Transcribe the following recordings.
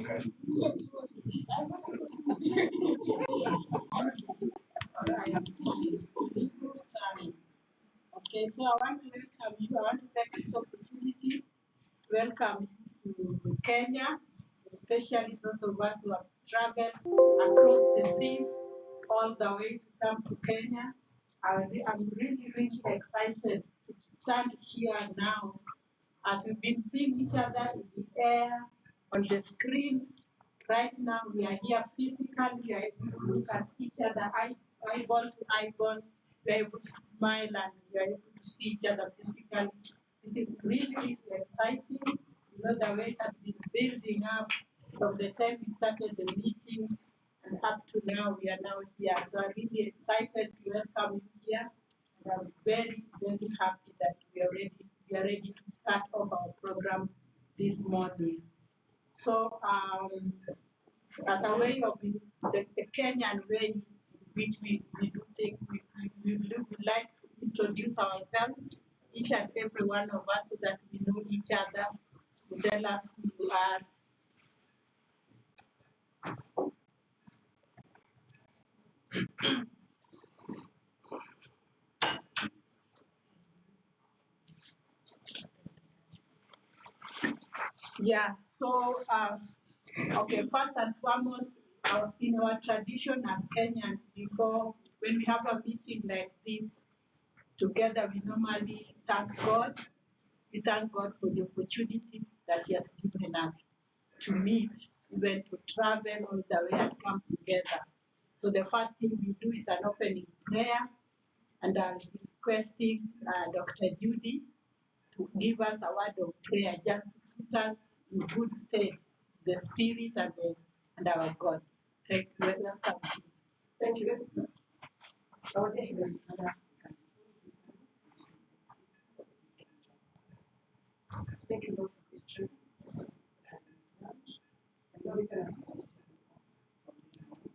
Okay. Okay, so I want to welcome you. I want to take this opportunity to welcome you to Kenya, especially those of us who have traveled across the seas all the way to come to Kenya. I'm really, really excited to stand here now as we've been seeing each other in the air, on the screens. Right now, we are here physically, we are able to look at each other eyeball to eyeball, we are able to smile and we are able to see each other physically. This is really, really exciting. You know, the way it has been building up from the time we started the meetings and up to now, we are now here. So I'm really excited to welcome you here. And I'm very, very happy that we are ready to start off our program this morning. So, as a way of the Kenyan way in which we do things, we would like to introduce ourselves, each and every one of us, so that we know each other, to tell us who you are. Yeah, so, okay, first and foremost, in our tradition as Kenyan, before, when we have a meeting like this, together we normally thank God. We thank God for the opportunity that He has given us to meet, even to travel all the way and come together. So the first thing we do is an opening prayer, and I'll be requesting Dr. Judy to give us a word of prayer, just to put us in good state, the Spirit and our God. Thank you. Welcome. Thank you. That's good. Our name. Thank you, Lord, for this trip. And Lord, we can assist from this morning.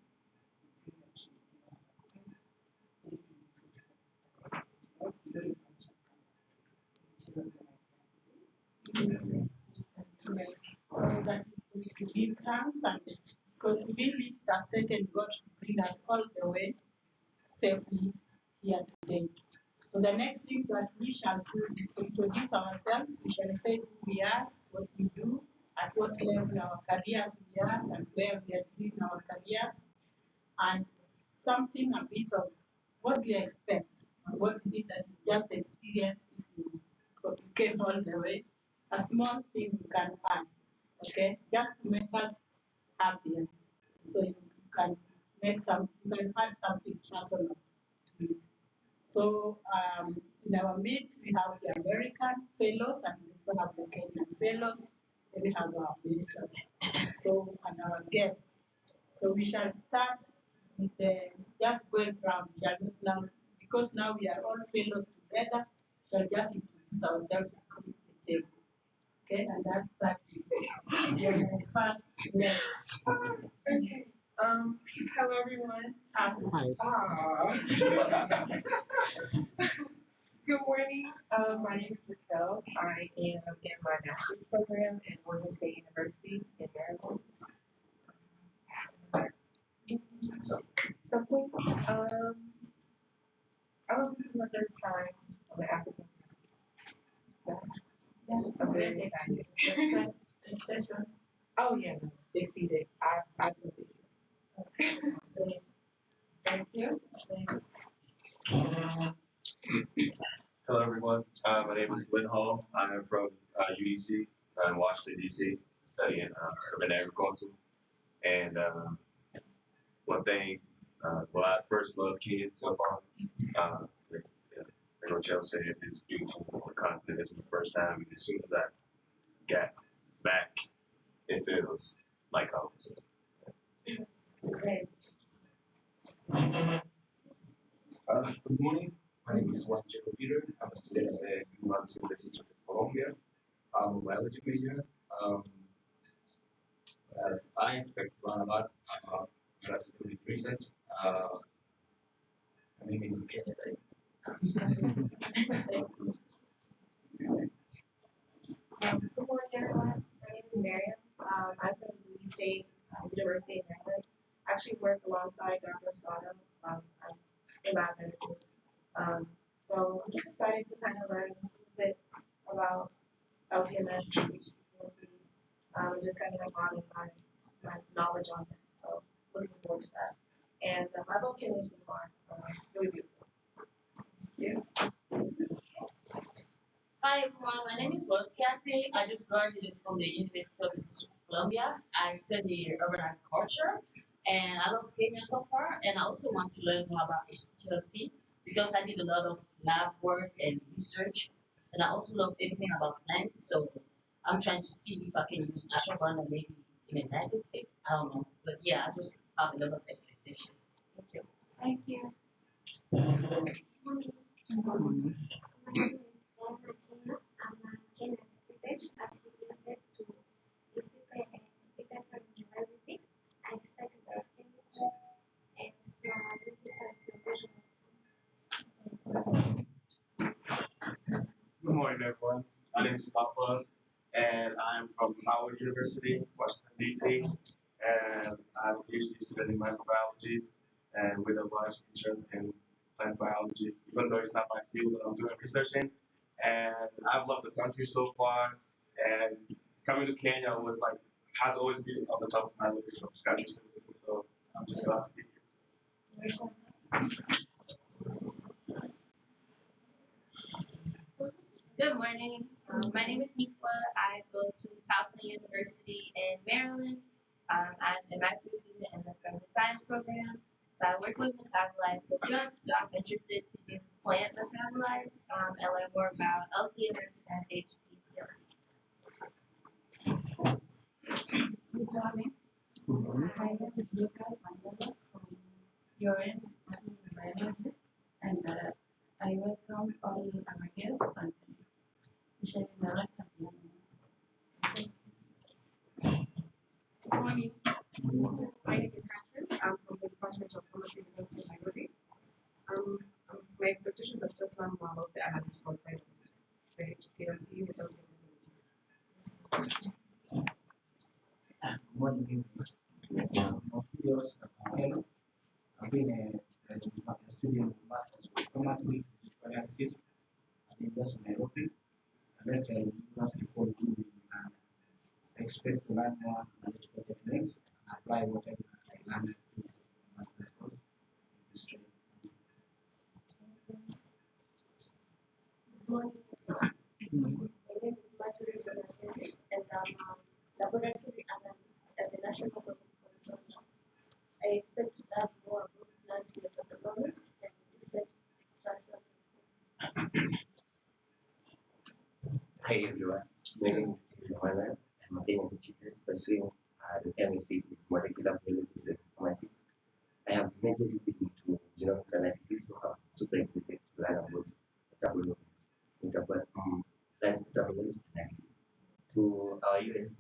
We pray that you give us success. And you will very much. In Jesus' name. So that is going to give thanks, and because really it has taken God to bring us all the way safely here today. So the next thing that we shall do is to introduce ourselves. We shall say who we are, what we do, at what level our careers we are, and where we are doing our careers, and something a bit of what we expect, and what is it that we just experienced if you came all the way. A small thing you can add, okay, just to make us happier. So you can you can add something personal to it. So in our midst, we have the American fellows and we also have the Kenyan fellows. Then we have our visitors. So, and our guests. So we shall start with just going round. We shall not now, because now we are all fellows together, we shall just introduce ourselves across the table. Okay, and that's that. First, yeah. Okay. Hello everyone. Hi. Good morning. My name is Raquel. I am in my master's program at Oregon State University in Maryland. Something. I don't know if this is my first time on the African University. So yeah, I'm very excited. Oh yeah, no, exceeded. I love it. Thank you. Hello, everyone. My name is Glenn Hall. I am from UDC in Washington, D.C., studying urban agriculture. And one thing, well, I first love kids so far. Like Rochelle said, it's beautiful. The continent is my first time. And as soon as I got back, it feels like home. So, Great. Good morning. My name is Juan Jacob Peter. I'm a student at the University of the District of Columbia. I'm a biology major. As I expect to learn a lot, but I still do research. My name is Kenneth. Good morning, everyone. My name is Miriam. I'm from the University in Maryland. I actually work alongside Dr. Sato. I'm a lab manager. Um, so I'm just excited to kind of learn a little bit about LTMS, and just kind of like broaden my knowledge on that. So looking forward to that. And I love Kenya so far. It's really beautiful. Yeah. Hi everyone, my name is Rose Kiate. I just graduated from the University of the District of Columbia. I study urban agriculture and I love Kenya so far. And I also want to learn more about HPLC because I did a lot of lab work and research. And I also love everything about plants. So I'm trying to see if I can use natural garden maybe in the United States. I don't know. But yeah, I just have a lot of expectation. Thank you. Thank you. My name is Martina. I'm a Kenyan student affiliated to ECP and Egerton University. I study biochemistry and digital solution. Good morning, everyone. My name is Papa, and I'm from Howard University, Washington, D.C., and I'm a PhD student in microbiology and with a large interest in plant biology, even though it's not my field that I'm doing research in. And I've loved the country so far, and coming to Kenya was like, has always been on the top of my list of graduate students, so I'm just glad to be here. Good morning. My name is Nicola. I go to Towson University in Maryland. I'm a master's student in the Food Science program. So I work with metabolites of drugs. So I'm interested to do plant metabolites and learn more about LCMS and HPTLC. Good morning. My name is Lucas Mandela from UN Environment, and I welcome all our guests and sharing the right of the Good morning. My name is Catherine. I'm from the Department of Pharmacy University of Nairobi. My expectations are just learn more about the analytical side of this, the HPLC, the LCMS. Morning. Hello. I've been a student Masters of Pharmacy Analysis at the University of Nairobi. I left the university for doing I expect to learn more analytical techniques and apply whatever I learned in the master's course in this training. Good morning. My name is Marjorie Bonateri, and I'm a laboratory analyst at the National Laboratory Program. I expect to learn more about plant methodology and different extraction techniques. Hi everyone, my name is Johanna. I'm a Kenyan student pursuing the MSc with molecular biology and informatics. I have majorly been into genomics analysis, so I'm super excited to learn about metabolomics, plant metabolomics analysis. To our US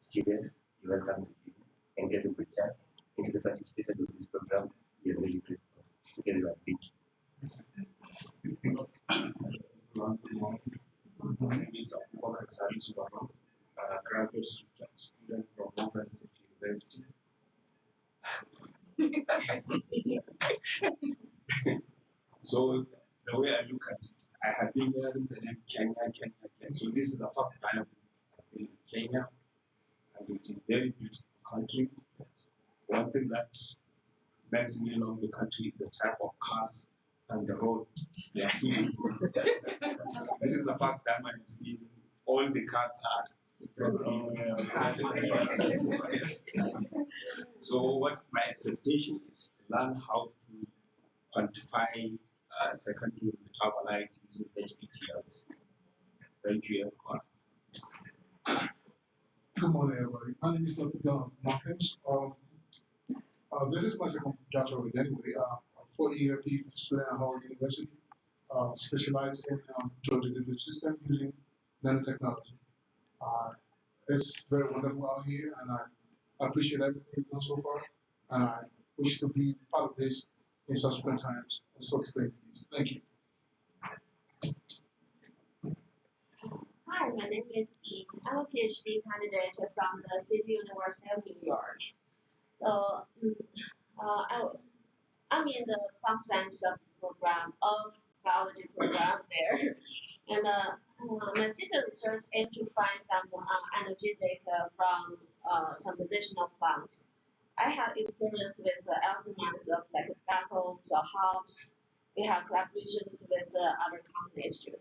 student, you're welcome to you and get a good chance into the facilitators of this program. We are really grateful to everyone. Thank you. My name is Abubakar Sari Subaro, graduate student from Open State University. So the way I look at it, I have been hearing the name Kenya, Kenya, Kenya. So this is the first time I've been in Kenya, and it is a very beautiful country. One thing that makes me love the country is the type of cars and the road. Yeah. This is the first time I've seen all the cars are. So what my expectation is to learn how to quantify secondary metabolite using HPTLs. Thank you, everyone. Good morning, everybody. My name is Dr. John Martins. This is my second doctorate anyway. I'm 4 year PhD student at Howard University, specialized in drug delivery system using nanotechnology. It's very wonderful out here, and I appreciate everything you've done so far, and I wish to be part of this in subsequent times and subsequent years. Thank you. Hi, my name is Eve. I'm a PhD candidate from the City University of New York. So I'm in the plant science program of biology program there. And my thesis research aimed to find some energetic from some medicinal plants. I have experience with estimates of like apples or hops. We have collaborations with other companies too.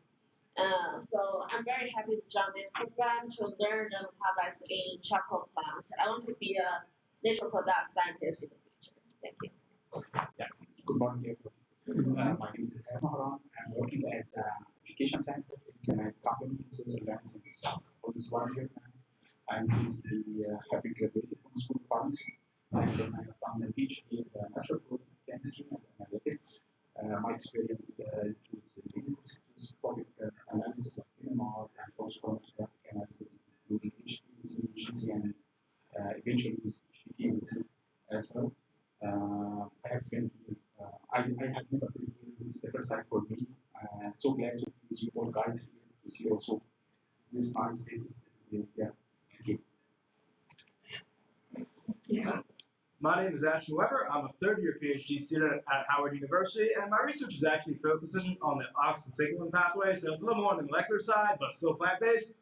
So I'm very happy to join this program to learn the products in charcoal plants. I want to be a natural product scientist in the future. Thank you. Yeah, good morning, everyone. My name is Maharan. I'm working as an application scientist in a company in Switzerland since almost 1 year now. I'm basically happy graduated from school of France. And then I have done a PhD in natural product chemistry and analytics. My experience includes the microscopic analysis of NMR and post-chromatographic analysis, including HPLC, GC, and eventually with HPLC as well. I have been, I have never been here. This is the first time for me. So glad to be with you all guys here to see also this nice place. Yeah, thank you. My name is Ashton Weber. I'm a third-year PhD student at Howard University, and my research is actually focusing on the oxygen signaling pathway, so it's a little more on the molecular side, but still plant-based.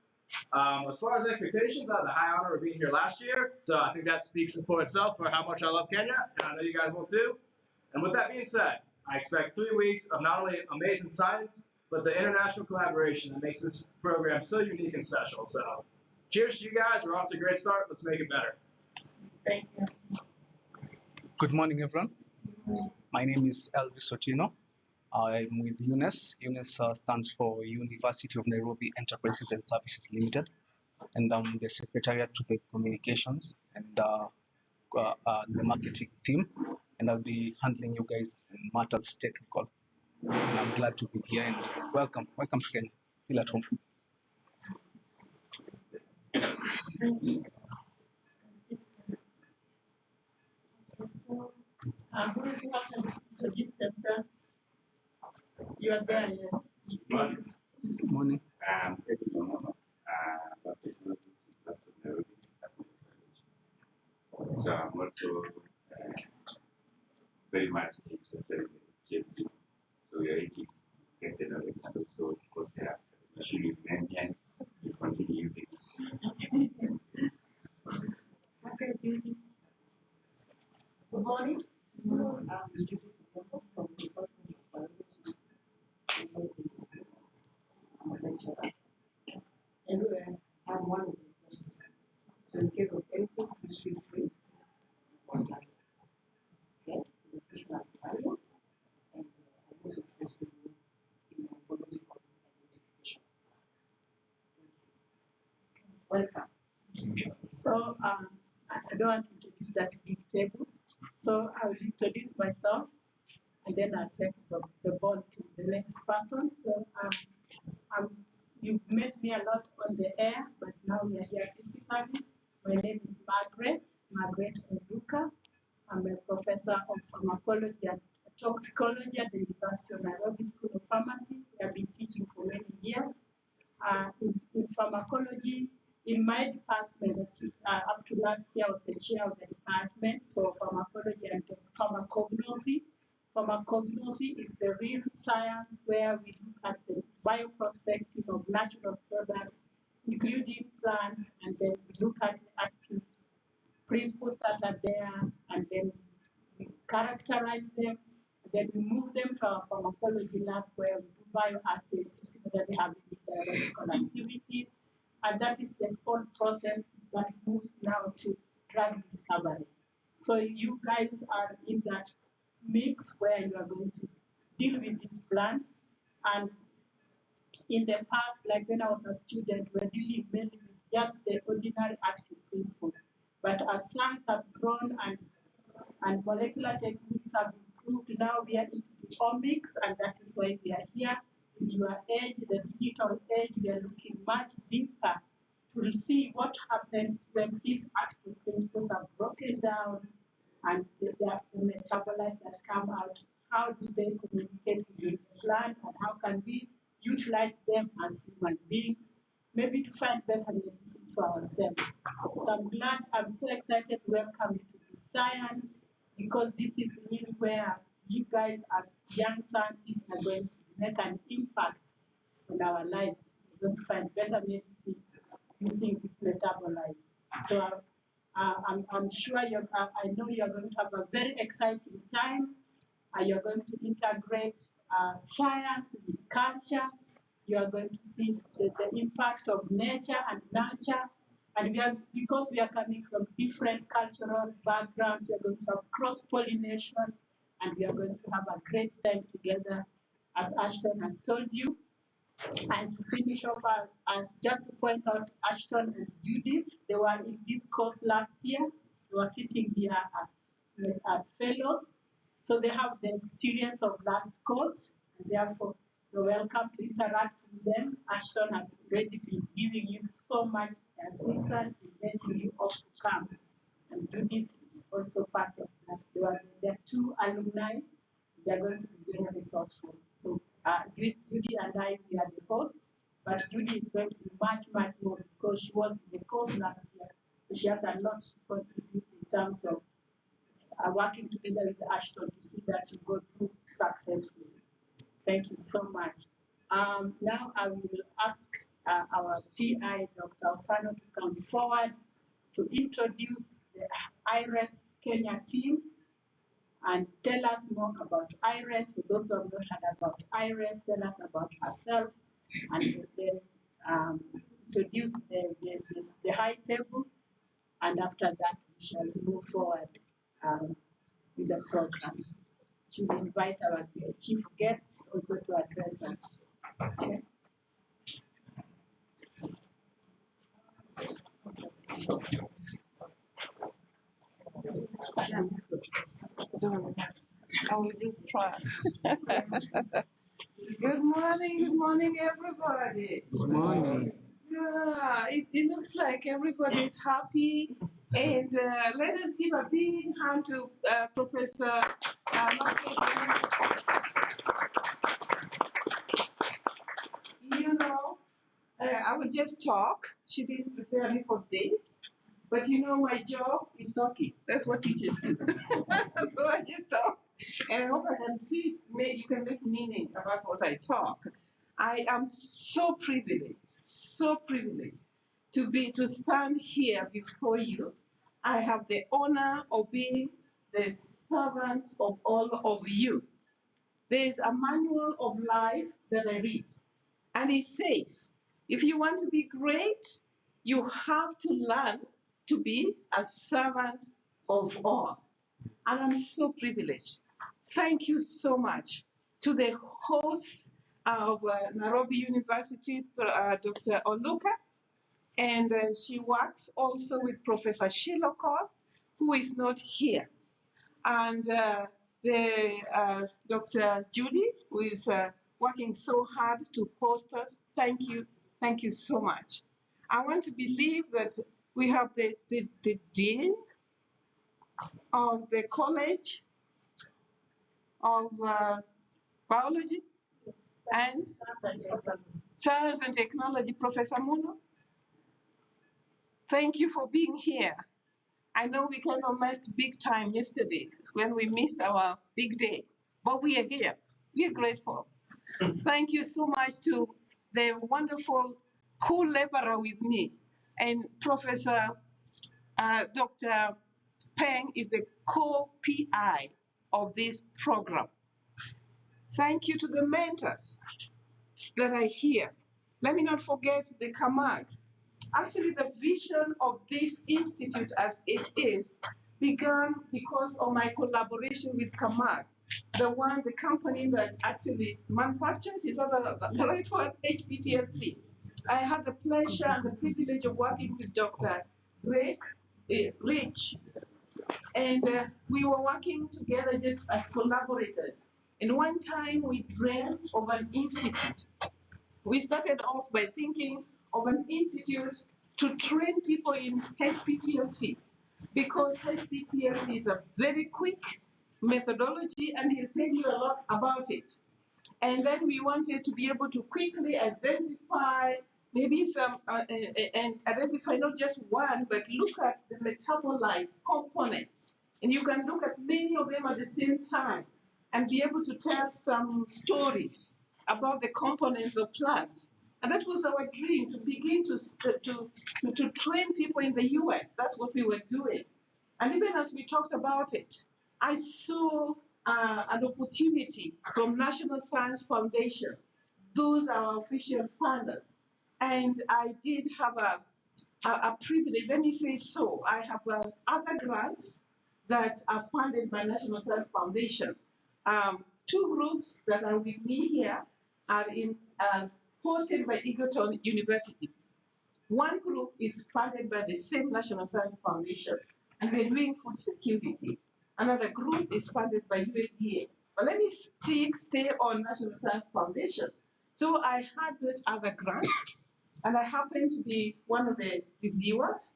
As far as expectations, I had the high honor of being here last year, so I think that speaks for itself for how much I love Kenya, and I know you guys will too. And with that being said, I expect 3 weeks of not only amazing science, but the international collaboration that makes this program so unique and special. So, cheers to you guys. We're off to a great start. Let's make it better. Thank you. Good morning, everyone. My name is Elvis Otino. I'm with UNES. UNES stands for University of Nairobi Enterprises and Services Limited, and I'm the secretariat to the communications and the marketing team, and I'll be handling you guys in matters technical. And I'm glad to be here and welcome to Kenya. Feel at home. So, who is who has introduced themselves? You are there, yes. Good morning. Good morning. Thank you, Mama. Baptist Nairobi. So I'm also very much interested in GLC. So we are eating get the knowledge and also of course they have machine learning and we continue using it. Okay, Judy. Good morning. I'm Judith from the Department of Biology, University. I'm a lecturer. And I'm one of the hosts. So in case of anything, please feel free to contact us. Okay? It's a session at value, and I'm also interested in morphological identification of plants. Thank you. Welcome. So, I don't want to introduce that big table. So, I will introduce myself, and then I'll take the ball to the next person. So, you've met me a lot on the air, but now we are here physically. My name is Margaret Onduka. I'm a professor of pharmacology and toxicology at the University of Nairobi School of Pharmacy. I've been teaching for many years. In pharmacology, in my department, up to last year, I was the chair of the department for pharmacology and pharmacognosy. Pharmacognosy is the real science where we look at the bioprospective of natural products, including plants, and then we look at the active principles that are there, and then we characterize them, and then we move them to our pharmacology lab where we do bioassays to see whether they have any biological activities, and that is the whole process that moves now to drug discovery. So you guys are in that mix where you are going to deal with these plants, and in the past, like when I was a student, we were dealing mainly with just the ordinary active principles. But as science has grown and molecular techniques have improved, now we are into the omics, and that is why we are here. In your age, the digital age, we are looking much deeper to see what happens when these active principles are broken down and the metabolites that come out. How do they communicate with the plant, and how can we utilize them as human beings, maybe to find better medicines for ourselves? So I'm so excited to welcome you to this science, because this is really where you guys as young scientists are going to make an impact on our lives. We're going to find better medicines using these metabolites. So I'm sure I know you're going to have a very exciting time. You're going to integrate science with culture. You are going to see the impact of nature and nurture. And because we are coming from different cultural backgrounds, we are going to have cross-pollination, and we are going to have a great time together, as Ashton has told you. And to finish off, just to point out Ashton and Judith, they were in this course last year. They were sitting here as fellows. So they have the experience of last course, and therefore you're welcome to interact with them. Ashton has already been giving you so much assistance in letting you all to come. And Judith is also part of that. There are two alumni. They are going to be very resourceful. So Judy and I, we are the hosts, but Judy is going to be much, much more because she was in the course last year. So she has a lot to contribute in terms of working together with Ashton to see that you go through successfully. Thank you so much. Now I will ask our PI, Dr. Osano, to come forward to introduce the Ires Kenya team and tell us more about Ires. For those who have not heard about Ires, tell us about herself, and then introduce the high table, and after that we shall move forward with the program. Should invite our chief guests also to address us. Okay. I will just try. Good morning, everybody. Good morning. Yeah, it looks like everybody is happy. And let us give a big hand to Professor Lopez. You know, I will just talk. She didn't prepare me for this. But you know, my job is talking. That's what teachers do. So I just talk. And I hope I can see, you can make meaning about what I talk. I am so privileged to stand here before you. I have the honor of being the servant of all of you. There is a manual of life that I read, and it says, if you want to be great, you have to learn to be a servant of all. And I'm so privileged. Thank you so much to the host of Nairobi University, Dr. Oluka, and she works also with Professor Shilokot, who is not here, and Dr. Judy, who is working so hard to host us. Thank you so much. I want to believe that we have the dean of the College of Biology and Science and Technology, Professor Muno. Thank you for being here. I know we kind of missed big time yesterday when we missed our big day, but we are here. We are grateful. Thank you so much to the wonderful co-laborer with me, and Professor Dr. Peng is the co-PI of this program. Thank you to the mentors that are here. Let me not forget the CAMAG. Actually, the vision of this institute as it is began because of my collaboration with CAMAG, the company that actually manufactures, is that the right word, HPTLC. I had the pleasure and the privilege of working with Dr. Rich, and we were working together just as collaborators. And one time we dreamed of an institute. We started off by thinking of an institute to train people in HPTLC, because HPTLC is a very quick methodology and he'll tell you a lot about it. And then we wanted to be able to quickly identify maybe some, and identify not just one, but look at the metabolite components And you can look at many of them at the same time and be able to tell some stories about the components of plants. And that was our dream, to begin to train people in the US. That's what we were doing. And even as we talked about it, I saw an opportunity from National Science Foundation. Those are our official funders. And I did have a privilege, let me say so. I have other grants that are funded by National Science Foundation. Two groups that are with me here are hosted by Egerton University. One group is funded by the same National Science Foundation, and we're doing food security. Another group is funded by USDA. But let me stay on National Science Foundation. So I had this other grant, and I happened to be one of the reviewers.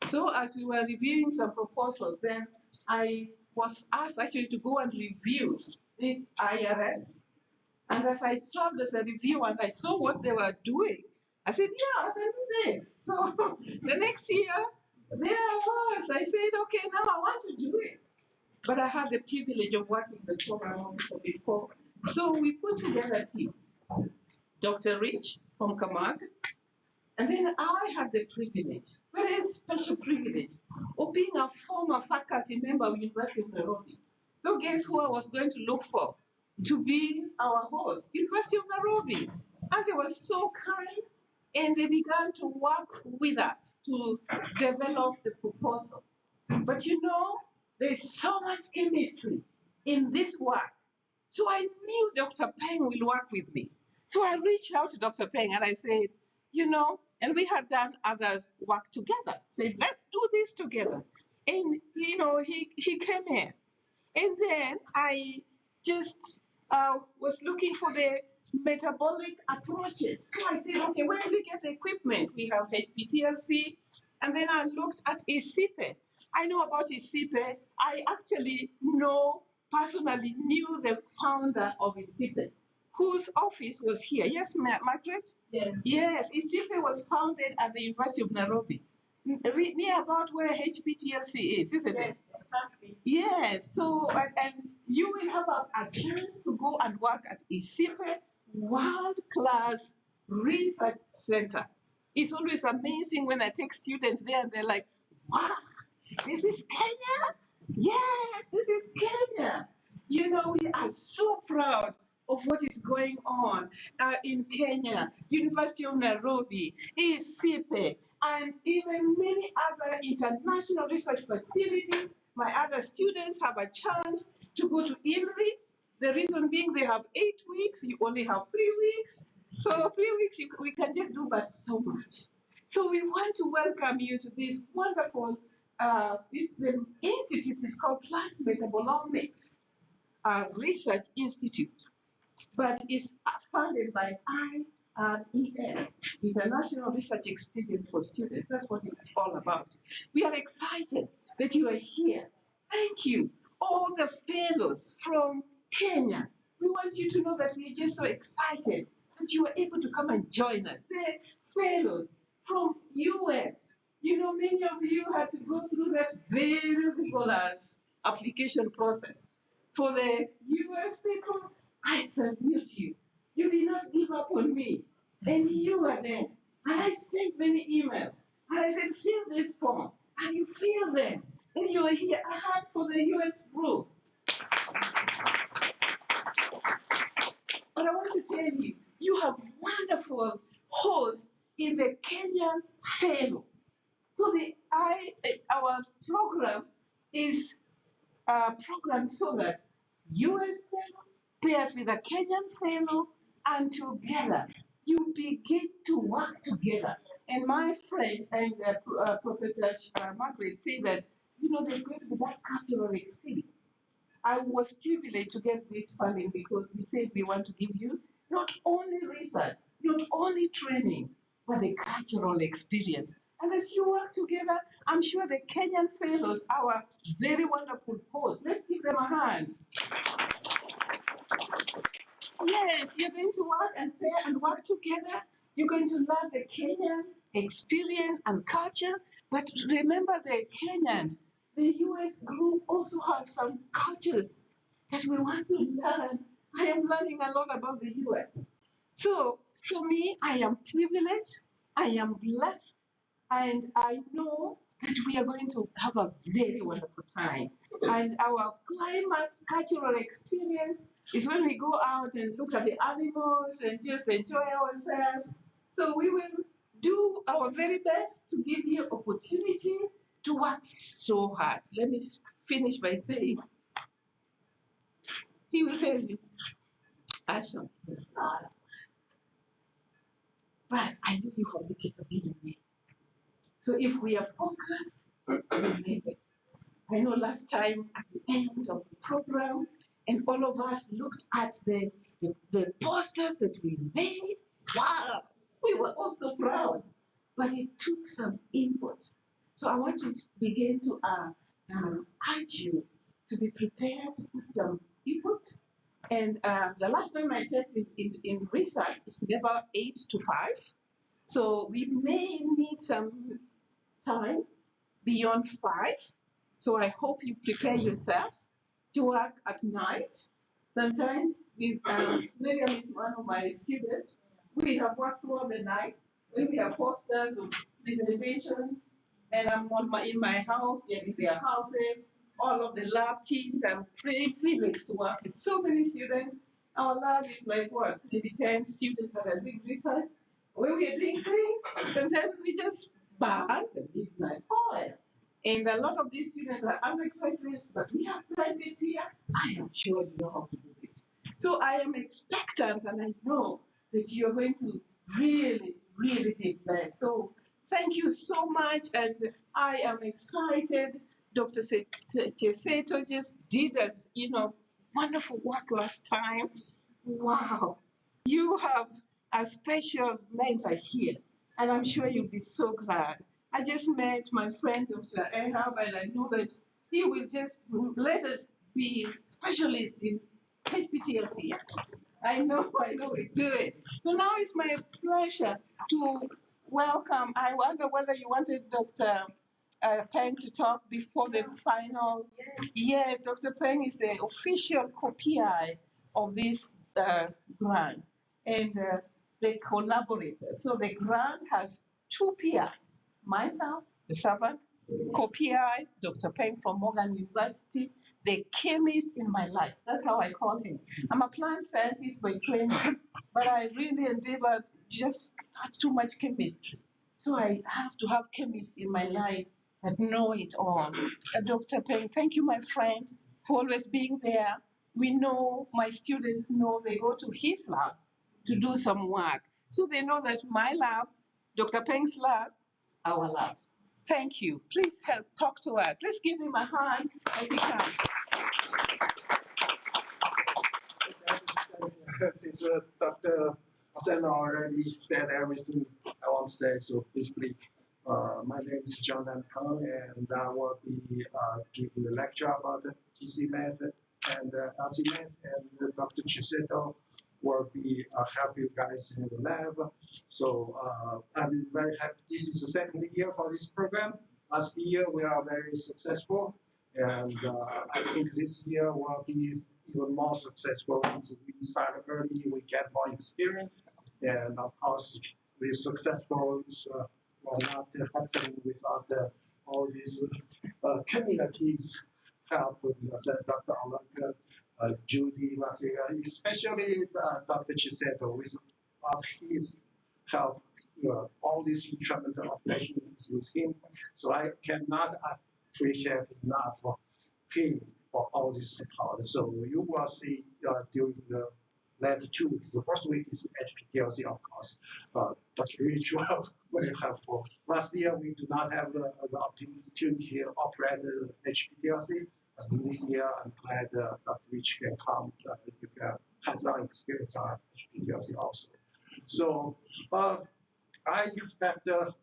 So as we were reviewing some proposals, then I was asked actually to go and review this Ires. And as I served as a reviewer and I saw what they were doing, I said, yeah, I can do this. So the next year, there I was. I said, okay, now I want to do it. But I had the privilege of working with the program officer before. So we put together a team. Dr. Rich from Kamag, and then I had the privilege, very special privilege, of being a former faculty member of University of Nairobi. So guess who I was going to look for to be our host? University of Nairobi. And they were so kind, and they began to work with us to develop the proposal. But you know, there's so much chemistry in this work. So I knew Dr. Peng will work with me. So I reached out to Dr. Peng and I said, you know, and we had done other work together. Said, let's do this together. And, you know, he came in. And then I just was looking for the metabolic approaches. So I said, okay, where do we get the equipment? We have HPTLC. And then I looked at ISIPE. I know about ISIPE. I actually personally knew the founder of ISIPE, whose office was here. Yes, Margaret? Yes. Yes, ISIPE was founded at the University of Nairobi, near about where HPTLC is, isn't it? Exactly. Yes, so, and you will have a chance to go and work at ISIPE world-class research center. It's always amazing when I take students there and they're like, wow, this is Kenya? Yes, this is Kenya. You know, we are so proud of what is going on in Kenya, University of Nairobi, ISIPE, and even many other international research facilities. My other students have a chance to go to INRI. The reason being they have 8 weeks, you only have 3 weeks. So 3 weeks, we can just do but so much. So we want to welcome you to this wonderful, the institute is called Plant Metabolomics Research Institute, but it's funded by IRES, International Research Experience for Students. That's what it's all about. We are excited that you are here. Thank you. All the fellows from Kenya. We want you to know that we are just so excited that you were able to come and join us. The fellows from US. You know, many of you had to go through that very rigorous application process. For the US people, I salute you. You did not give up on me. And you were there. And I sent many emails. And I said, fill this form. And you fill them. And you were here. I had for the US group. But I want to tell you, you have wonderful hosts in the Kenyan fellows. So our program is programmed so that US fellow pairs with a Kenyan fellow, and together you begin to work together. And my friend and Professor Margaret said that, you know, there's going to be that cultural experience. I was privileged to get this funding because we said we want to give you not only research, not only training, but the cultural experience. And as you work together, I'm sure the Kenyan fellows, our very wonderful hosts, let's give them a hand. Yes, you're going to work and pair and work together. You're going to learn the Kenyan experience and culture. But remember the Kenyans, the US group also have some cultures that we want to learn. I am learning a lot about the US. So for me, I am privileged, I am blessed, and I know that we are going to have a very wonderful time. And our climax cultural experience is when we go out and look at the animals and just enjoy ourselves. So we will do our very best to give you opportunity to work so hard. Let me finish by saying, he will tell you, Ashton, but I know you have the capability. So if we are focused, we'll make it. I know last time at the end of the program, and all of us looked at the posters that we made. Wow, we were all so proud. But it took some input. So I want to begin to urge you to be prepared to put some input. And the last time I checked in research, it's never 8 to 5. So we may need some time beyond 5. So I hope you prepare yourselves to work at night. Sometimes with Miriam is one of my students. We have worked throughout the night when we have posters of presentations, and I'm in my house, they're in their houses. All of the lab teams, I'm privileged to work with so many students. Our lab is like what, maybe 10 students that are doing research. When we are doing things, sometimes we just burn the midnight oil. And a lot of these students are undergraduates, but we have graduates here. I am sure you know how to do this. So I am expectant, and I know that you're going to really, really be blessed. So thank you so much, and I am excited. Dr. Cheseto just did us, wonderful work last time. Wow. You have a special mentor here, and I'm sure you'll be so glad. I just met my friend, Dr. Ahab, and I know that he will just let us be specialists in HPTLC. I know we do it. So now it's my pleasure to welcome. I wonder whether you wanted Dr. Peng to talk before the final. Yes, Dr. Peng is the official co-PI of this grant and the collaborator. So the grant has two PIs, myself, the servant, co-PI, Dr. Peng from Morgan University, the chemist in my life. That's how I call him. I'm a plant scientist by training, but I really endeavor just not too much chemistry. So I have to have chemists in my life that know it all. Dr. Peng, thank you, my friend, for always being there. We know, my students know they go to his lab to do some work. So they know that my lab, Dr. Peng's lab, our labs. Thank you. Please help talk to us. Let's give him a hand as he comes. Since Dr. Sen already said everything I want to say, so basically, my name is John Kang, and I will be giving the lecture about the TC method and LC method, and Dr. Chiseto will be help you guys in the lab. So I'm very happy. This is the second year for this program. Last year we are very successful, and I think this year will be even more successful. We start early, we get more experience, and of course, we're successful. Will not happen without all these communities help with Dr. Alanka, Judy Masiga, especially Dr. Chiseto with his help. All these instrumental operations with him. So I cannot appreciate enough for him for all this support. So you will see during the last 2 weeks. The first week is HPTLC, of course. Dr. Rich will very helpful. Last year, we do not have the opportunity to operate the HPTLC. This year, I'm glad Dr. Rich can come. You can hands-on experience on HPTLC also. So I expect a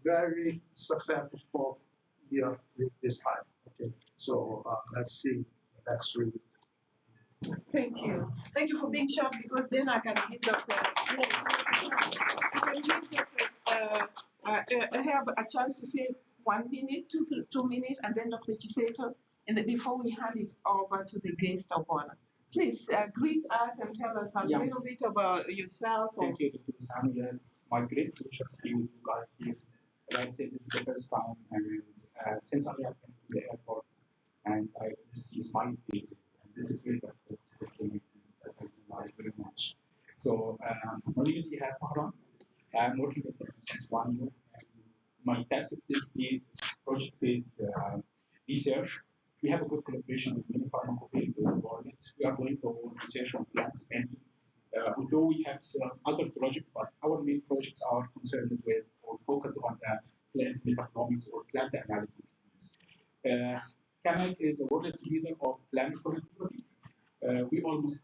very successful year this time. Okay, so let's see the next 3 weeks. Thank you. Thank you for being short because then I can give Dr. I have a chance to say 1 minute, 2 minutes, and then Dr. Chiseto, and then before we hand it over to the guest of honor. Please greet us and tell us a little bit about yourself. Thank you, Dr. Sam. It's my great pleasure to be with you guys here. Like I said, this is the first time, and since I have been to the airport, and I see smiling faces, and this is really the first opportunity that I like very much. So, my name is Ihab Mahram. I'm working with them since 1 year. And my task is basically project-based research. We have a good collaboration with many pharmacopoeias worldwide. We are doing our own research on plants mainly. Although we have some other projects, but our main projects are concerned with or focused on the plant metabolomics or plant analysis. CAMAC is a world leader of plant productivity. We almost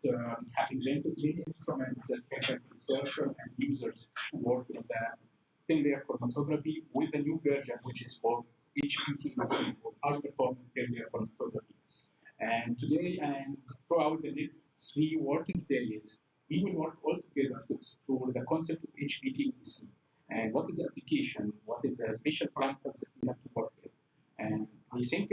have invented many instruments that can help researchers and users to work in the thin layer chromatography with a new version, which is called HPTEC, or high performance thin layer chromatography. And today and throughout the next 3 working days, we will work all together to explore the concept of HPTEC and what is the application, what is the special parameters that we have to work with. And I think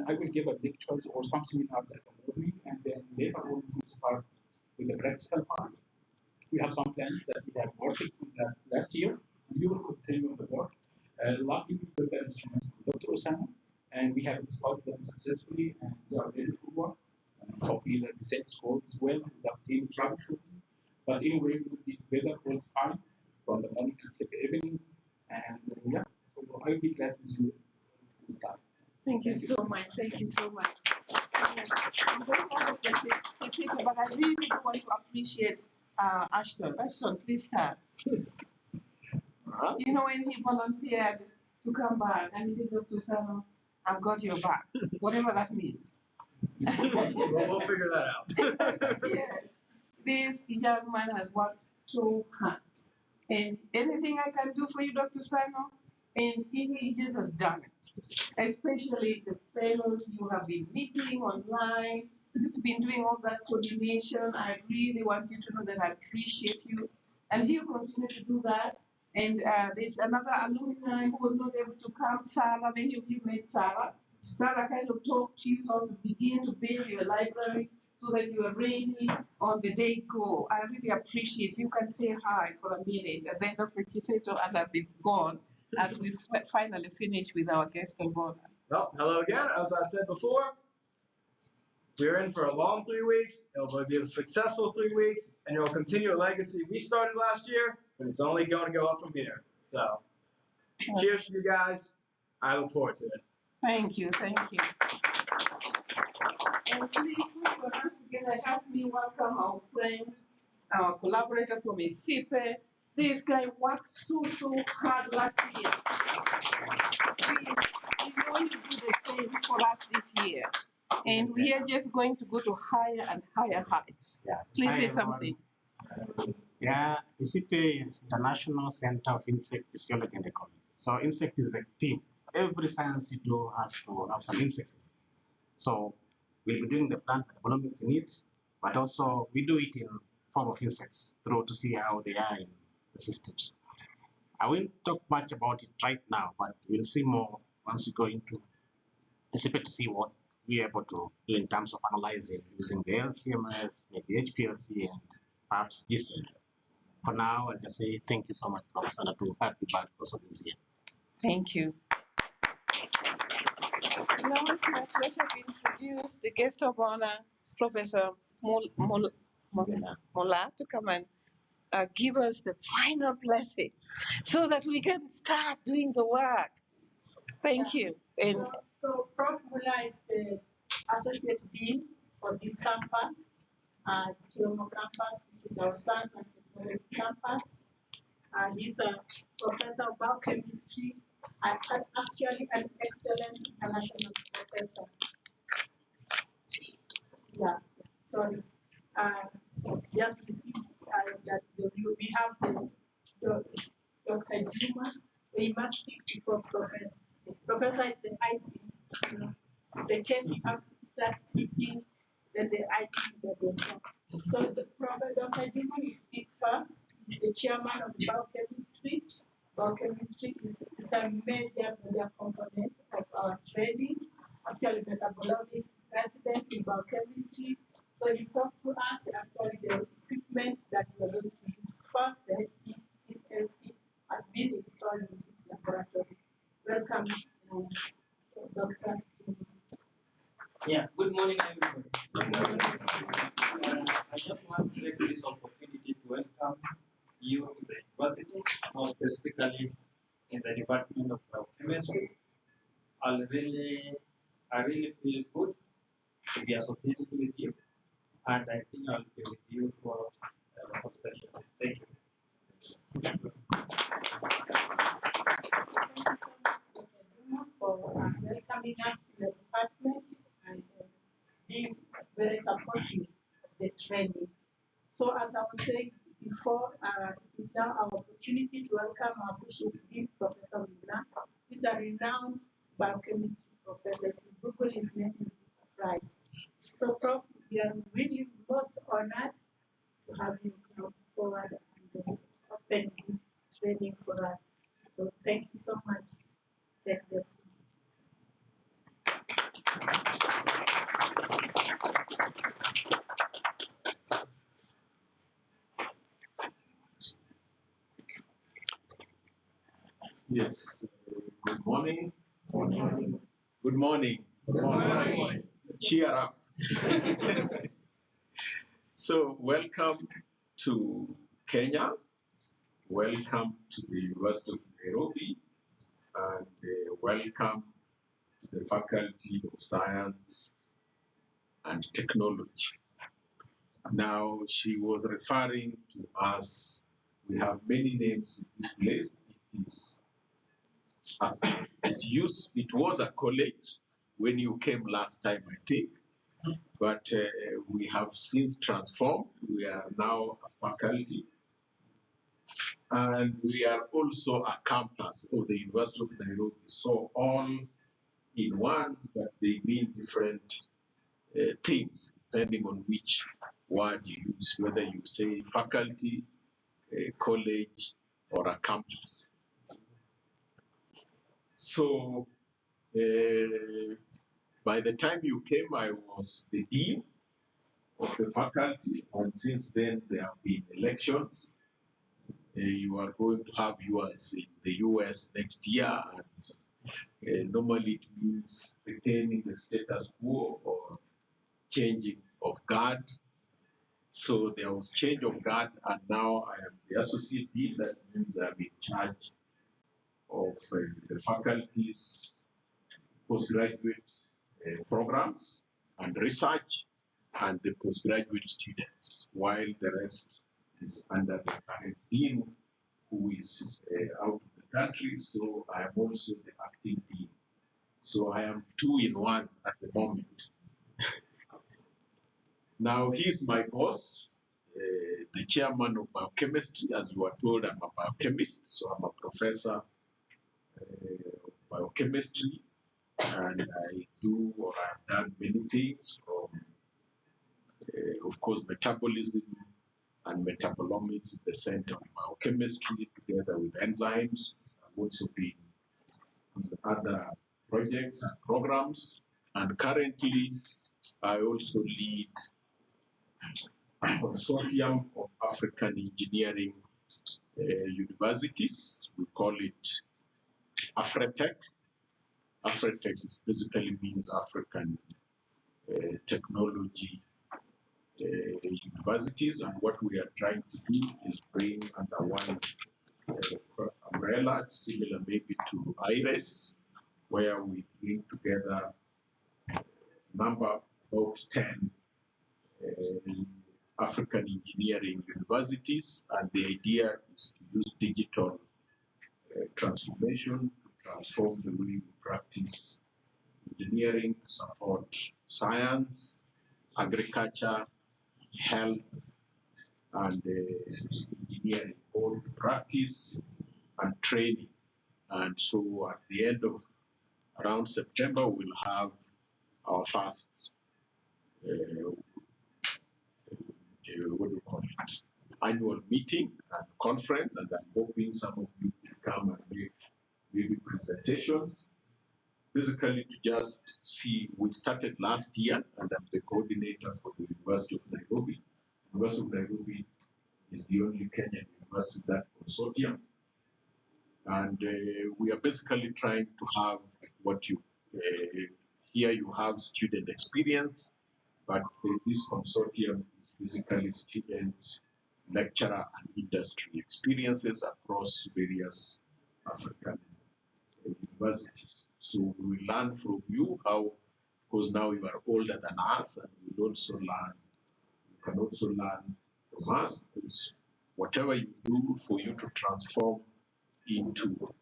I will give a lecture or some seminars at the morning, and then later on we will start with the practical part. We have some plans that we have worked on that last year, and we will continue on the work. Luckily, we built the instruments from Dr. Osama, and we have installed them successfully, and they are ready to work. Hopefully, that the same score as well without any troubleshooting. But anyway, we will be together all the time from the morning until the evening. And yeah, so I'll be glad to see you this time. Thank you so much. Thank you so much. I'm very proud of Jessica, but I really want to appreciate Ashton. Ashton, please start. You know, when he volunteered to come back and he said, Dr. Sano, I've got your back, whatever that means. We'll figure that out. Yes. This young man has worked so hard. And anything I can do for you, Dr. Sano, and he just has done it. Especially the fellows you have been meeting online, just been doing all that coordination. I really want you to know that I appreciate you. And he'll continue to do that. And there's another alumni who was not able to come, Sarah. Many of you met Sarah. Sarah kind of talked to you how to begin to build your library so that you are ready on the day go. I really appreciate it. You can say hi for a minute, and then Dr. Chiseto and I'll be gone as we finally finish with our guest of honor. Well, hello again. As I said before, we're in for a long 3 weeks. It'll be a successful 3 weeks, and it'll continue a legacy we started last year, but it's only going to go up from here. So, cheers to you guys. I look forward to it. Thank you, thank you. And please put your hands together, help me welcome our friend, our collaborator from ISIPE. This guy worked so hard last year. We know you do the same for us this year. And we are just going to go to higher and higher heights. Yeah. Please Hi, say everyone. something. Yeah, ISIPE is International Center of Insect Physiology and Ecology. So insect is the theme. Every science you do has to have some insect. So we'll be doing the plant metabolomics in it, but also we do it in form of insects through to see how they are in the systems. I won't talk much about it right now, but we'll see more once we go into ISIPE to see what we're able to do in terms of analyzing using the LCMS, maybe HPLC, and perhaps GCMS. For now, I'll just say thank you so much, Professor, to have you back also this year. Thank you. Now it's my pleasure to introduce the guest of honor, Professor Mola, to come and give us the final blessing so that we can start doing the work. Thank you. And So Prof. Mula is the Associate Dean for this campus, Chiromo campus, which is our science and technology campus. He's a professor of biochemistry and actually an excellent international professor. Yeah, sorry. Just received that we have the Dr. Juma. We must speak before Professor. Professor is the IC. You know, the can you have to start meeting, then the IC is the doctor. So the Professor Dr. Juma will speak first. He's the chairman of biochemistry. Biochemistry is It's a major component of our training. Actually, metabolomics is resident in biochemistry. So you talk to us, actually the equipment that we are going to use first, the HPLC has been installed in this laboratory. Welcome, Dr. Yeah, good morning, everybody. I just want to take this opportunity to welcome you to the university, more specifically in the Department of Biochemistry. I really feel good to be associated with you, and I think I'll be with you for the whole session. Thank you. Thank you for welcoming us to the department and being very supportive of the training. So as I was saying before, it is now our opportunity to welcome our Associate Dean, Professor Wibna, who is a renowned biochemistry professor. If you Google his name, you'll be surprised. So Prof, we are really most honored to have you come forward and open this training for us. So thank you so much. Thank you. Yes. Good morning. Good morning. Good morning. Good morning. Cheer up. So, welcome to Kenya. Welcome to the University of Nairobi. And welcome to the Faculty of Science and Technology. Now, she was referring to us. We have many names in this place. It was a college when you came last time, I think, but we have since transformed. We are now a faculty, and we are also a campus of the University of Nairobi. So all in one, but they mean different things depending on which word you use, whether you say faculty, college, or a campus. So by the time you came, I was the dean of the faculty, and since then there have been elections. You are going to have yours in the US next year, and normally it means retaining the status quo or changing of guard. So there was change of guard, and now I am the associate dean. That means I'm in charge of the faculty's postgraduate programs and research and the postgraduate students, while the rest is under the current dean who is out of the country. So I am also the acting dean. So I am two in one at the moment. Now he's my boss, the chairman of biochemistry. As you were told, I'm a biochemist, so I'm a professor of biochemistry, and I do or I've done many things from, of course, metabolism and metabolomics, the center of biochemistry, together with enzymes. I've also been on other projects and programs, and currently I also lead a consortium of African engineering universities. We call it Afretech. Afretech basically means African technology universities, and what we are trying to do is bring under one umbrella, similar maybe to Ires, where we bring together number about 10 African engineering universities, and the idea is to use digital transformation to transform the way we practice engineering to support science, agriculture, health, and engineering, both practice and training. And so at the end of around September, we'll have our first, what do you call it, annual meeting and conference, and I'm hoping some of you will come and make maybe presentations. Basically, to just see, we started last year, and I'm the coordinator for the University of Nairobi. University of Nairobi is the only Kenyan university in that consortium. And we are basically trying to have what you, here you have student experience, but this consortium is basically student, lecturer, and industry experiences across various African universities. So we learn from you how, because now you are older than us, and we also learn, you can also learn from us, because whatever you do for you to transform into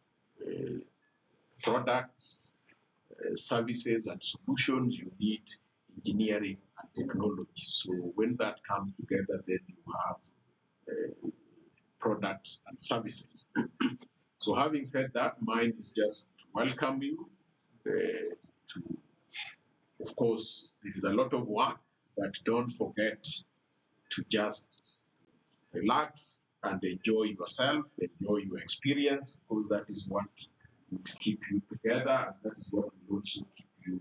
products, services, and solutions, you need engineering and technology. So when that comes together, then you have products and services. So having said that, mine is just to welcome you. To, of course, there is a lot of work, but don't forget to just relax and enjoy yourself, enjoy your experience, because that is what will keep you together, and that is what will also keep you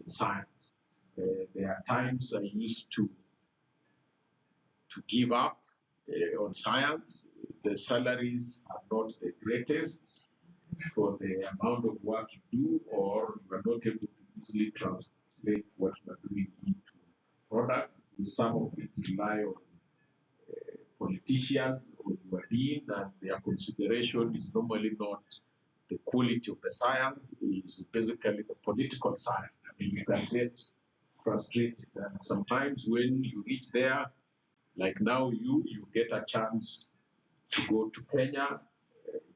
in science. There are times I used to give up on science. The salaries are not the greatest for the amount of work you do, or you are not able to easily translate what you are doing into product. Some of it rely on politicians or your dean, and their consideration is normally not the quality of the science, is basically the political side. I mean, you can get frustrated, and sometimes when you reach there, like now you get a chance to go to Kenya,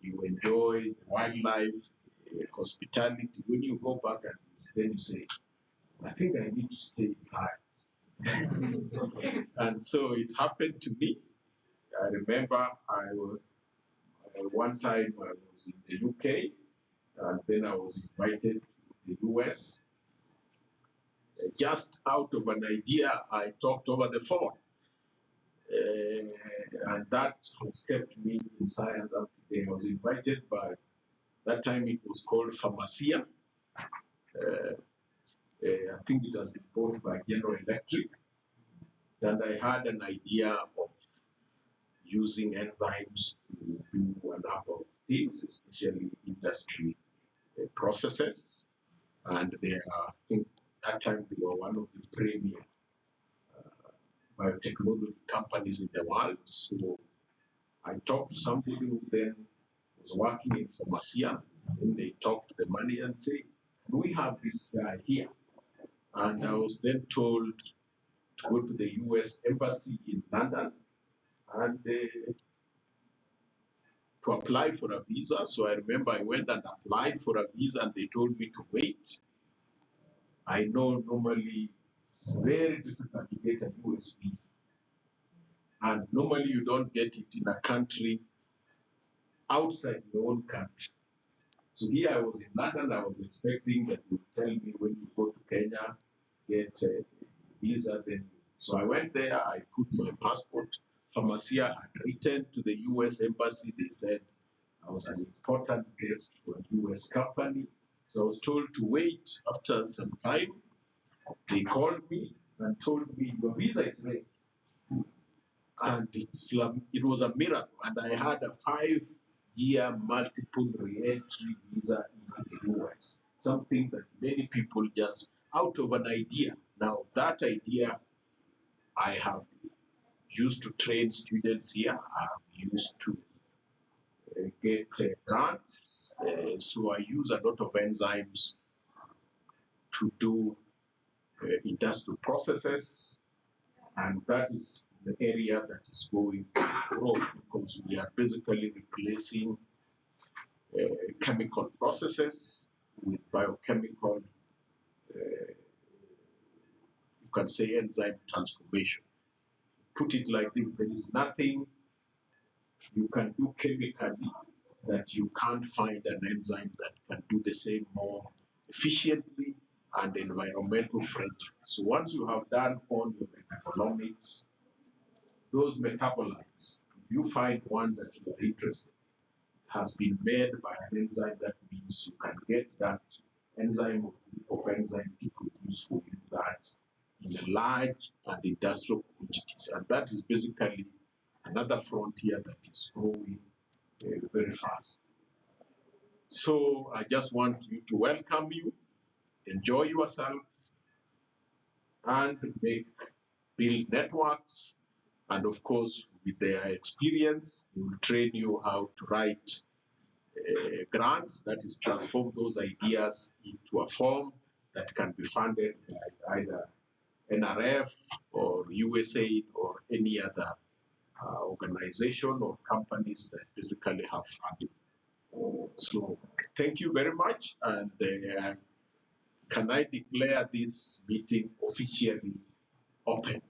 you enjoy wildlife, hospitality. When you go back and then you say, I think I need to stay in science. And so it happened to me. I remember one time I was in the UK, and then I was invited to the US. Just out of an idea, I talked over the phone. And that has kept me in science up to today. I was invited by, that time it was called Pharmacia. I think it has been bought by General Electric. And I had an idea of using enzymes to do a number of things, especially industry processes. And they are, I think that time they were one of the premier biotechnology companies in the world. So I talked to somebody who then was working in Pharmacia, and they talked to the manager and say, we have this guy here. And I was then told to go to the US Embassy in London and to apply for a visa. So I remember I went and applied for a visa, and they told me to wait. I know normally it's very difficult to get a US visa. And normally you don't get it in a country outside your own country. So here I was in London, I was expecting that you would tell me when you go to Kenya, get a visa, then. So I went there, I put my passport. Pharmacia had written to the US Embassy, they said I was an important guest for a US company. So I was told to wait. After some time, they called me and told me, your visa is ready. And it was a miracle. And I had a 5-year multiple re-entry visa in the US. Something that many people just out of an idea. Now that idea I have used to train students here. I have used to get grants. So I use a lot of enzymes to do industrial processes. And that is the area that is going to grow, because we are basically replacing chemical processes with biochemical, you can say enzyme transformation. Put it like this, there is nothing you can do chemically that you can't find an enzyme that can do the same more efficiently and environmental friendly. So once you have done all your metabolomics, those metabolites, if you find one that you are interested, has been made by an enzyme that means you can get that enzyme of enzyme to produce for you that in a large and industrial quantities. And that is basically another frontier that is growing very fast. So I just want you to welcome you, enjoy yourself, and build networks. And of course, with their experience, we will train you how to write grants, that is, transform those ideas into a form that can be funded by either NRF or USAID or any other organization or companies that basically have funding. So thank you very much, and can I declare this meeting officially opened?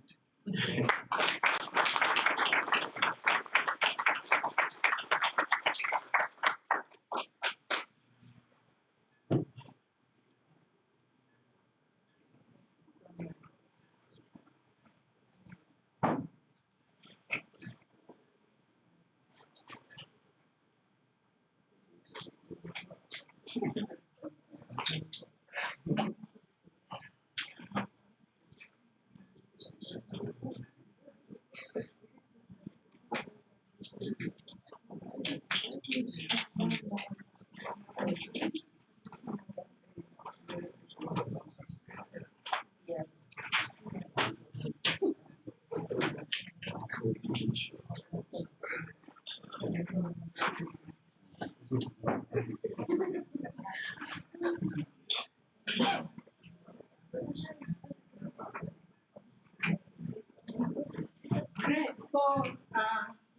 Great. So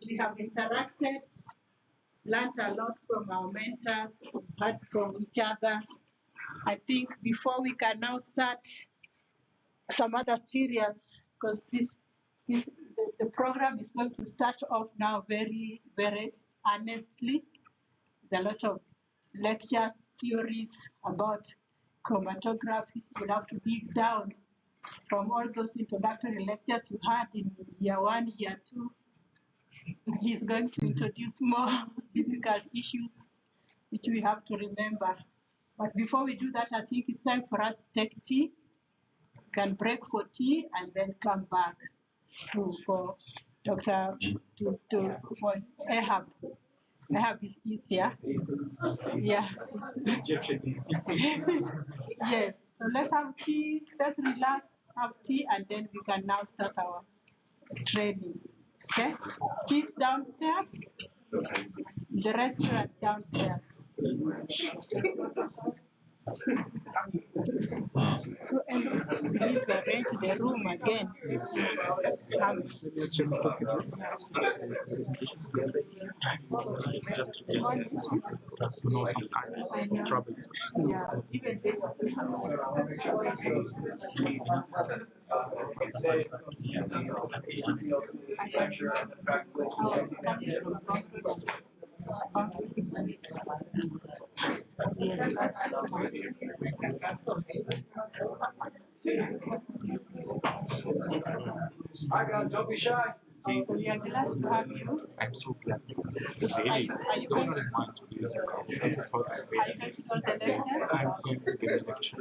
we have interacted, learned a lot from our mentors, heard from each other. I think before we can now start some other serious, because the program is going to start off now very, very earnestly. There's a lot of lectures, theories about chromatography. You'll have to dig down from all those introductory lectures you had in year 1, year 2. He's going to introduce more difficult issues which we have to remember. But before we do that, I think it's time for us to take tea. We can break for tea and then come back for Dr. for Ahab. Ahab is easier. Yeah. Yes. So let's have tea, let's relax, have tea, and then we can now start our training. Okay? She's downstairs, the restaurant downstairs. So Elvis, we need to arrange the room again. Just to know some kind of troubles. Yeah, even this. Hi guys, don't be shy. So we are glad to have you. I'm so glad to really, it's the honor of mine to be here. As I thought, Are you going to go to the lectures? I'm going to give a lecture.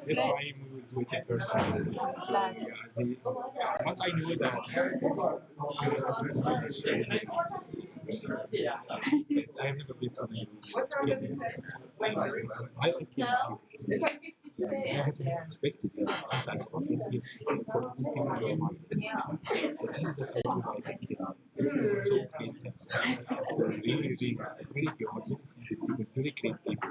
This time we will do it in person. Once I knew that I have never been to the I like it. I was expected it since I thought it for this is so great. It's a really, really, it's a very good audience. It's very great people.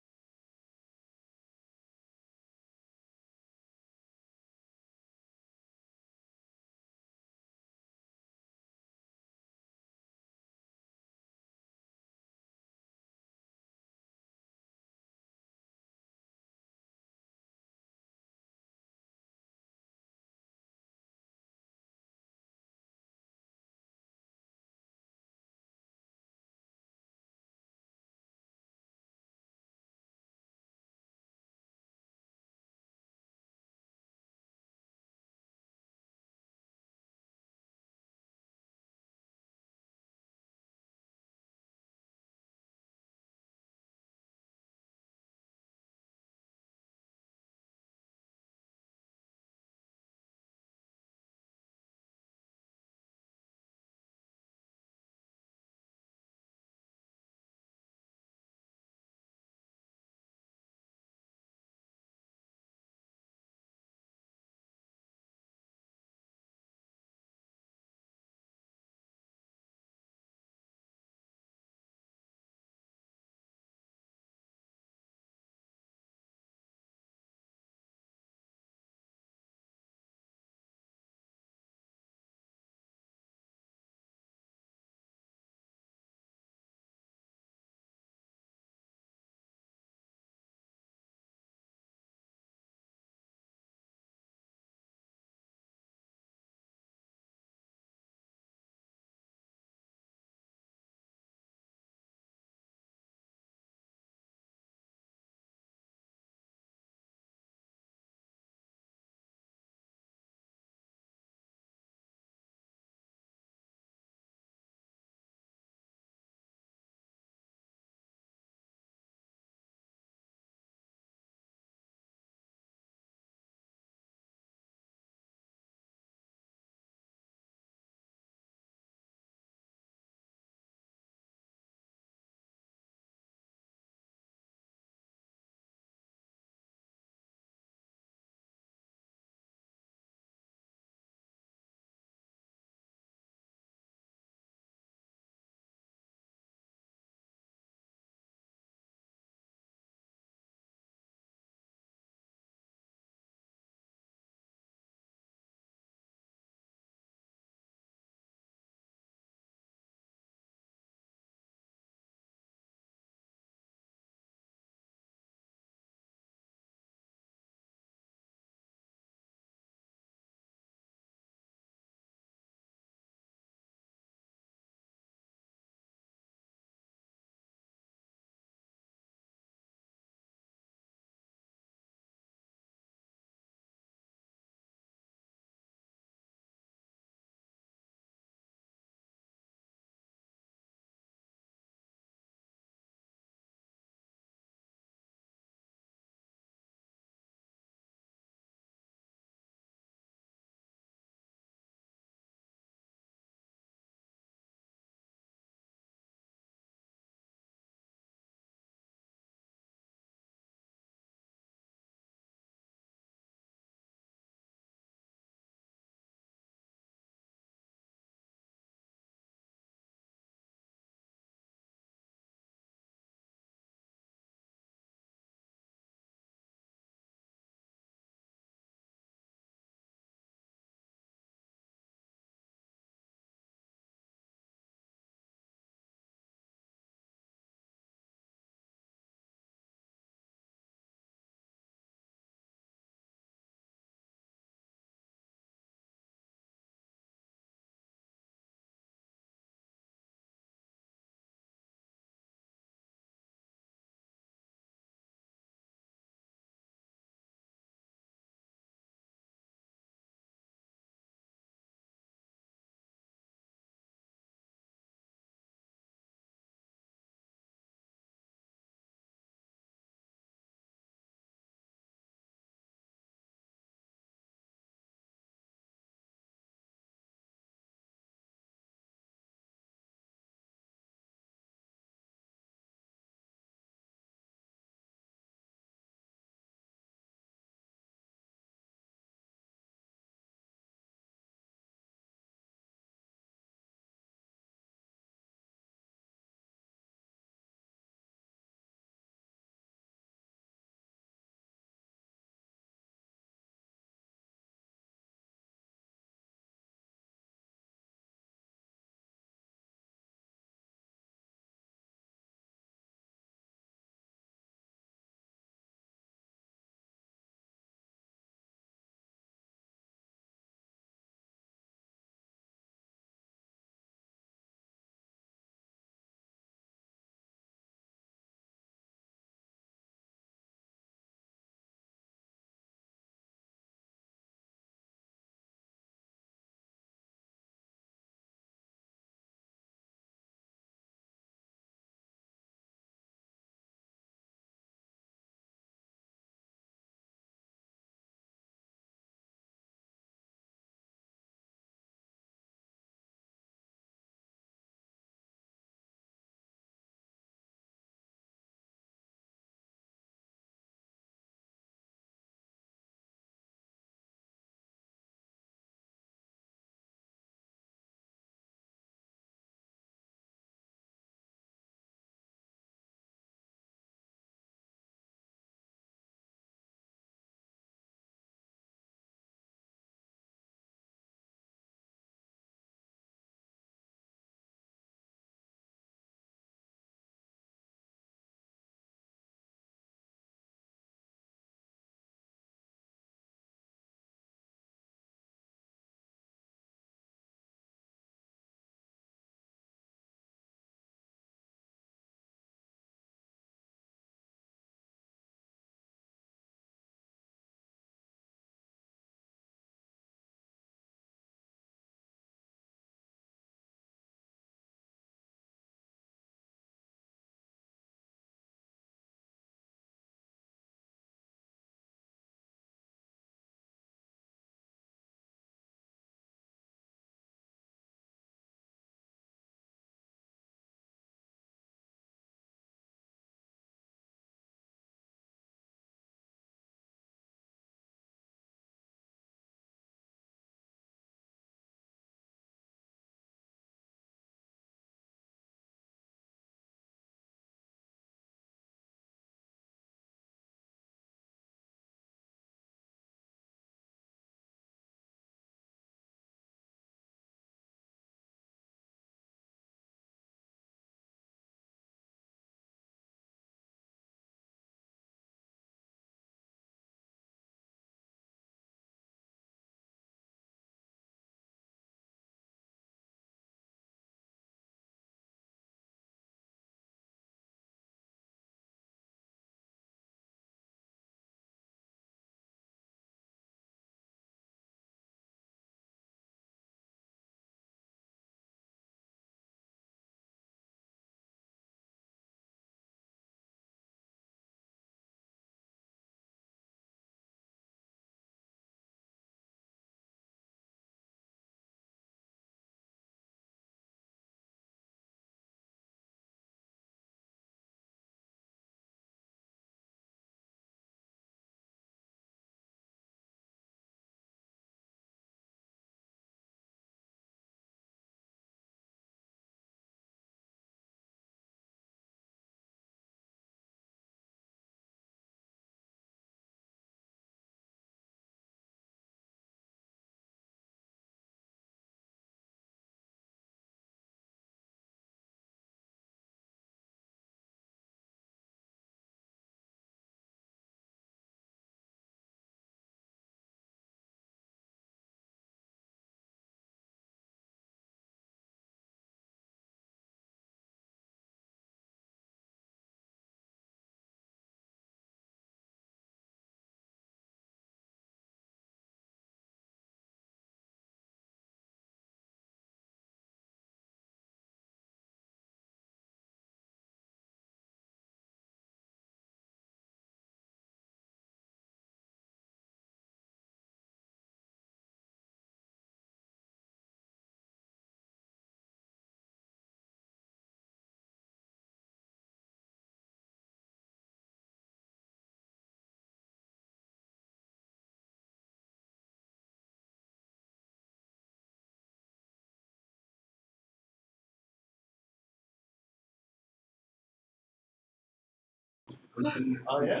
Oh yeah.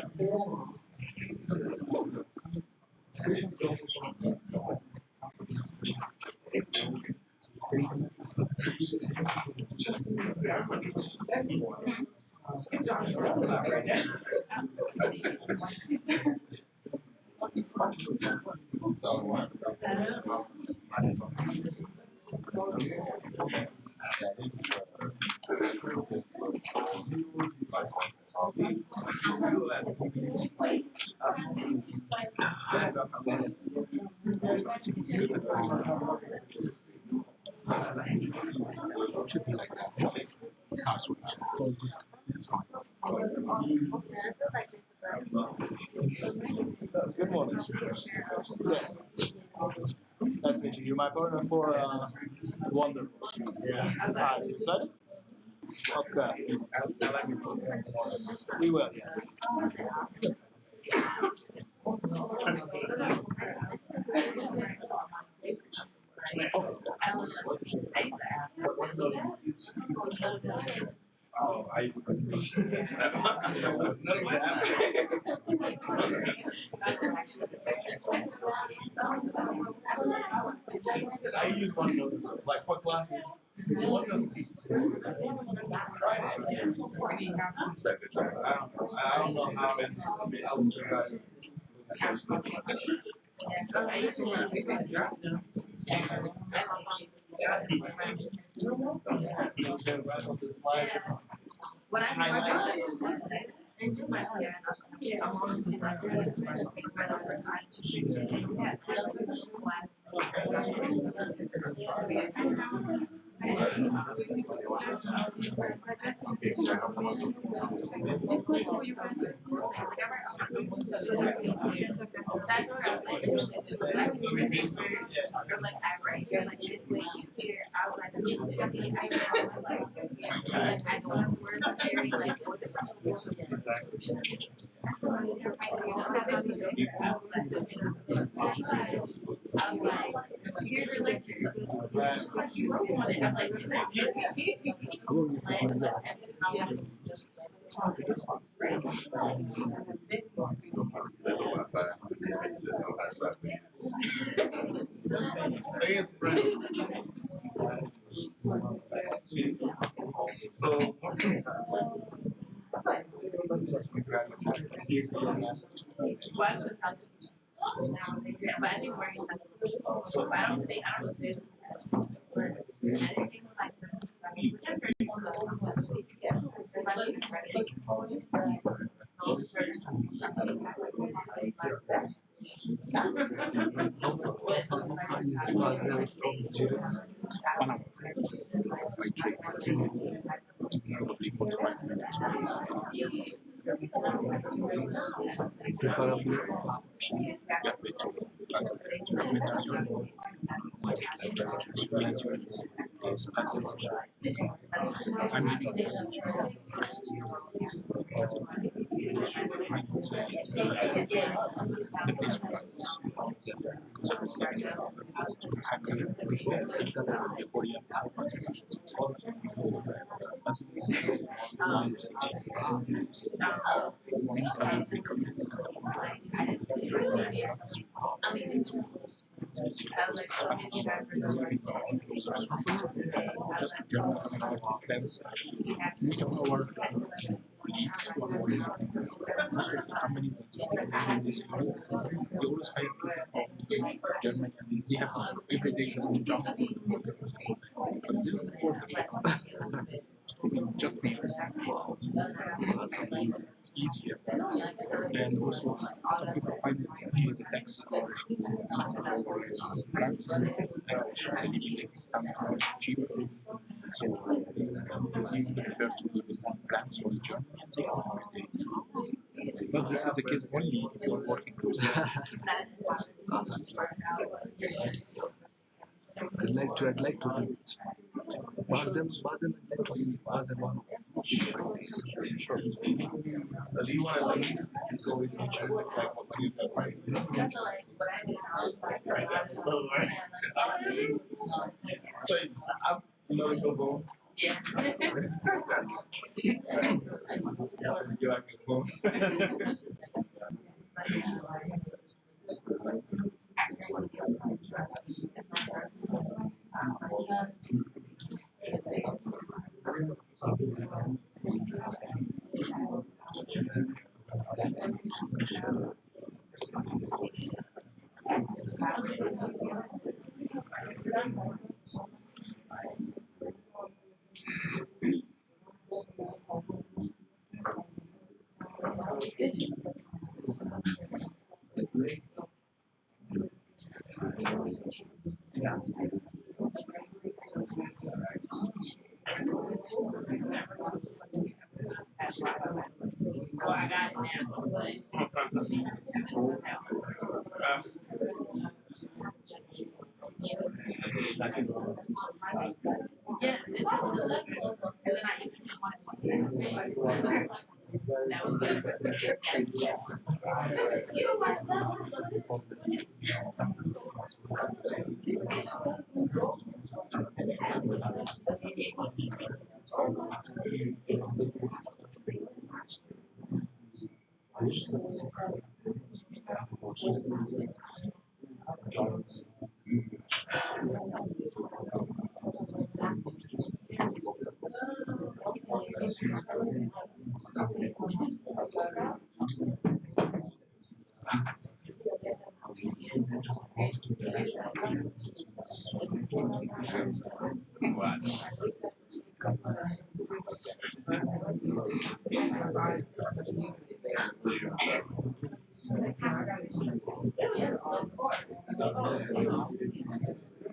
Should be like that. Password. All good. It's fine. Good morning. Yes. Nice to meet you. You're my partner for Wonderful. Yeah. You excited? Okay. We will, yes. Oh, I I use one of those, like for classes. One of those is like the track. I don't know how many I was trying. What I highlight into my yeah, I'm honestly like really that's what I was like. That's what we missed. You're like I write. You're like it's way easier. I was like, I don't want to work very like I'm like, here's your lecture. You wrote on it. I'm like, That's all my five. That's my So, but I think wearing so I don't think I don't think anything like this. Which I'm very By train. Probably 45 minutes. Preferably, yeah, metro. That's it. Metro is your as well as an option. I'm living in the place where I was. Because I was like, students have to 40 because it's just German sense. We have our colleagues who are most of the companies in this field. They always hire people from Germany and they have every day just to jump on the market. But there is no work. Just be it's easier. And also, some people find it with the tax or grants, and the living is cheaper. So, they prefer to live in France or Germany and take on holiday. But this is the case only if you are working closely. I'd like to visit. Baden, I'd like to visit Baden one. Sure. do you want to leave? It's always a chance. It's like what you So I'm no go. Yeah. You like it close. So I got it now. Yeah, it's a good level. And then I used to want to that was good. Yes. You don't watch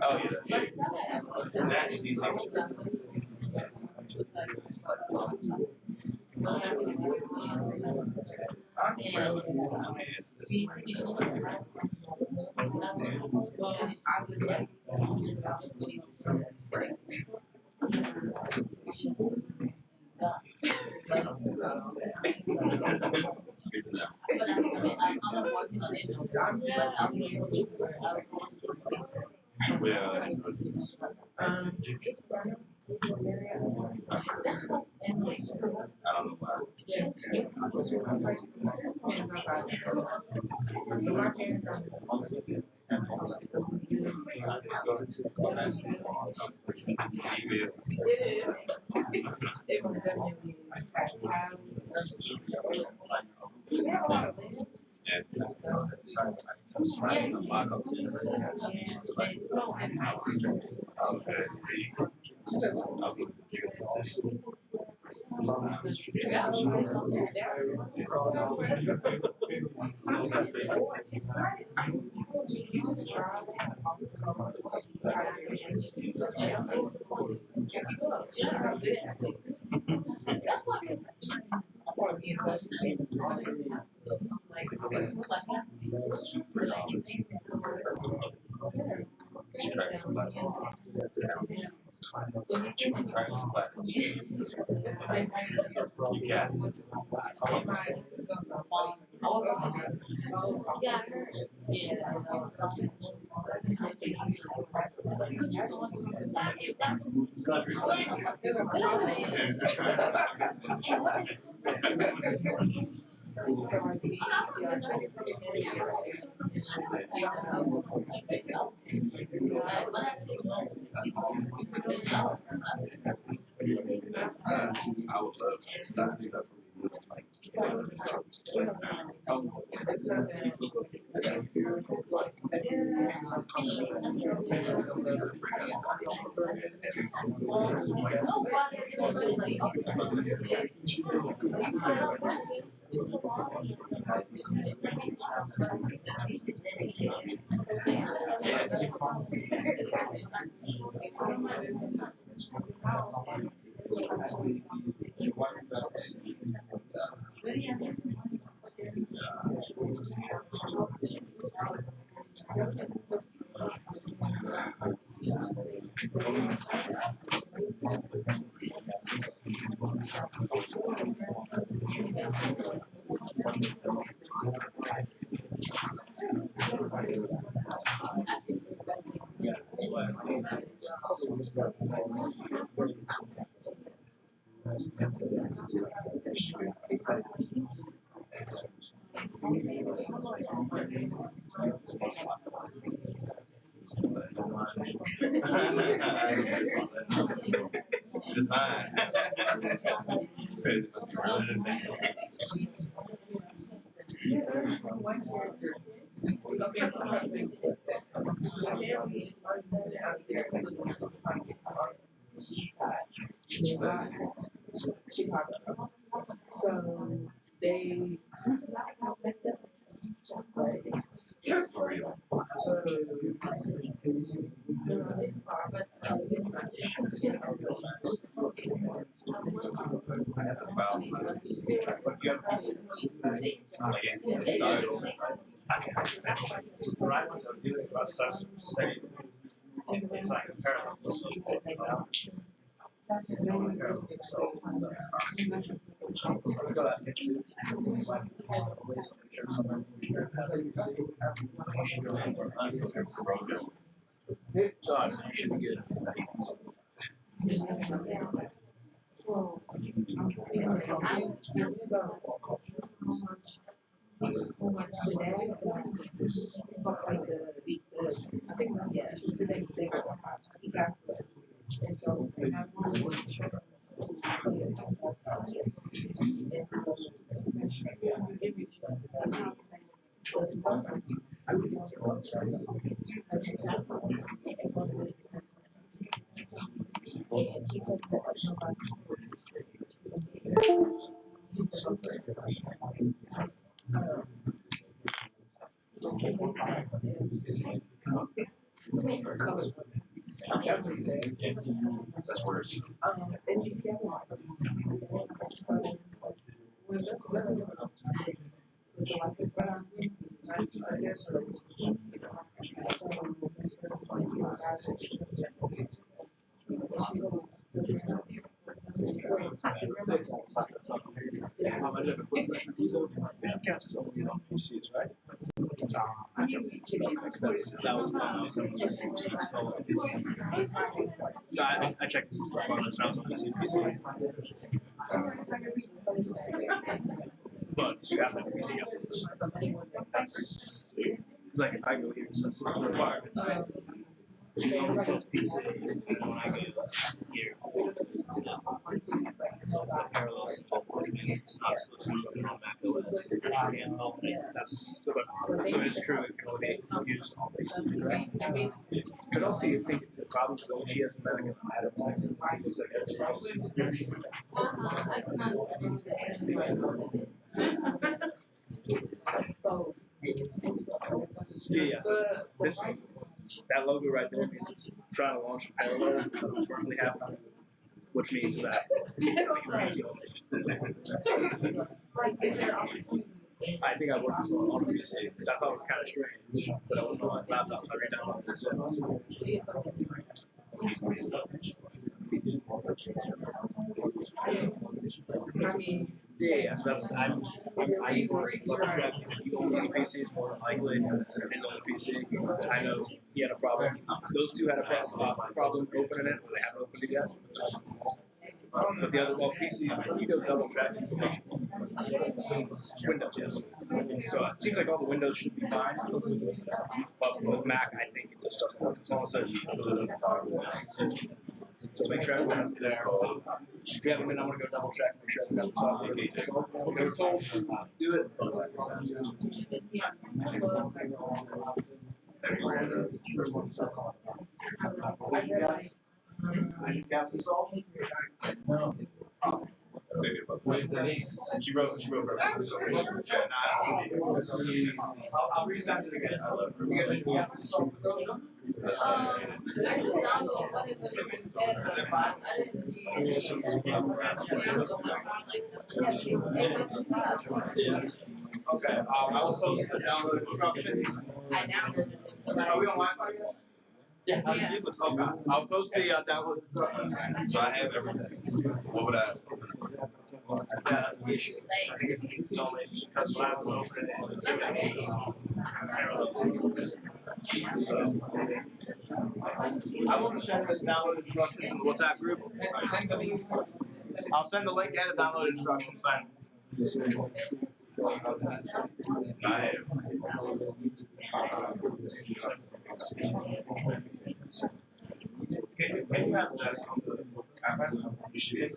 Oh yeah. That is easy. It's not. I'm working on it. But I'll be able to. Well, I don't know why. You got it. Yeah, I heard. Yeah. I would love that stuff. Just fine. So they Right, so doing about social studies, it's like a parallel to social studies. So you should be good. That's worse. How much of a quick question is it? Podcasts is only on PCs, right? That was one I was installed. So I checked this before, it's not on PC. But you have to have a PC up. It's like if I go here, it's system requirements. It only says PC, and when I go here, so it's a parallel system, it's not supposed to be on Mac OS. That's so it's true. It can only be used on PC, right? But also, you think the problem is only she has Mac and I don't like yeah. This, that logo right there means it's trying to launch parallel, unfortunately happened, which means that I think I worked this on PC because I thought it was kind of strange, but I was on my laptop every time yeah, so that's I use if you only use PC, it's more than likely his only PC. I know he had a problem. Those two had a problem opening it, but they haven't opened it yet. But the other, well, PC, you go double check Windows, yes. So it seems like all the Windows should be fine. But with Mac, I think it just doesn't work. It's almost so make sure everyone's there. If you haven't been, I want to go double check, make sure everyone's on. They were told to do it. I should gas install. She wrote her. I'll resend it again. Okay, I will post the download instructions. Are we on Wi-Fi yet? Yeah. Okay. I'll post the download instructions. So I have everything. What would I? Issue. I think it's only because when I was I will share this download instructions in the WhatsApp group. I'll send the link and the download instructions then. Can you have that on the iPad? You should.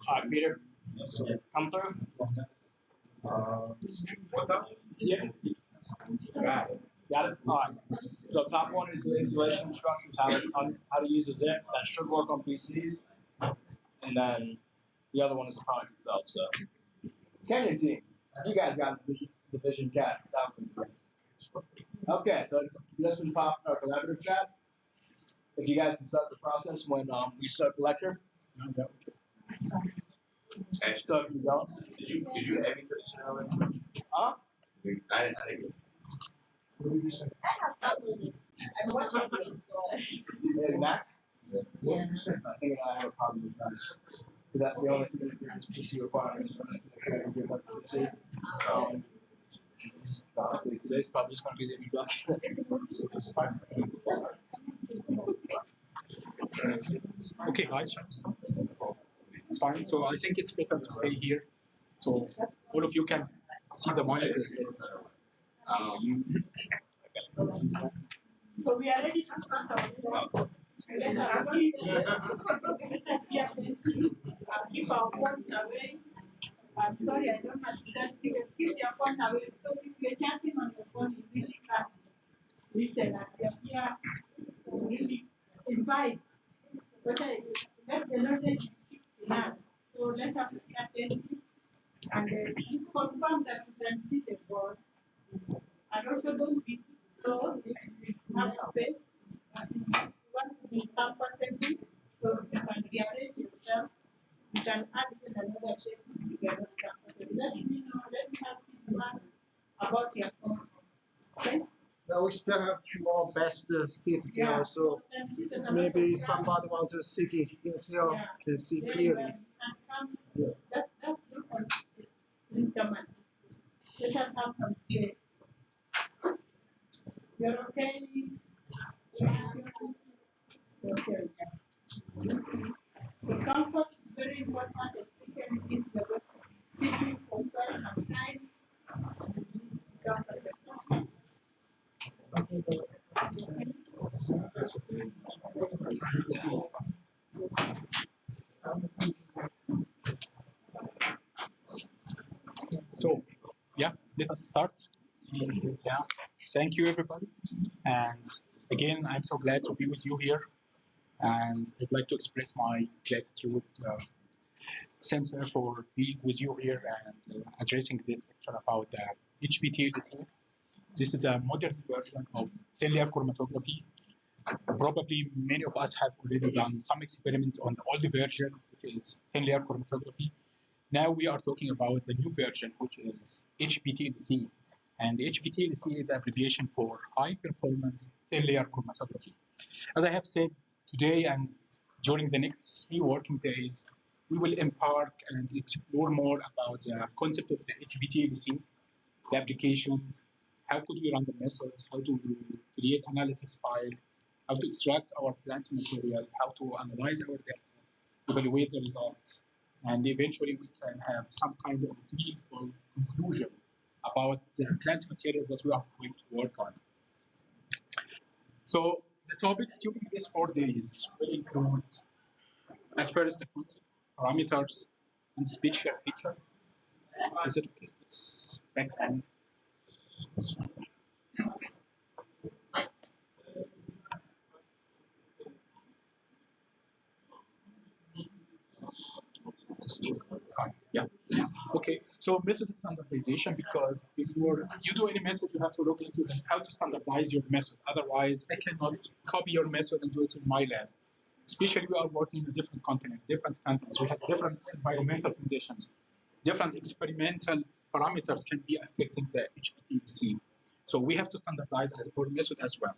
Alright, Peter. Come through. What's up? Yeah. Got it. Alright. So top one is the installation instructions, how to use a zip. That should work on PCs. And then the other one is the product itself. So, Kenya team, you guys got the Vision Cat stuff. Okay, so this one popped in our collaborative chat. If you guys can start the process when we start the lecture. And So if you don't, did you add me to the channel? huh? I didn't. What did you say? I have uploaded. I watched the videos Maybe not. Yeah. I think I have a problem with that. Because that the only thing is PC requirements. So today's probably just going to be the introduction. Okay, guys, it's fine. So I think it's better to stay here, so all of you can see the monitor. So we are ready to start our class. Keep our phones away. I'm sorry, I don't have to just keep your phone away because if you're chatting on your phone, you really can't listen and you're here to really invite. But let the knowledge in us. So let us be attentive and please confirm that you can see the board. And also don't be too close, have space. You want to be comfortable, so you can rearrange yourself. You can add in another shape if you are not comfortable. Let me know, let me have feedback about your phone. Okay? Now we still have two more best seat here, so maybe somebody wants to sit in here can see clearly. That's your consider. Please come and sit. Let us have some space. You're okay? Yeah. Okay. The comfort is very important, especially since you're going to sitting for quite some time. You need to be comfortable. So, yeah, let us start. Yeah, thank you, everybody. And again, I'm so glad to be with you here. And I'd like to express my gratitude, Center, for being with you here and addressing this lecture about the HPTLC. This is a modern version of failure chromatography. Probably many of us have already done some experiment on the old version, which is failure chromatography. Now we are talking about the new version, which is HPTLC. And HPTLC is the abbreviation for high performance failure chromatography. As I have said today and during the next 3 working days, we will embark and explore more about the concept of the HPTLC, the applications, how could we run the methods, how to create analysis file, how to extract our plant material, how to analyze our data, evaluate the results, and eventually we can have some kind of meaningful conclusion about the plant materials that we are going to work on. So the topics during these 4 days will include at first the concept, parameters, and spatial feature. Is it okay? It's back then. Yeah. Okay. So method standardization, because before you do any method, you have to look into how to standardize your method. Otherwise, I cannot copy your method and do it in my lab. Especially we are working in different continents, different countries. We have different environmental conditions. Different experimental parameters can be affecting the HPTC. So we have to standardize our method as well.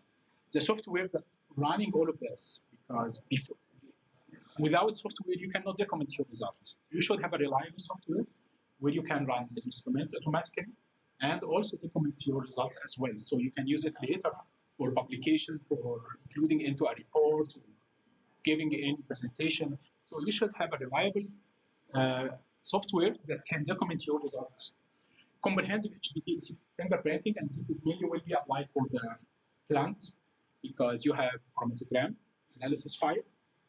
The software that's running all of this, because before, without software, you cannot document your results. You should have a reliable software where you can run the instruments automatically and also document your results as well. So you can use it later for publication, for including into a report, giving in presentation. So you should have a reliable software that can document your results. Comprehensive HPT fingerprinting, and this is mainly will be applied for the plant because you have chromatogram analysis file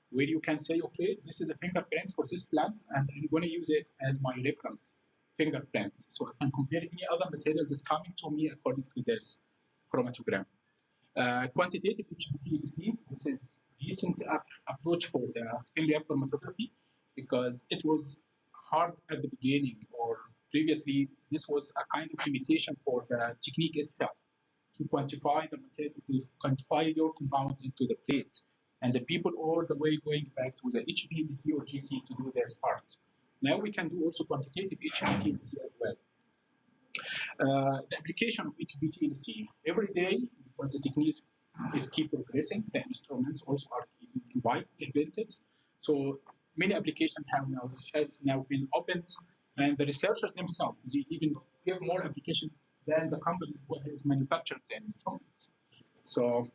where you can say, okay, this is a fingerprint for this plant, and I'm going to use it as my reference fingerprint. So I can compare any other material that's coming to me according to this chromatogram. Quantitative HPLC, this is recent approach for the failure chromatography because it was hard at the beginning, or previously this was a kind of limitation for the technique itself to quantify the material, to quantify your compound into the plate. And the people all the way going back to the HPLC or GC to do this part. Now we can do also quantitative HPLC as well. The application of HPLC every day, because the technique is keep progressing, the instruments also are keeping quite invented. So many applications has now been opened, and the researchers themselves they even give more application than the company who has manufactured the instruments. So,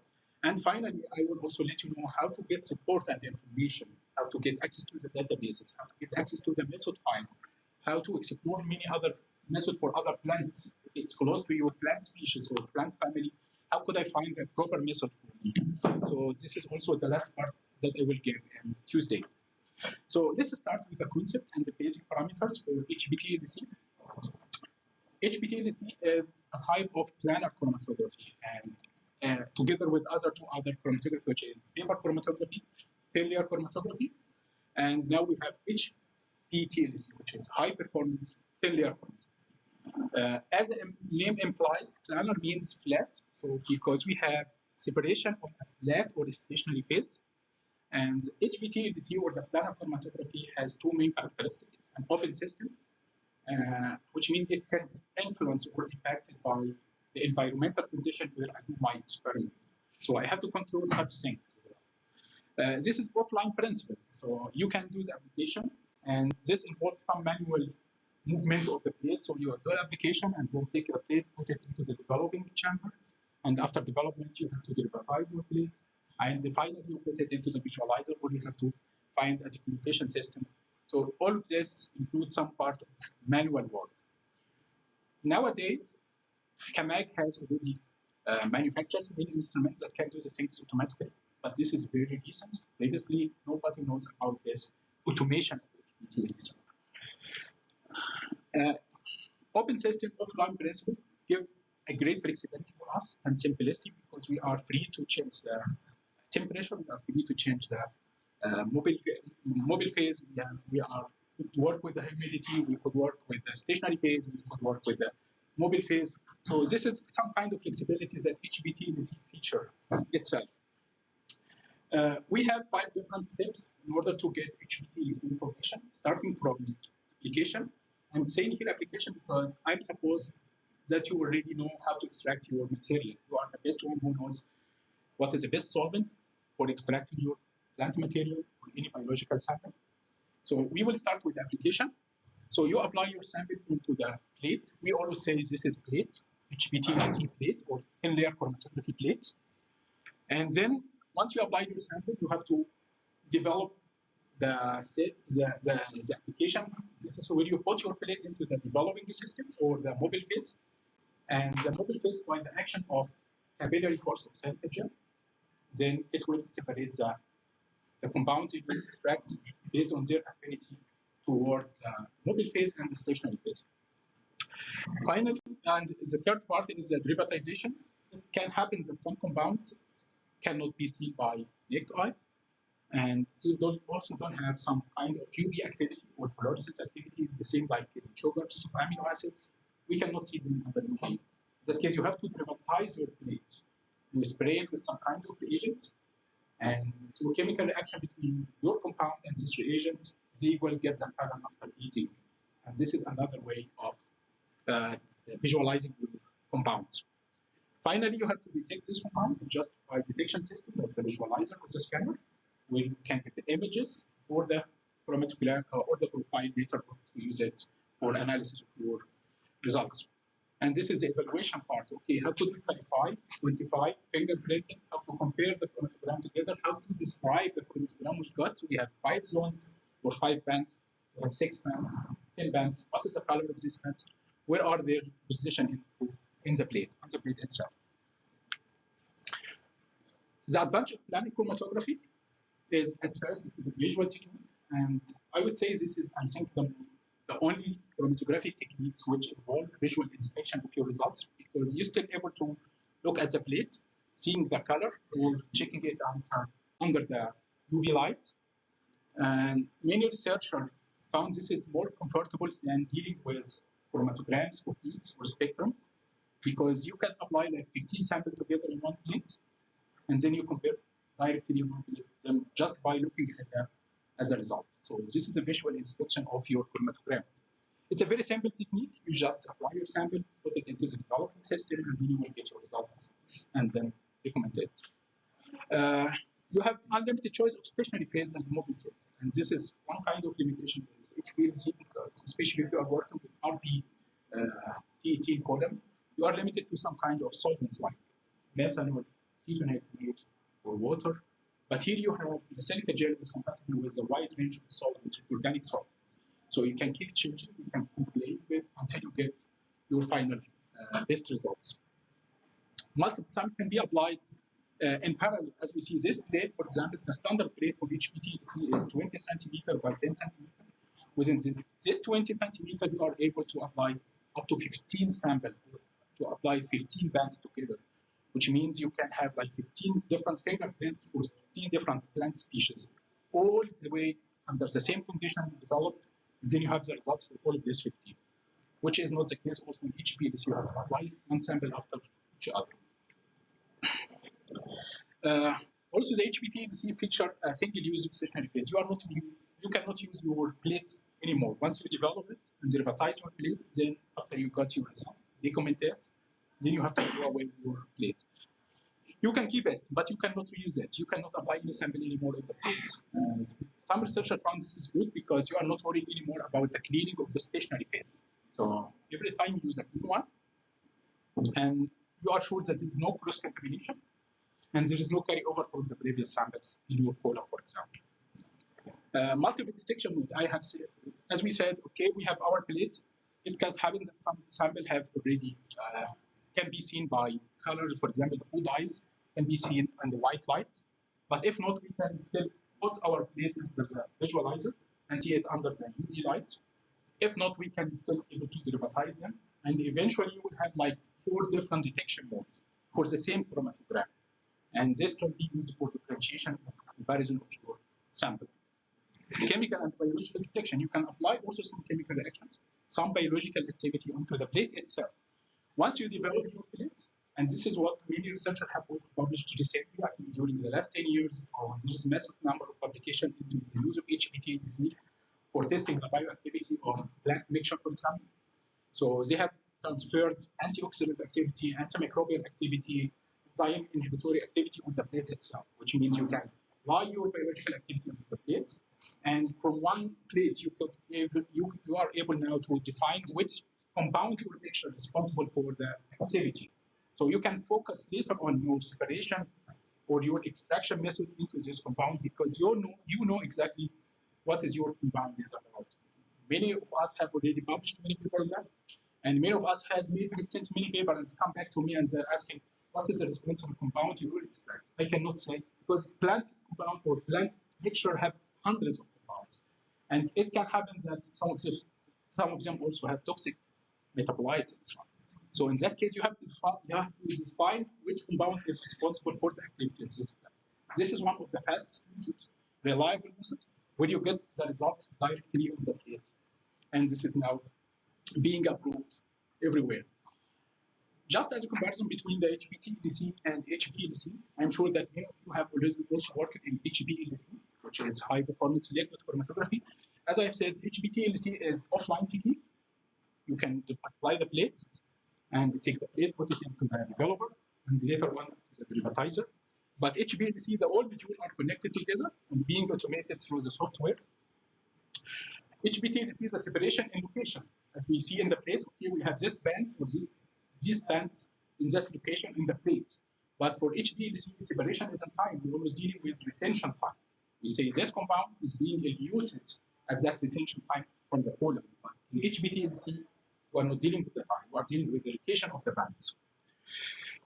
and finally, I will also let you know how to get support and information, how to get access to the databases, how to get access to the method files, how to explore many other methods for other plants. If it's close to your plant species or plant family, how could I find a proper method for me? So this is also the last part that I will give on Tuesday. So let's start with the concept and the basic parameters for HPTLC. HPTLC is a type of planar chromatography, and together with two other chromatography, which is vapor chromatography, failure chromatography, and now we have HPTLC, which is high performance failure chromatography. As the name implies, planar means flat, so because we have separation of a flat or a stationary phase, and HPTLC or the planar chromatography has two main characteristics. It's an open system, which means it can be influenced or impacted by the environmental condition where I do my experiment. So I have to control such things. This is offline principle. So you can do the application, and this involves some manual movement of the plate. So you do the application and then take the plate, put it into the developing chamber. And after development, you have to derivatize your plate. And finally, you put it into the visualizer where you have to find a documentation system. So all of this includes some part of manual work. Nowadays, CAMAG has already manufactures many instruments that can do the things automatically, but this is very recent. Previously, nobody knows about this automation of HPLC. Open system offline principle give a great flexibility for us and simplicity because we are free to change the temperature, we are free to change the mobile phase. We are could work with the humidity, we could work with the stationary phase, we could work with the mobile phase. So this is some kind of flexibility that HPT feature itself. We have 5 different steps in order to get HPT information, starting from application. I'm saying here application because I suppose that you already know how to extract your material. You are the best one who knows what is the best solvent for extracting your plant material or any biological sample. So we will start with the application. So you apply your sample into the plate. We always say this is plate, HPT plate or thin layer chromatography plate. And then once you apply your sample, you have to develop the application. This is where you put your plate into the developing system or the mobile phase. And the mobile phase, by the action of capillary force of temperature, then it will separate the compounds it will extract based on their affinity towards the mobile phase and the stationary phase. Finally, and the third part is the derivatization. It can happen that some compounds cannot be seen by naked eye. And they also don't have some kind of UV activity or fluorescence activity. It's the same like in sugars, amino acids. We cannot see them under UV. In that case, you have to privatize your plate. You spray it with some kind of reagent, and through chemical reaction between your compound and this reagent, they will get the color after heating. And this is another way of visualizing your compounds. Finally, you have to detect this compound just by detection system like the visualizer or the scanner, where you can get the images or the chromatogram or the profile later to use it for analysis of your results. And this is the evaluation part. Okay, how to qualify, quantify, fingerprinting, how to compare the chromatogram together, how to describe the chromatogram we got. We have 5 zones or 5 bands, we have 6 bands, 10 bands. What is the color of these bands? Where are their position in the plate, on the plate itself? The advantage of planning chromatography is at first it is a visual technique, and I would say this is, I think, the only chromatographic techniques which involve visual inspection of your results, because you're still able to look at the plate, seeing the color, or checking it under the UV light. And many researchers found this is more comfortable than dealing with chromatograms for beads or spectrum, because you can apply like 15 samples together in one plate, and then you compare directly them just by looking at the results. So this is a visual inspection of your chromatogram. It's a very simple technique. You just apply your sample, put it into the developing system, and then you will get your results and then document it. You have unlimited choice of stationary phase and mobile phases. And this is one kind of limitation with HPLC, because especially if you are working with RP CET column, you are limited to some kind of solvents like methanol, carbonate, or water. But here you have the silica gel is compatible with a wide range of solvents, organic solvents. So you can keep changing, you can keep playing with until you get your final best results. Multiple samples can be applied in parallel. As we see this plate, for example, the standard plate for HPT is 20 centimeter by 10 centimeter. Within this 20 centimeter, you are able to apply up to 15 samples, to apply 15 bands together, which means you can have like 15 different fingerprints for 15 different plant species, all the way under the same condition developed, and then you have the results for all of these 15, which is not the case also in HPLC. You have to apply one sample after each other. Also, the HPLC feature a single-use stationary phase. You cannot use your plate anymore. Once you develop it and derivatize your plate, then after you got your results, document it, then you have to throw away your plate. You can keep it, but you cannot reuse it. You cannot apply any sample anymore in the plate. And some researchers found this is good because you are not worried anymore about the cleaning of the stationary phase. So every time you use a clean one, and you are sure that there is no cross-contamination, and there is no carryover from the previous samples in your column, for example. Multiple detection mode, I have said, as we said, okay, we have our plate. It can happen that some sample have already can be seen by color. For example, the food dyes can be seen in the white light. But if not, we can still put our plate into the visualizer and see it under the UV light. If not, we can still able to derivatize them. And eventually you will have like 4 different detection modes for the same chromatogram. And this can be used for differentiation and comparison of your sample. Chemical and biological detection, you can apply also some chemical reactions, some biological activity onto the plate itself. Once you develop your plate, and this is what many researchers have also published recently, I think during the last 10 years, there is a massive number of publications into the use of HPT for testing the bioactivity of plant mixture, for example. So they have transferred antioxidant activity, antimicrobial activity, enzyme inhibitory activity on the plate itself, which means you can apply your biological activity on the plate, and from one plate you are able now to define which compound your mixture is responsible for the activity. So you can focus later on your separation or your extraction method into this compound, because you know exactly what is your compound is about. Many of us have already published many papers on that, and many of us has sent many papers and come back to me and they're asking, what is the responsible compound you will extract? I cannot say, because plant compound or plant mixture have hundreds of compounds. And it can happen that some of them also have toxic metabolites. So in that case, you have to define which compound is responsible for the activity of this plant. This is one of the fastest methods reliable method where you get the results directly on the plate. And this is now being approved everywhere. Just as a comparison between the HPT-LC and HPLC, I'm sure that many of you have already also worked in HPLC, which is high performance liquid chromatography. As I've said, HPT-LC is offline technique. You can apply the plate and take the plate, put it into the developer, and later on is a derivatizer. But HPLC, the all modules are connected together and being automated through the software. HPT-LC is a separation in location. As we see in the plate, okay, we have this band or these bands in this location in the plate. But for HPLC, separation is in time. We're always dealing with retention time. We say this compound is being eluted at that retention time from the column. But in HPT-LC, we're not dealing with the time. We're dealing with the location of the bands.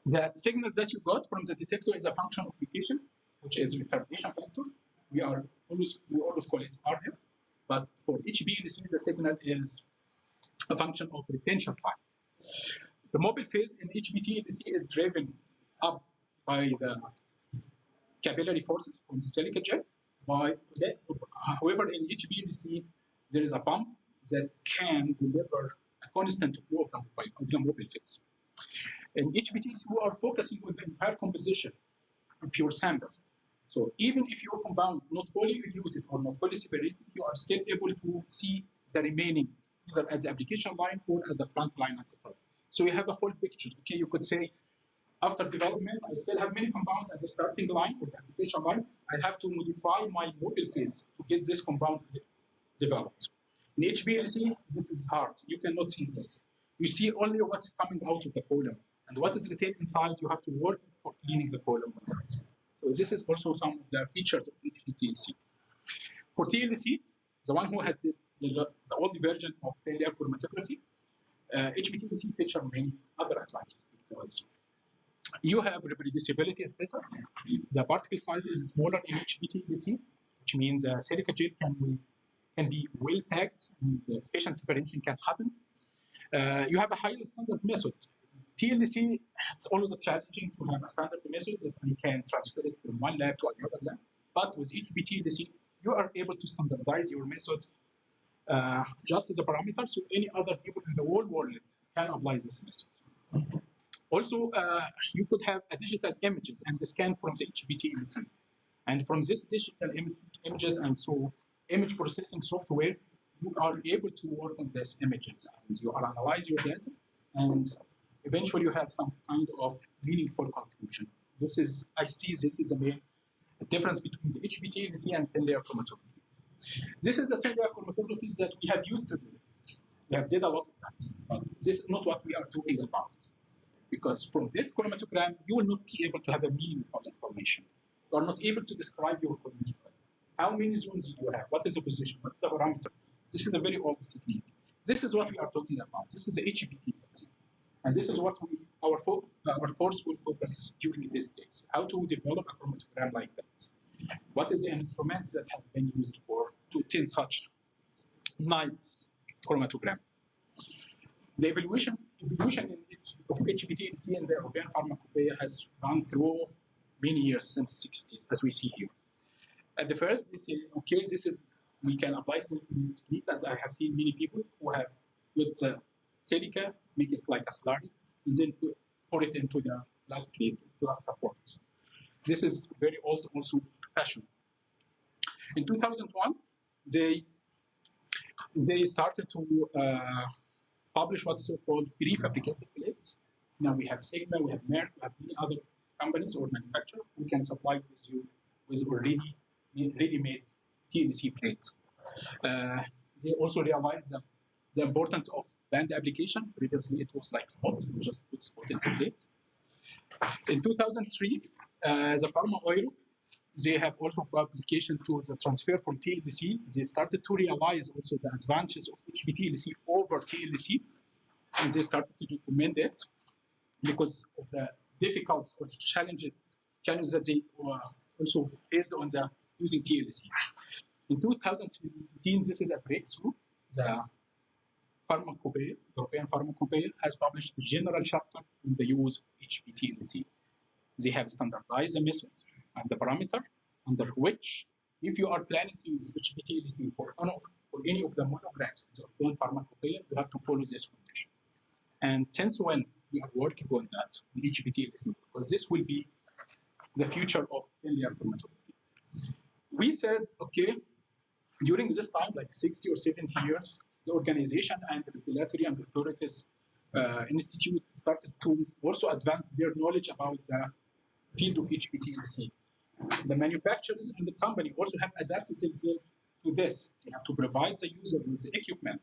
The signal that you got from the detector is a function of location, which is retardation factor. We always call it RF. But for HPLC, the signal is a function of retention time. The mobile phase in HPT-LC is driven up by the capillary forces on the silica gel. However, in HPLC, there is a pump that can deliver a constant flow of the mobile phase. In HPT-LC, we are focusing on the entire composition of your sample. So even if your compound not fully eluted or not fully separated, you are still able to see the remaining, either at the application line or at the front line at the top. So you have a whole picture. Okay, you could say, after development, I still have many compounds at the starting line or the application line. I have to modify my mobile phase to get this compound developed. In HPLC, this is hard. You cannot see this. You see only what's coming out of the column. And what is retained inside, you have to work for cleaning the column inside. So this is also some of the features of HPT-LC. For TLC, the one who has the old version of failure chromatography, HPT-LC feature many other advantages because you have reproducibility is better. The particle size is smaller in HPT-LC, which means silica gel can be well packed and efficient separation can happen. You have a highly standard method. TLC, it's always challenging to have a standard method that you can transfer it from one lab to another lab. But with HPT-LC, you are able to standardize your method just as a parameter, so any other people in the whole world can apply this method. Also, you could have a digital images and the scan from the HPT-LC. And from this digital images and so image processing software, you are able to work on these images and you analyze your data and eventually you have some kind of meaningful conclusion. I see this is the main difference between the HPT-LC and thin-layer chromatography. This is the thin-layer chromatography that we have used to do. We have did a lot of that, but this is not what we are talking about. Because from this chromatogram, you will not be able to have a meaningful information. You are not able to describe your chromatogram. How many zones do you have? What is the position? What's the parameter? This is a very old technique. This is what we are talking about. This is the HPT-LC. And this is what our course will focus during this days, how to develop a chromatogram like that. What is the instruments that have been used to obtain such nice chromatogram? The evolution of HPT-LC in the European pharmacopoeia has gone through many years since the 60s, as we see here. At the first, they say, okay, we can apply some technique that I have seen many people who have put silica, make it like a slurry, and then pour it into the glass plate, glass support. This is very old, also fashioned. In 2001, they started to publish what's so-called prefabricated plates. Now we have Sigma, we have Merck, we have many other companies or manufacturers who can supply you with already ready-made TLC plates. They also realized the importance of band application. Previously, it was like spot, you just put spot into plate. In 2003, the Pharma Oil, they have also application to the transfer from TLC. They started to realize also the advantages of HPT-LC over TLC, and they started to recommend it because of the difficulties or challenges that they also faced on the using TLC. In 2017, this is a breakthrough. The Pharmacopoeia, European Pharmacopoeia, has published a general chapter on the use of HPT-LC. They have standardized the method and the parameter under which if you are planning to use HPTLC for any of the monographs in your own pharmacopoeia, you have to follow this condition. And since when we are working on that, on HPTLC, because this will be the future of linear chromatography. We said, okay, during this time, like 60 or 70 years, the organization and the regulatory and authorities institute started to also advance their knowledge about the field of HPTLC. The manufacturers and the company also have adapted themselves to this. They have to provide the user with the equipment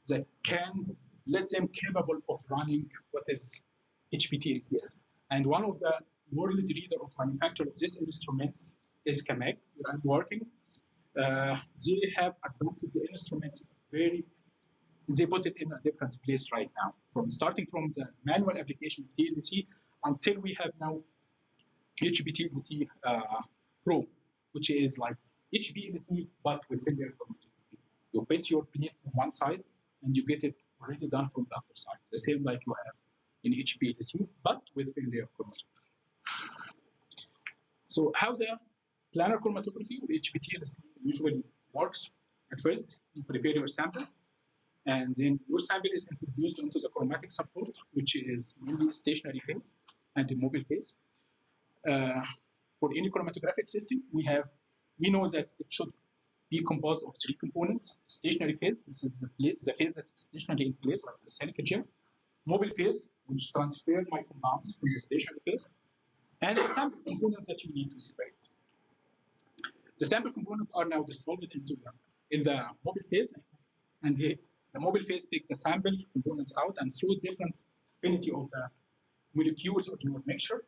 that can let them capable of running what is HPTLCs. And one of the world leader of manufacture of these instruments is CAMEC, where I'm working. They have advanced the instruments very, they put it in a different place right now, from starting from the manual application of TLC until we have now HPTLC Pro, which is like HPLC but with linear chromatography. You put your bead from one side and you get it already done from the other side, the same like you have in HPLC but with linear chromatography. So how the planar chromatography or HPLC usually works? At first, you prepare your sample, and then your sample is introduced into the chromatic support, which is mainly stationary phase and the mobile phase. For any chromatographic system, we know that it should be composed of three components: stationary phase, this is the phase that is stationary in place, like the silica gel; mobile phase, which transfer my compounds from the stationary phase; and the sample components that you need to separate. The sample components are now dissolved in the mobile phase, and the mobile phase takes the sample components out, and through different affinity of the molecules of your mixture,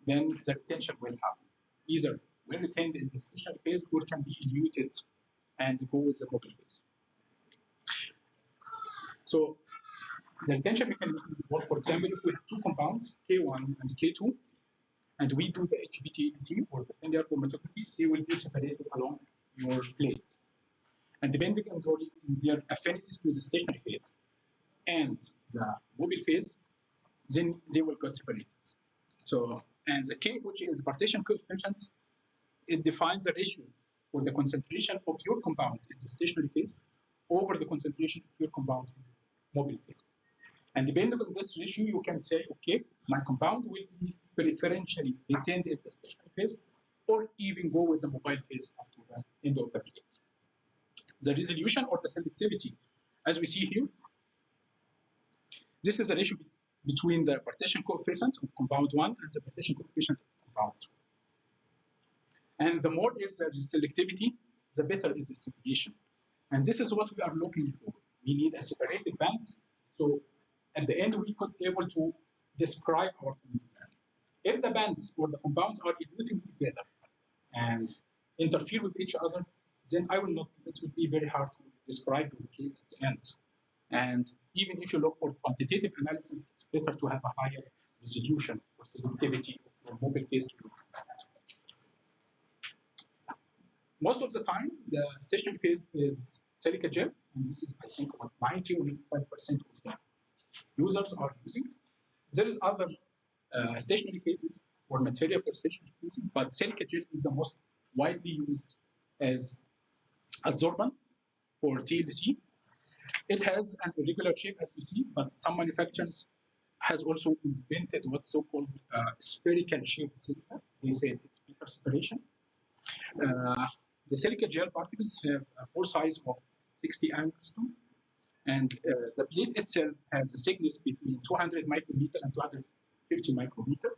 then the retention will happen. Either when retained in the stationary phase or can be eluted and go with the mobile phase. So the retention mechanism works, for example, if we have two compounds, K1 and K2, and we do the HPTLC or the linear chromatography, they will be separated along your plate. And depending on their affinities to the stationary phase and the mobile phase, then they will get separated. So, and the K, which is partition coefficient, it defines the ratio for the concentration of your compound in the stationary phase over the concentration of your compound in the mobile phase. And depending on this ratio, you can say, okay, my compound will be preferentially retained in the stationary phase, or even go with the mobile phase up to the end of the plate. The resolution or the selectivity, as we see here, this is the ratio between the partition coefficient of compound 1 and the partition coefficient of compound 2. And the more is the selectivity, the better is the separation. And this is what we are looking for. We need a separated bands. So at the end, we could be able to describe our chromatograph. If the bands or the compounds are eluting together and interfere with each other, then it will be very hard to describe the plate at the end. And even if you look for quantitative analysis, it's better to have a higher resolution or selectivity of your mobile phase to look at. Most of the time, the stationary phase is silica gel, and this is, I think, about 90 or 95% of the users are using. There is other stationary phases or material for stationary phases, but silica gel is the most widely used as adsorbent for TLC. It has an irregular shape, as we see, but some manufacturers has also invented what's so-called spherical shaped silica. They say it's better separation. The silica gel particles have a pore size of 60 angstrom, and the plate itself has a thickness between 200 micrometer and 250 micrometer.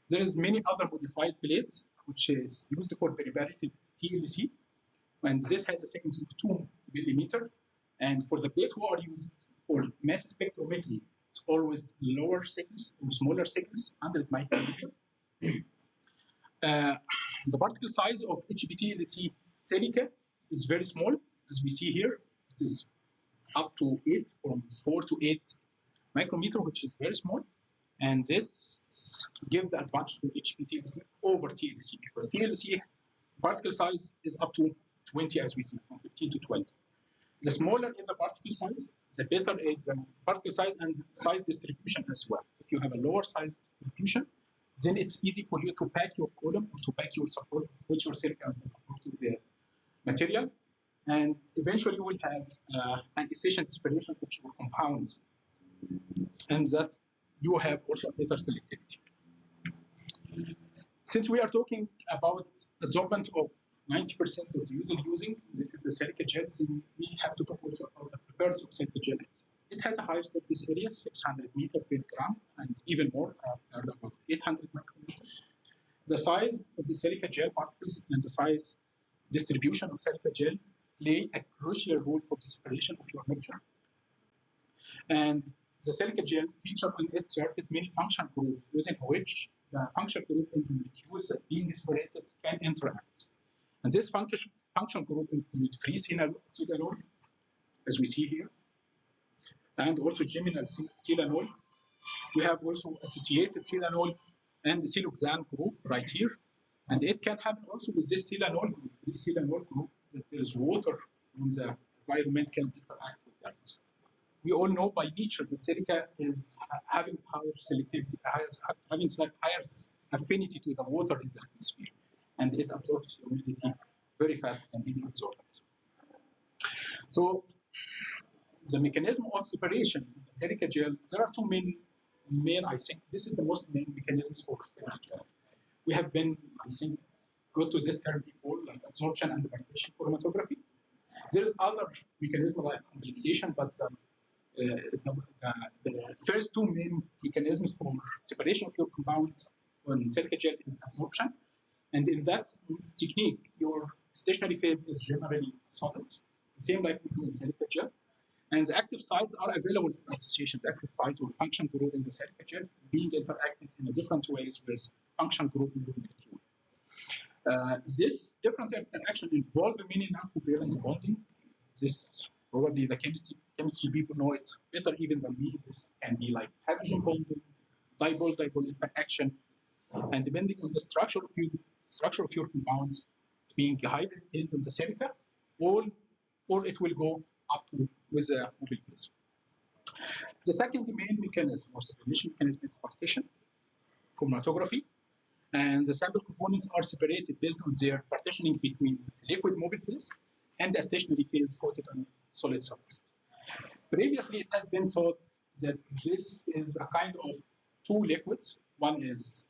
There is many other modified plates, which is used for preparative TLC, and this has a thickness of 2 millimeter. And for the plate who are used for mass spectrometry, it's always lower thickness or smaller thickness, 100 micrometer. The particle size of HPTLC silica is very small, as we see here. It is up to 8, from 4 to 8 micrometer, which is very small. And this gives the advantage to HPTLC over TLC, because TLC particle size is up to 20, as we see, from 15 to 20. The smaller is the particle size, the better is the particle size and size distribution as well. If you have a lower size distribution, then it's easy for you to pack your column or to pack your support, which your silica and support material, and eventually you will have an efficient separation of your compounds, and thus you have also better selectivity. Since we are talking about adsorbent of 90% that you're usually using, this is the silica gel, then we have to talk also about the prepared silica gel. It has a higher surface area, 600 meter per gram, and even more, about 800 micrometers. The size of the silica gel particles and the size distribution of silica gel play a crucial role for the separation of your mixture. And the silica gel features on its surface many functional groups within which the functional group and the molecules that being separated can interact. And this functional group include free silanol, as we see here, and also geminal silanol. We have also associated silanol and the siloxane group right here. And it can happen also with this silanol group, that there is water from the environment can interact with that. We all know by nature that silica is having higher selectivity, having higher affinity to the water in the atmosphere, and it absorbs humidity very fast and being absorbed. So the mechanism of separation in the silica gel, there are two main, I think, this is the most main mechanisms for silica gel. We have been, I think, go to this term before, like absorption and partition chromatography. There is other mechanism like condensation, but the first two main mechanisms for separation of your compound on silica gel is absorption. And in that technique, your stationary phase is generally solid, the same like we do in silica gel. And the active sites are available for association. The active sites or function group in the silica gel being interacted in a different ways with function group in the molecule. This different interaction involve many non-covalent bonding. This probably the chemistry people know it better even than me. This can be like hydrogen bonding, dipole-dipole interaction, and depending on the structure of your compounds, it's being highly retained on the silica, or it will go up to with the molecules. The second main mechanism or separation mechanism is partition chromatography. And the sample components are separated based on their partitioning between liquid mobile phase and a stationary phase coated on solid surface. Previously, it has been thought that this is a kind of two liquids. One is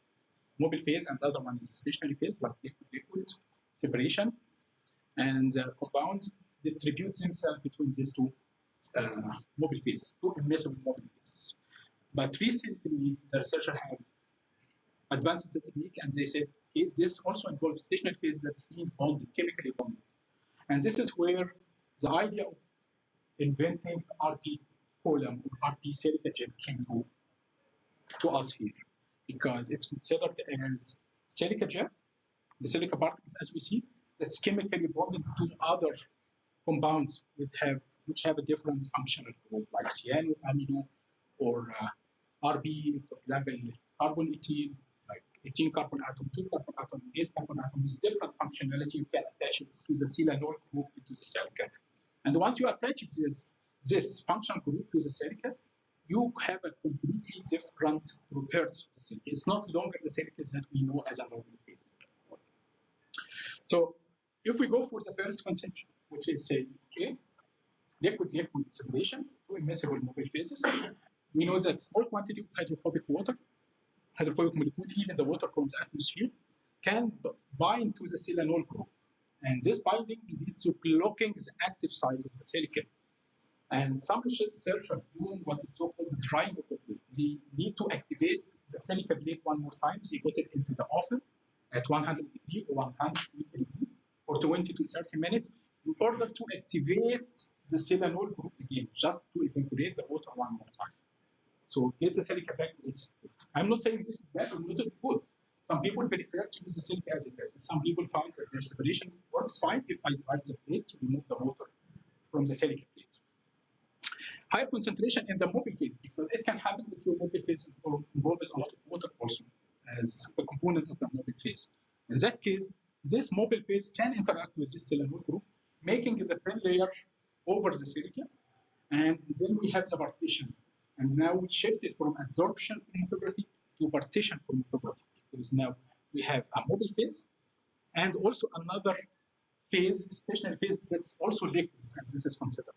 mobile phase and the other one is stationary phase, like liquid separation. And the compounds distribute themselves between these two mobile phases, two immiscible mobile phases. But recently, the researchers have advanced the technique and they said this also involves stationary phase that's being bonded, chemically bonded. And this is where the idea of inventing RP column or RP silica gel came to us here, because it's considered as silica gel, the silica particles as we see, that's chemically bonded to other compounds which have a different functional group, like cyano, amino, or RB, for example, carbon 18, like 18 carbon atom, 2 carbon atom, 8 carbon atom, with different functionality. You can attach it to the silanol group into the silica. And once you attach this functional group to the silica, you have a completely different properties of the silica. It's not longer the silica that we know as a normal phase. So if we go for the first conception, which is say, okay, liquid-liquid separation, two immiscible mobile phases, we know that small quantity of hydrophobic molecule, even the water from the atmosphere, can bind to the silanol group. And this binding leads to blocking the active side of the silica. And some researchers are doing what is so-called the drying of the plate. They need to activate the silica plate one more time. They put it into the oven at 100 degrees or 100 degrees for 20 to 30 minutes in order to activate the silanol group again, just to evaporate the water one more time. So get the silica back to its. I'm not saying this is bad or not good. Some people prefer to use the silica as it is. Some people find that their separation works fine if I dry the plate to remove the water from the silica plate. Higher concentration in the mobile phase, because it can happen that your mobile phase involves a lot of water also as a component of the mobile phase. In that case, this mobile phase can interact with this silanol group, making the thin layer over the silica, and then we have the partition. And now we shifted from adsorption chromatography to partition chromatography, because now we have a mobile phase and also another phase, stationary phase that's also liquid, and this is considered.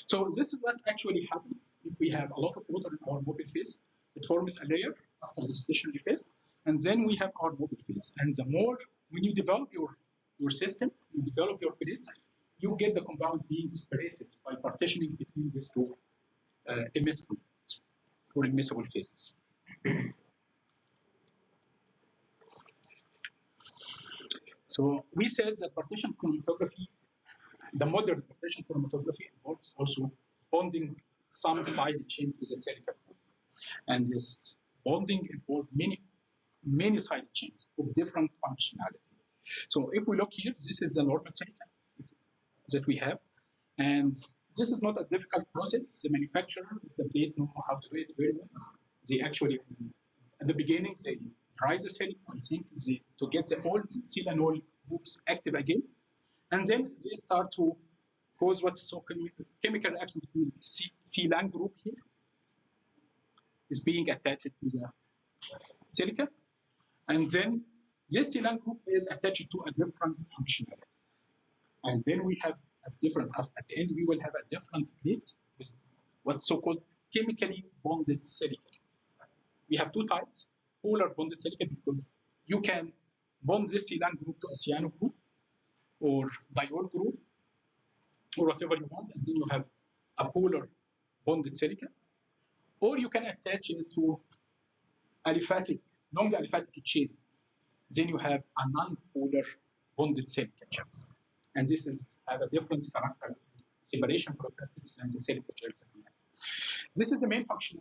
So this is what actually happens if we have a lot of water in our mobile phase. It forms a layer after the stationary phase, and then we have our mobile phase. And the more, when you develop your system, you develop your plate, you get the compound being separated by partitioning between these two immiscible or immiscible phases. So we said that partition chromatography, the modern partition chromatography involves also bonding some side chain to the silica group. And this bonding involves many side chains of different functionality. So if we look here, this is the normal silica that we have. And this is not a difficult process. The manufacturer of the plate know how to do it very well. They actually, at the beginning, they dry the silica and to get the old silanol groups active again. And then they start to cause what's so chemical reaction between silan group here is being attached to the silica. And then this silan group is attached to a different functionality. And then we have a different, at the end, we will have a different plate with what's so-called chemically bonded silica. We have two types, polar bonded silica, because you can bond this silan group to a cyano group or diol group or whatever you want, and then you have a polar bonded silica. Or you can attach it to aliphatic, long aliphatic chain. Then you have a non-polar bonded silica chain. And this is have a different characters, separation properties than the silica gels that we have. This is the main function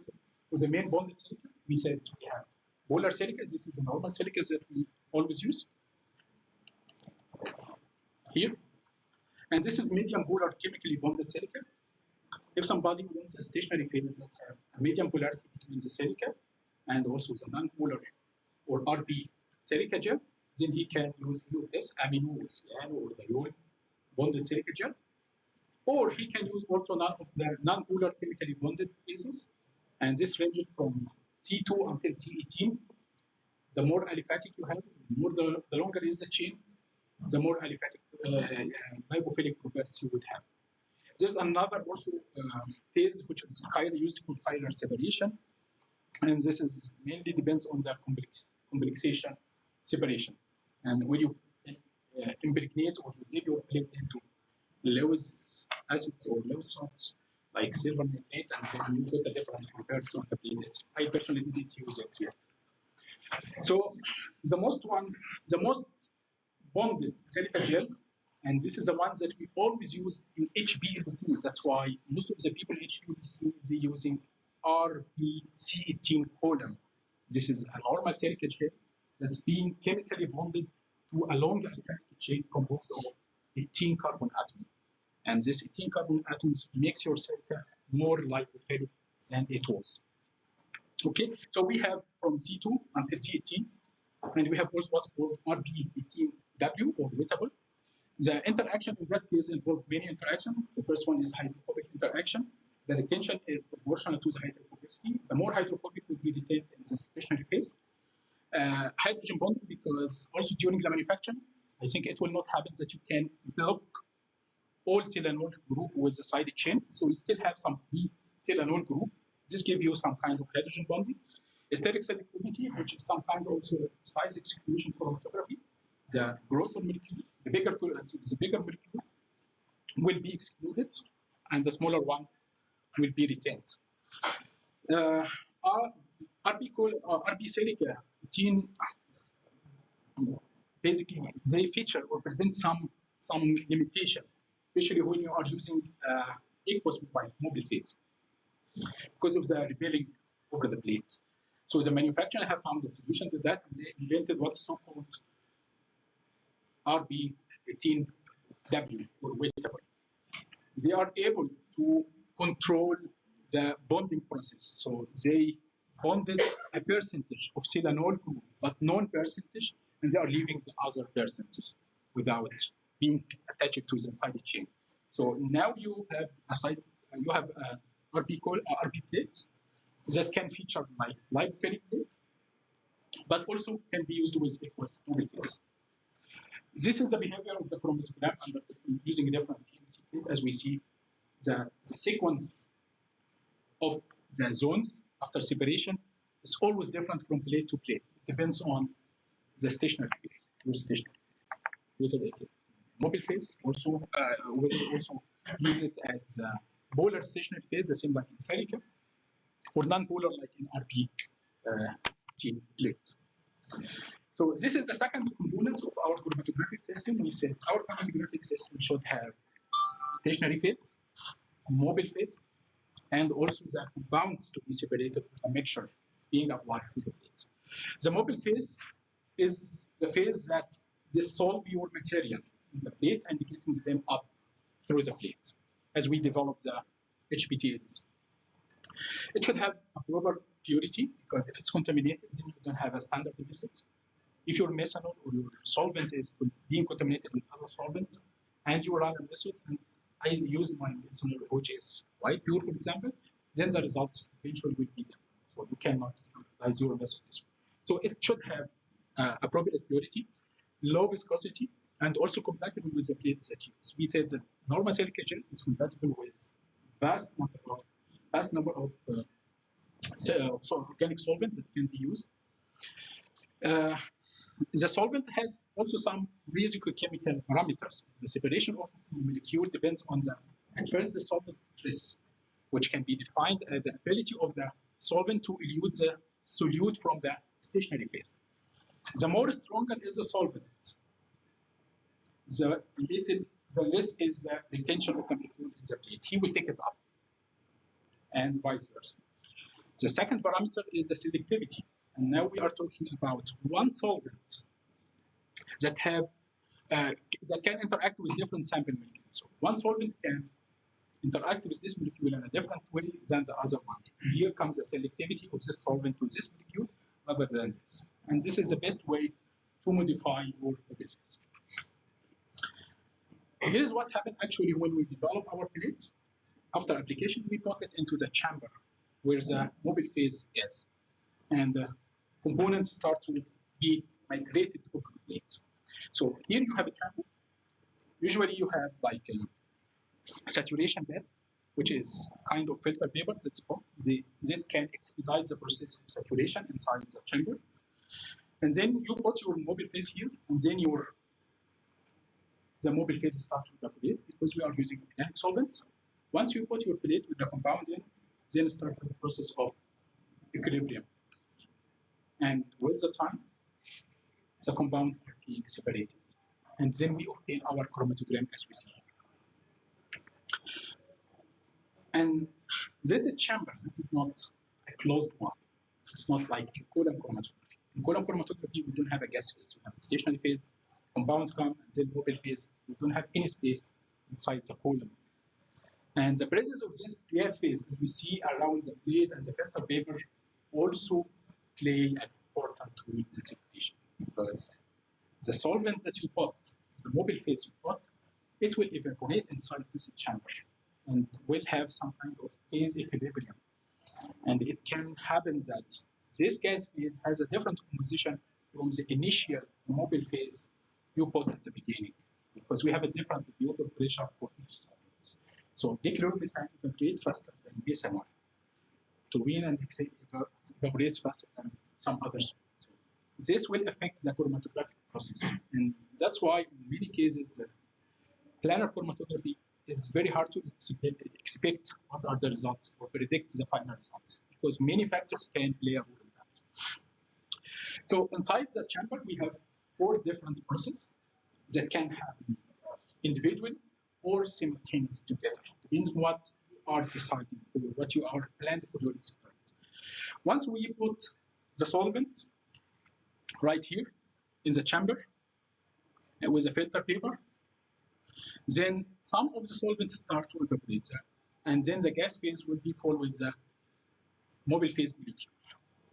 for the main bonded silica. We said we have polar silica. This is a normal silica that we always use here. And this is medium polar chemically bonded silica. If somebody wants a stationary phase that have a medium polarity between the silica and also the non-polar or RB silica gel, then he can use this amino or cyano or diol bonded silica gel. Or he can use also none of the non-polar chemically bonded phases. And this ranges from C2 until C18. The more aliphatic you have, the longer is the chain, the more aliphatic lipophilic properties you would have. There's another also phase which is used for chiral separation, and this is mainly depends on the complexation separation. And when you impregnate or you dip your plate into Lewis acids or Lewis salts like silver nitrate, and then you get a different properties of the plate. I personally didn't use it yet. So the most bonded silica gel, and this is the one that we always use in HPLCs. That's why most of the people in HPLCs are using RBC18 column. This is a normal silica gel that's being chemically bonded to a long aliphatic chain composed of 18 carbon atoms. And this 18 carbon atoms makes your silica more lipophilic than it was. Okay, so we have from C2 until C18, and we have also what's called RB18W or wettable. The interaction in that case involves many interactions. The first one is hydrophobic interaction. The retention is proportional to the hydrophobicity. The more hydrophobic will be retained in the stationary phase. Hydrogen bonding, because also during the manufacturing, I think it will not happen that you can block all silanol group with the side chain. So we still have some silanol group. This gives you some kind of hydrogen bonding. Steric selectivity, which is some kind of also size exclusion chromatography. The grosser molecule, the bigger molecule will be excluded, and the smaller one will be retained. RB silica gene basically they feature or present some limitation, especially when you are using aqueous mobile phase because of the rebelling over the plate. So the manufacturer have found a solution to that, and they invented what's so-called RB18W or wettable. They are able to control the bonding process. So they bonded a percentage of silanol group, but non-percentage, and they are leaving the other percentage without being attached to the side chain. So now you have a RB plate that can feature like lipophilic plate but also can be used with aqueous mobile phase. This is the behavior of the chromatogram under using different TMC, as we see the sequence of the zones after separation is always different from plate to plate. It depends on the stationary phase, your stationary phase, whether it is mobile phase, also whether also use it as polar stationary phase, the same like in silica, or non-polar like in RP plate. So this is the second component of our chromatographic system. We said our chromatographic system should have stationary phase, mobile phase, and also the compounds to be separated from a mixture being applied to the plate. The mobile phase is the phase that dissolve your material in the plate and getting them up through the plate as we develop the HPTLs. It should have a proper purity because if it's contaminated, then you don't have a standard method. If your methanol or your solvent is being contaminated with other solvent and you run a method, and I use my methanol which is quite pure, for example, then the results eventually will be different. So you cannot standardize your method. So it should have appropriate purity, low viscosity, and also compatible with the plates that you use. We said that normal silica gel is compatible with vast number of organic solvents that can be used. The solvent has also some physicochemical parameters. The separation of the molecule depends on at first the solvent stress, which can be defined as the ability of the solvent to elute the solute from the stationary phase. The more stronger is the solvent, the less is the retention of the molecule in the plate. He will take it up, and vice versa. The second parameter is the selectivity. And now we are talking about one solvent that can interact with different sample molecules. So one solvent can interact with this molecule in a different way than the other one. Here comes the selectivity of this solvent to this molecule rather than this. And this is the best way to modify your molecules. Here's what happened actually when we develop our plate. After application, we put it into the chamber where the mobile phase is. And the components start to be migrated over the plate. So here you have a chamber. Usually you have like a saturation bed, which is kind of filter paper that's put. This can expedite the process of saturation inside the chamber. And then you put your mobile phase here, and then the mobile phase starts to evaporate because we are using organic solvent. Once you put your plate with the compound in, then start the process of equilibrium. And with the time, the compounds are being separated. And then we obtain our chromatogram as we see. And this is chamber. This is not a closed one. It's not like in column chromatography. In column chromatography, we don't have a gas phase. We have a stationary phase, compounds come, and then mobile phase. We don't have any space inside the column. And the presence of this gas phase, as we see around the plate and the filter paper, also play an important role in this equation because the solvent that you put, the mobile phase you put, it will evaporate inside this chamber and will have some kind of phase equilibrium. And it can happen that this gas phase has a different composition from the initial mobile phase you put at the beginning because we have a different vapor pressure for each solvent. So dichloromethane evaporates faster than methanol. Toluene and hexane evaporates faster than some others. So this will affect the chromatographic process. And that's why in many cases, planar chromatography is very hard to expect what are the results or predict the final results because many factors can play a role in that. So inside the chamber, we have 4 different processes that can happen individually or simultaneously together. It means what you are deciding or what you are planned for your experiment. Once we put the solvent right here in the chamber with a filter paper, then some of the solvent start to evaporate, and then the gas phase will be full with the mobile phase molecule.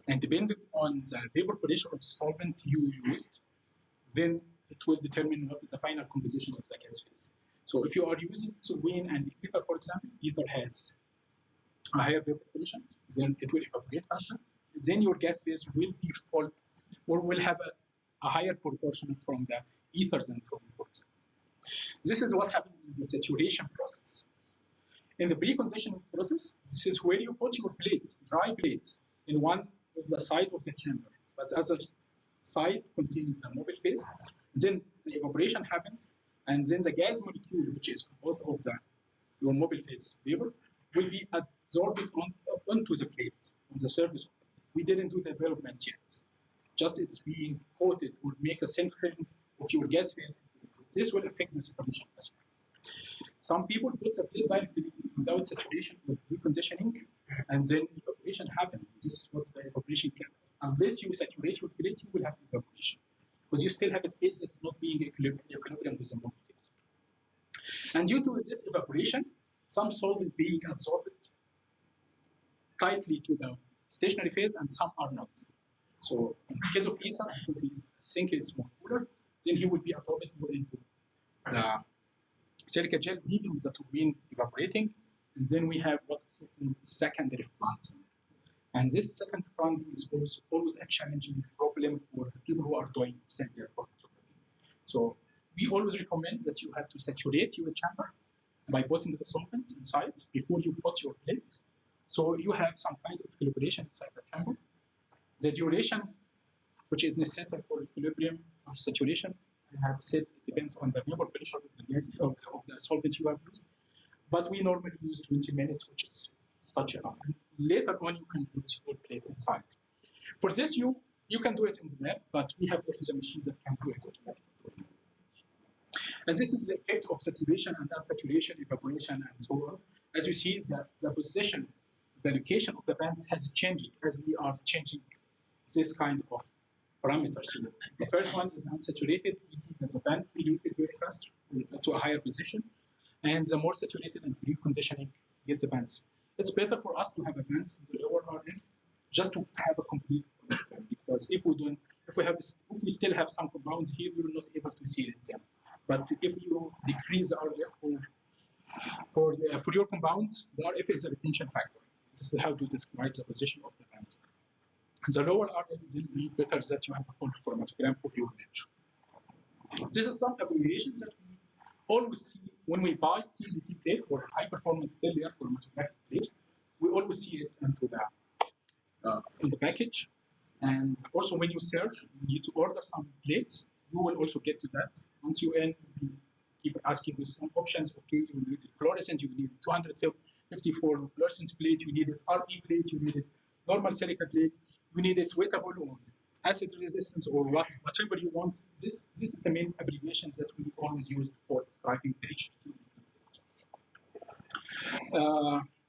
And depending on the vapor pressure of the solvent you used, then it will determine what is the final composition of the gas phase. So if you are using toluene and ether, for example, ether has a higher vapor pressure, then it will evaporate faster. Then your gas phase will be full or will have a higher proportion from the ethers than from protein. This is what happens in the saturation process. In the preconditioning process, this is where you put your plate, dry plate, in one of the side of the chamber, but the other side containing the mobile phase. Then the evaporation happens, and then the gas molecule, which is composed of your mobile phase vapor, will be absorbed onto the plate, on the surface of the plate. We didn't do the development yet. Just it's being coated or make a thin film of your gas phase. This will affect the separation as well. Some people put the plate directly without saturation or reconditioning, and then evaporation happens. This is what the evaporation can. Unless you saturate your plate, you will have evaporation because you still have a space that's not being equilibrium with the mobile phase. And due to this evaporation, some solvent being absorbed tightly to the stationary phase, and some are not. So in the case of Isa, because he think it's more cooler, then he will be absorbed more into the silica gel, leaving the turbine evaporating, and then we have what is called secondary flaunting. And this secondary flaunting is always a challenging problem for the people who are doing secondary chromatography. So we always recommend that you have to saturate your chamber by putting the solvent inside before you put your plate. So you have some kind of equilibration inside the chamber. The duration, which is necessary for equilibrium or saturation, I have said it depends on the vapor pressure of the gas of the solvent you have used. But we normally use 20 minutes, which is such enough. And later on, you can put your plate inside. For this, you can do it in the lab, but we have also the machines that can do it automatically. And this is the effect of saturation and unsaturation, evaporation, and so on. As you see, the position, the location of the bands has changed as we are changing this kind of parameters. So the first one is unsaturated. You see that the band diluted very fast to a higher position. And the more saturated and preconditioning get the bands. It's better for us to have a bands in the lower RF just to have a complete picture, because if we still have some compounds here, we will not able to see it then. But if you decrease the RF for your compound, the RF is a retention factor. This is how to describe the position of the bands. The lower RF is better that you have a full chromatogram for your image. This is some abbreviations that we always see when we buy TBC plate or high performance failure chromatographic plate. We always see it into in the package. And also when you search, you need to order some plates. You will also get to that. Once you end, you keep asking with some options. Okay, you need fluorescent, you need 254 fluorescent plate, you need RE plate, you need normal silica plate, you need it wettable or acid resistance or whatever you want. This is the main abbreviations that we always use for describing the HPT.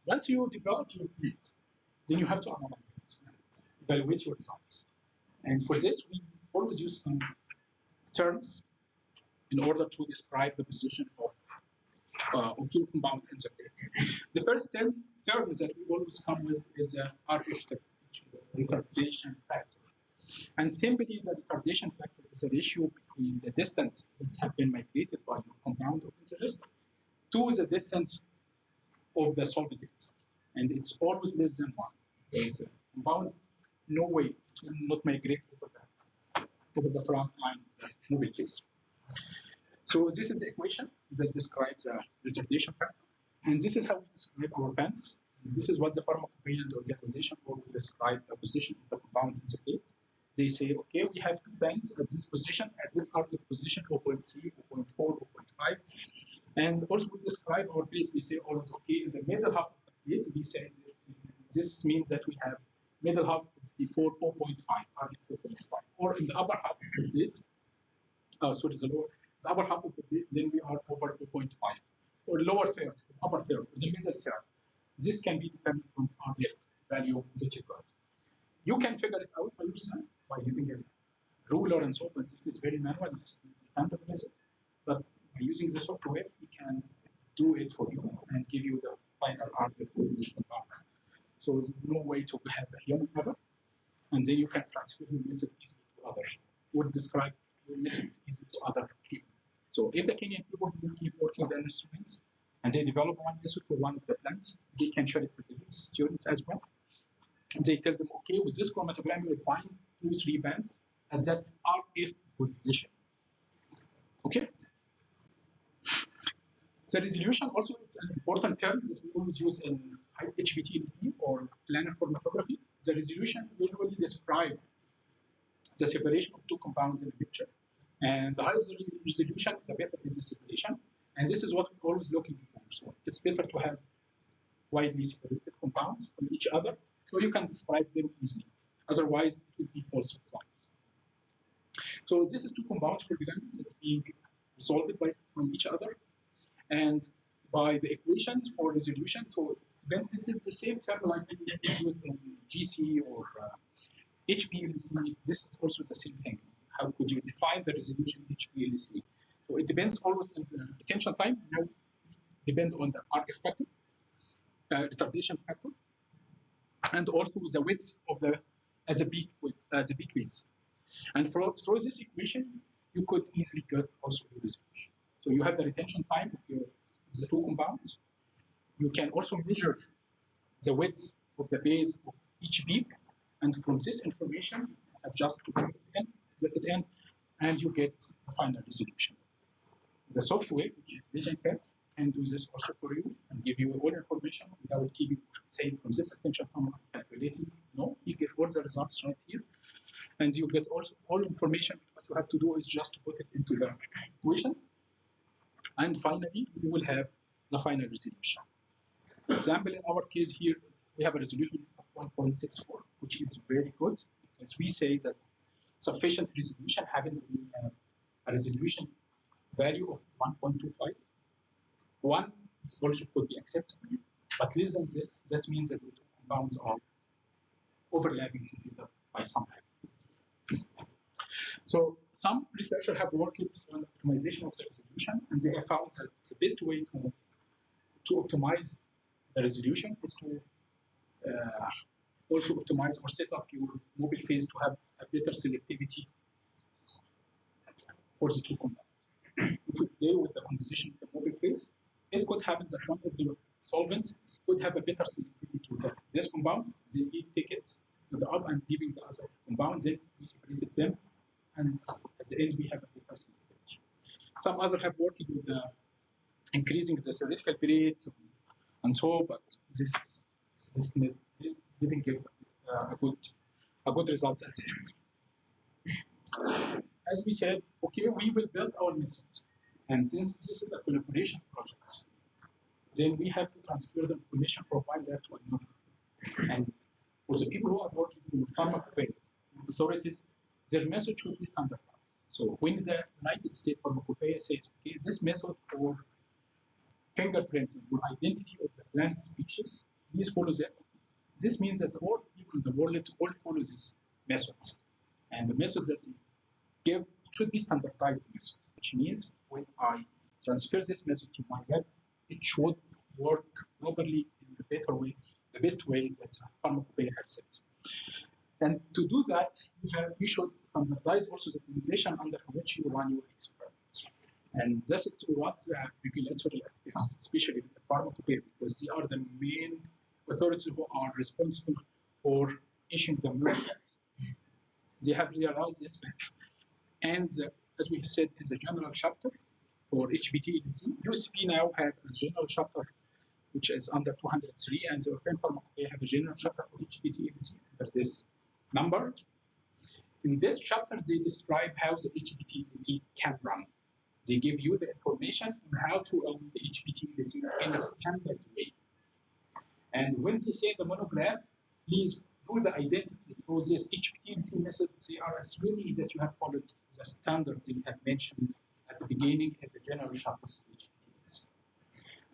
Once you develop your plate, then you have to analyze it, evaluate your results. And for this, we always use some terms in order to describe the position of your compound in the plate. The first term that we always come with is the RF, which is retardation factor. And simply, the retardation factor is a ratio between the distance that have been migrated by your compound of interest to the distance of the solvent. And it's always less than 1. There is a compound, no way to not migrate over the front line of the mobile phase. So this is the equation that describes the retardation factor. And this is how we describe our bands. This is what the pharmacopoeian organization will describe the position of the compound in the plate. They say, okay, we have 2 bands at this position, at this RF position, 0.3, 0.4, 0.5. And also we describe our plate, we say always, okay, in the middle half of the plate, we say this means that we have middle half is before 0.5, RF 4.5. Or in the upper half of the plate, the upper half of the plate, then we are over 0.5. Or lower third, upper third, the middle third. This can be dependent on RF value that you got. You can figure it out by yourself by using a ruler and so on. This is very manual, this is the standard method. But by using the software, we can do it for you and give you the final RF compound. So there's no way to have a human error, and then you can transfer your method easily to others, or describe your method easily to other people. So if the Kenyan people will keep working on the instruments and they develop one method for one of the plants, they can share it with the students as well. They tell them, okay, with this chromatogram, you will find 2, 3 bands at that RF position. Okay? The resolution also is an important term that we always use in HBT or planar chromatography. The resolution usually describes the separation of two compounds in a picture. And the higher the resolution, the better is the separation. And this is what we're always looking for. So it's better to have widely separated compounds from each other so you can describe them easily. Otherwise, it will be false results. So this is two compounds, for example, that's being resolved from each other. And by the equations for resolution, so this is the same term like is used in GC or HPLC. This is also the same thing. How could you define the resolution HPLC? So it depends always on the retention time. Now, depend on the RF factor, retardation factor, and also the width of the at the peak base. And through this equation, you could easily get also the resolution. So you have the retention time of the two compounds. You can also measure the width of the base of each peak, and from this information, adjust to let it in, and you get a final resolution. The software, which is VisionCat, can do this also for you and give you all information without keeping saying from this attention from calculating. No, you get all the results right here. And you get also all information. What you have to do is just to put it into the equation. And finally, you will have the final resolution. For example, in our case here, we have a resolution of 1.64, which is very good because we say that sufficient resolution happens when you have a resolution value of 1.25. 1 is also could be acceptable, but less than this, that means that the two compounds are overlapping together by some time. So some researchers have worked on optimization of the resolution, and they have found that the best way to optimize the resolution is to also optimize or set up your mobile phase to have a better selectivity for the two compounds. If we play with the composition of the mobile phase, it could happen that one of the solvent could have a better selectivity to this compound. Then we take it to the up and giving the other compound, then we separated them, and at the end we have a better selectivity. Some others have worked with increasing the theoretical period and so, but this didn't give a good result at the end. As we said, okay, we will build our method. And since this is a collaboration project, then we have to transfer the information from one lab to another. And for the people who are working for pharmacopoeia authorities, their method should be standardized. So when the United States Pharmacopoeia says, okay, this method for fingerprinting or identity of the plant species, please follow this. This means that all people in the world all follow this method. And the method that they give should be standardized method, which means when I transfer this method to my lab, it should work properly in the better way, the best way that pharmacopoeia has set. And to do that, you should standardize also the formulation under which you run your experiments. And this is what the regulatory affairs, especially the pharmacopoeia, because they are the main authorities who are responsible for issuing the molecules. They have realized this fact. And as we said in the general chapter for HBT-EDC, USP now have a general chapter which is under 203, and the European Pharmacopoeia have a general chapter for HBT-EDC under this number. In this chapter, they describe how the HBT-EDC can run. They give you the information on how to run the HBT-EDC in a standard way. And when they say the monograph, please do the identity through this HBT-EDC method. They are assuming that you have followed the standards they have mentioned at the beginning at the general chapter of HBT-EDC.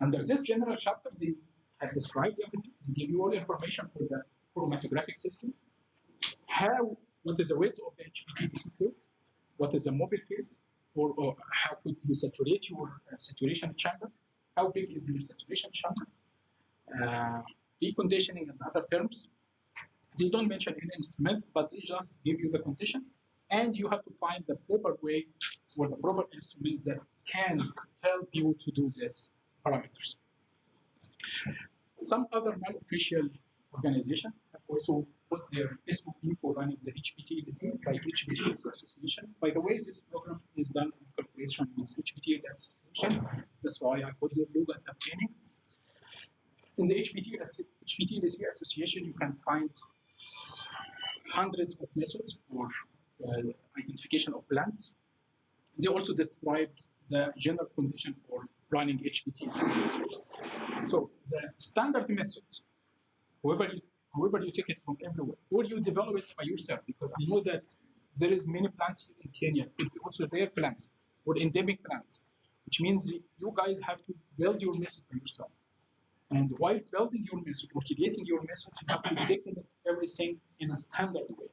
Under this general chapter, they have described everything. They give you all information for the chromatographic system, what is the width of the HBT-EDC field, what is the mobile phase, or how could you saturate your saturation chamber, how big is your saturation chamber, deconditioning and other terms. They don't mention any instruments, but they just give you the conditions, and you have to find the proper way or the proper instruments that can help you to do these parameters. Some other non-official organizations have also put their SOP for running the HPTLC by HPTLC Association. By the way, this program is done in collaboration with HPTLC Association. That's why I put the logo at the beginning. In the HPTLC Association, you can find hundreds of methods for identification of plants. They also described the general condition for running HPTLC methods. So the standard methods, however you take it from everywhere, or you develop it by yourself, because I know that there is many plants here in Kenya, could be also rare plants or endemic plants, which means you guys have to build your method by yourself. And while building your method or creating your method, you have to document everything in a standard way.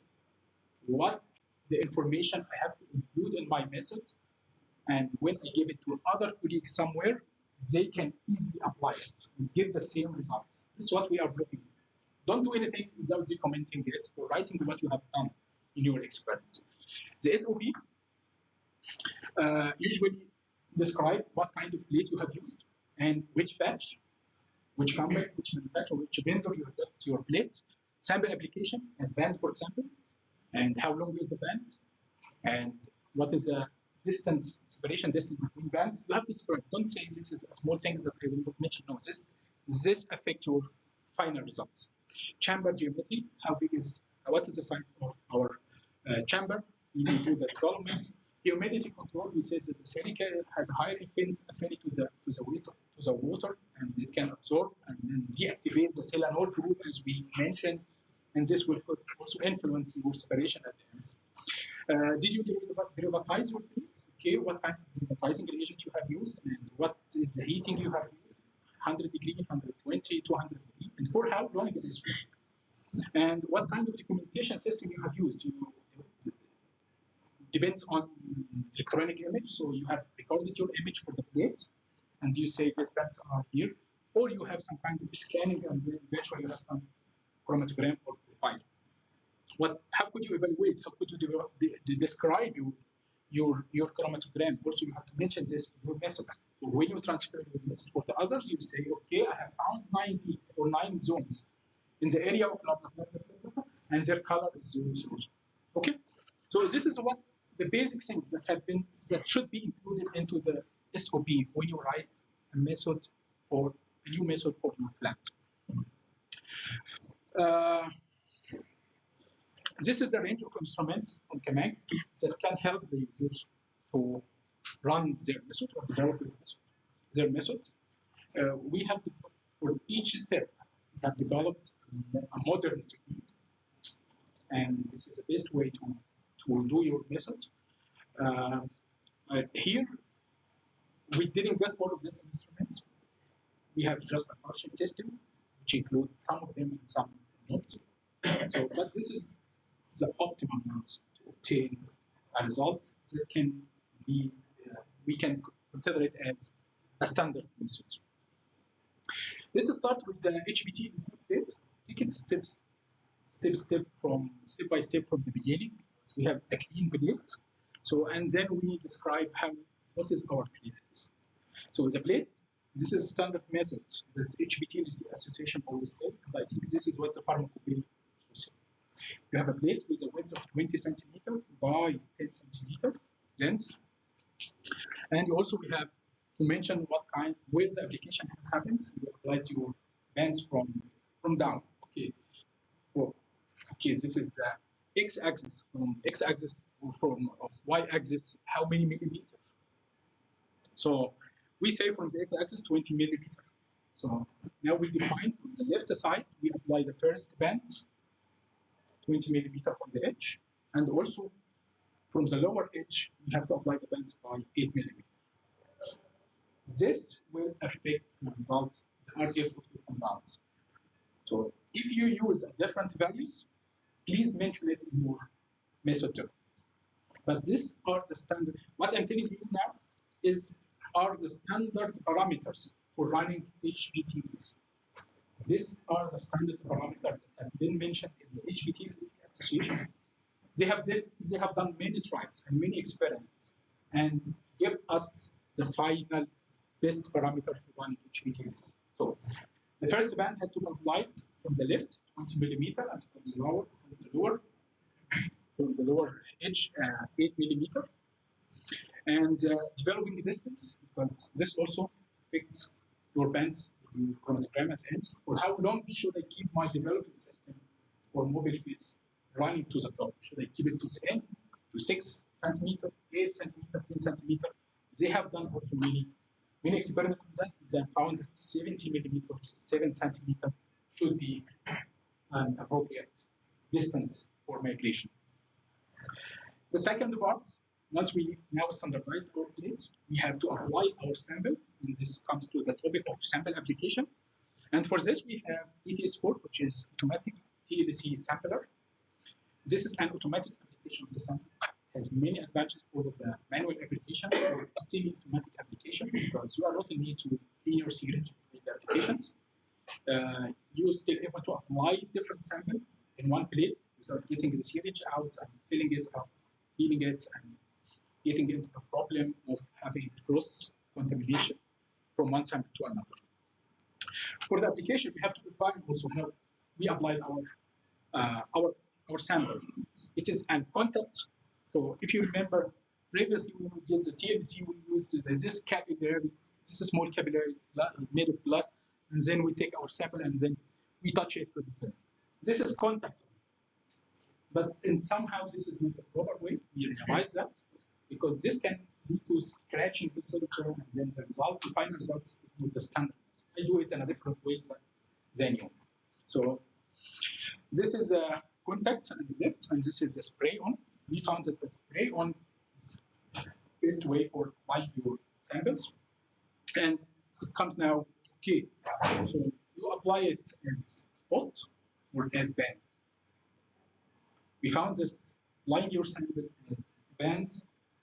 What the information I have to include in my method, and when I give it to other colleagues somewhere, they can easily apply it and give the same results. This is what we are looking for. Don't do anything without documenting it or writing what you have done in your experiment. The SOP usually describe what kind of plate you have used and which batch, which company, which manufacturer, which vendor you got your plate, sample application as band, for example, and how long is the band, and what is the distance, separation distance between bands. You have to describe. Don't say this is a small things that I will not mention. No, this affects your final results. Chamber geometry, how big is, what is the size of our chamber? We need to do the development. Humidity control, we said that the silica has higher affinity to the water, and it can absorb and then deactivate the selenol group, as we mentioned, and this will also influence your separation at the end. Did you derivatize your plate? Okay, what kind of derivatizing reagent you have used, and what is the heating you have used? 100 degree, 120, 200 degree, and for how long it is. And what kind of documentation system you have used? Depends on electronic image. So you have recorded your image for the plate, and you say these bands are here, or you have some kinds of scanning, and then eventually you have some chromatogram or profile. How could you evaluate? How could you describe your chromatogram? Also, you have to mention this in your method. So when you transfer your method for the others, you say, okay, I have found 9 peaks or 9 zones in the area of blah, blah, blah, blah, blah, and their color is zero. Okay, so this is what the basic things that should be included into the SOP when you write a method for a new method for your plant. This is a range of instruments from Camac that can help the users to run their method or develop their method. We have, for each step, we have developed a modern technique, and this is the best way to do your method. Here, we didn't get all of these instruments. We have just a partial system, which includes some of them and some not. So, but this is the optimum ones to obtain a result that can be, we can consider it as a standard method. Let's start with the HPT step. Take it step by step from the beginning. So we have a clean plate. So, and then we describe what is our plate is. So the plate, this is a standard method that HPT Association always said, and I think this is what the pharmacopoeia also said. You have a plate with a width of 20 centimeter by 10 centimeter length. And also we have to mention where the application has happened. You applied your bands from down. Okay. This is the x-axis, from x-axis or from y-axis, how many millimeters? So we say from the x-axis 20 millimeters. So now we define from the left side, we apply the first band, 20 millimeter from the edge, and also from the lower edge, we have to apply the bands by 8 millimeters. This will affect the results that are able to come out. So if you use different values, please mention it in your method document. But these are the standard. What I'm telling you now are the standard parameters for running HPTs. These are the standard parameters that have been mentioned in the HPT Association. They have done many trials and many experiments and give us the final best parameter for running HPTs. So the first band has to be applied from the left, 20 millimeter, and from the lower edge, 8 millimeter. And developing distance, because this also affects your bands, your chronogram at the end. For how long should I keep my developing system or mobile phase running to the top? Should I keep it to the end, to 6 centimeter, 8 centimeter, 10 centimeter? They have done also many experiments on that. They found that 70 millimeter to 7 centimeter should be an appropriate distance for migration. The second part, once we now standardize our plate, we have to apply our sample, and this comes to the topic of sample application. And for this, we have ETS4, which is automatic TLC sampler. This is an automatic application of the sample. It has many advantages over the manual application or semi-automatic application, because you are not in need to clean your syringe with the applications. You are still able to apply different samples in one plate without getting the syringe out and filling it up, cleaning it, and getting into the problem of having cross contamination from one sample to another. For the application, we have to define also how we applied our sample. It is an contact. So if you remember, previously when we did the TLC, we used this capillary, this small capillary made of glass, and then we take our sample and then we touch it with the cell. This is contact. But in somehow this is not the proper way. We realize that because this can lead to scratching the silicone, and then the result, the final results is not the standard. I do it in a different way than you. So this is a contact and left, and this is a spray on. We found that the spray on is the best way for applying your samples. And it comes now, okay, so you apply it as spot or as band. We found that applying your sample as band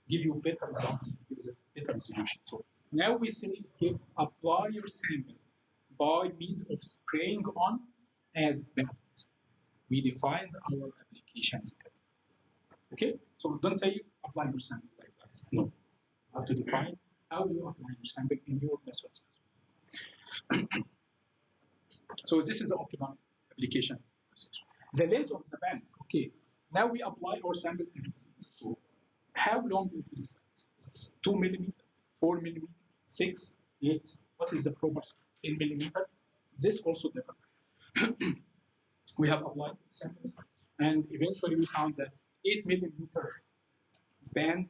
give you better results, gives a better resolution. So now we say, okay, apply your sample by means of spraying on as band. We defined our application step. Okay, so don't say apply your sample like that. No, you have to define how you apply your sample in your methods. So this is the optimal application. The length of the band. Okay, now we apply our sample as band. So how long is this band? 2 millimeter, 4 millimeter, 6, 8. What is the proper 10 millimeter? This also different. We have applied samples, and eventually we found that 8 millimeter band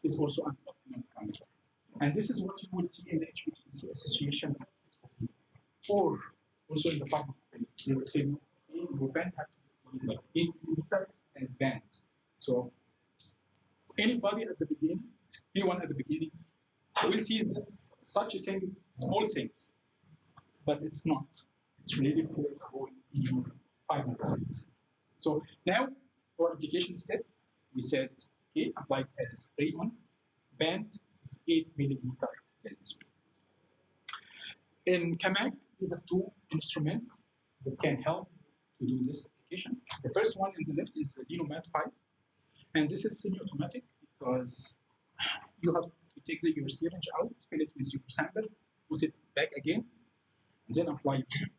is also an optimal parameter. And this is what you will see in the HPLC association or also in the pharmacopoeia. They will say your band has to be like 8 millimeters as band. So anybody at the beginning, anyone at the beginning, will see this, such a thing as small things, but it's not. It's really plays a role in your final results. So now for application step, we said, okay, apply it as a spray on band is 8 millimeter length. In CAMAC, we have two instruments that can help to do this application. The first one in the left is the Dinomat 5, and this is semi-automatic because you have to take your syringe out, fill it with your sample, put it back again, and then apply your sample.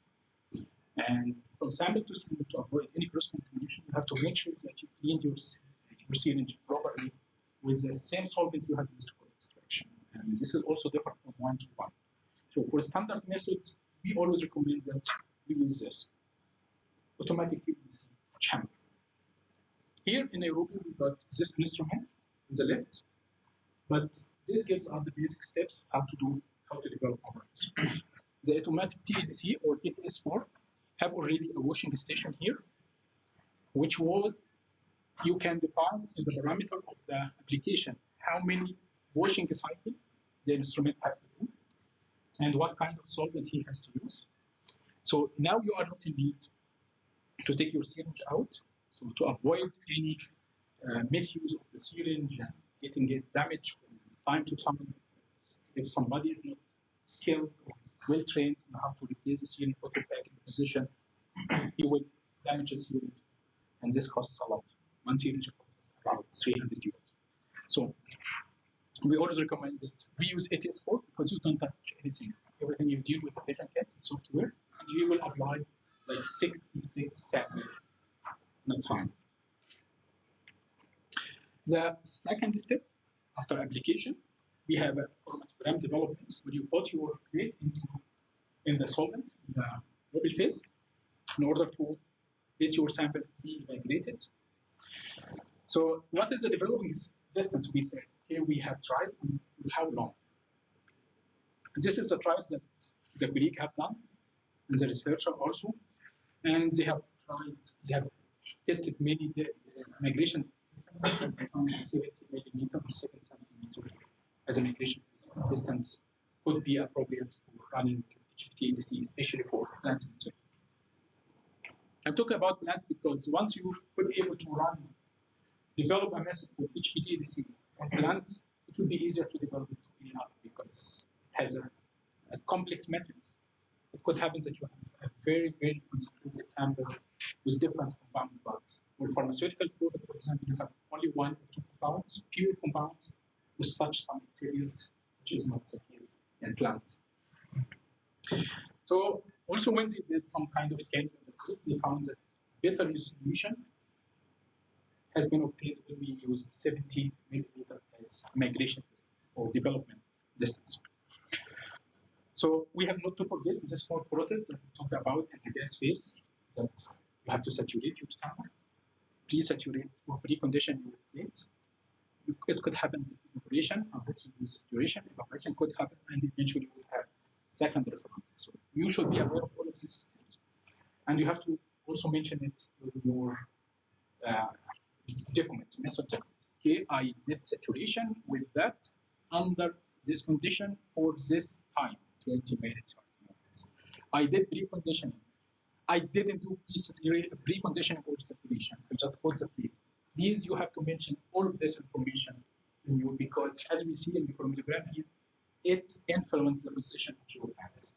And from sample to sample, to avoid any cross-contamination, you have to make sure that you clean your syringe properly with the same solvent you have used for extraction. And this is also different from one to one. So for standard methods, we always recommend that we use this automatic chamber. Here in Nairobi, we got this instrument on the left, but this gives us the basic steps how to develop our instrument. The automatic TLC or ETS4 have already a washing station here, which you can define in the parameter of the application how many washing cycles the instrument has to do and what kind of solvent he has to use. So now you are not in need to take your syringe out. So to avoid any misuse of the syringe and getting it damaged from time to time, if somebody is not skilled or well trained on how to replace the syringe, put it back in position, he will damage the syringe, and this costs a lot. One syringe costs about 300 euros. So we always recommend that we use ETS4 because you don't touch anything. Everything you deal with the patient gets software, and you will apply like 66 samples at a time. The second step after application, we have a chromatogram development where you put your plate in the solvent, in the mobile phase, in order to let your sample be evaluated. So what is the developing distance we say? Here we have tried and how long? This is a trial that the colleague have done, and the researcher also, and they have tested many migration distances, 70 millimeters, 7 centimeters as a migration distance could be appropriate for running HPT ADC, especially for plant material. I'm talking about plants because once you could be able to develop a method for HPT ADC on plants, it will be easier to develop it in other because it has a complex matrix. It could happen that you have a very, very concentrated sample with different compound parts. For pharmaceutical product, for example, you have only one or two compounds, pure compounds, with such some excipients, which is not the case in plants. So also when they did some kind of scanning of the code, they found that better resolution has been obtained when we use 70 millimeter as migration distance or development distance. So we have not to forget this whole process that we talked about in the gas phase, that you have to saturate your sample, pre-saturate or pre-condition your plate. It could happen in evaporation, unless you use saturation. Evaporation could happen, and eventually you will have secondary fermentation. So you should be aware of all of these steps. And you have to also mention it in your documents, method document. Okay, I did saturation with that under this condition for this time, 20 minutes, 30 minutes. I did preconditioning. I didn't do preconditioning or saturation. I just put the plate. These you have to mention all of this information in you because as we see in the chromatography, it influences the position of your plants.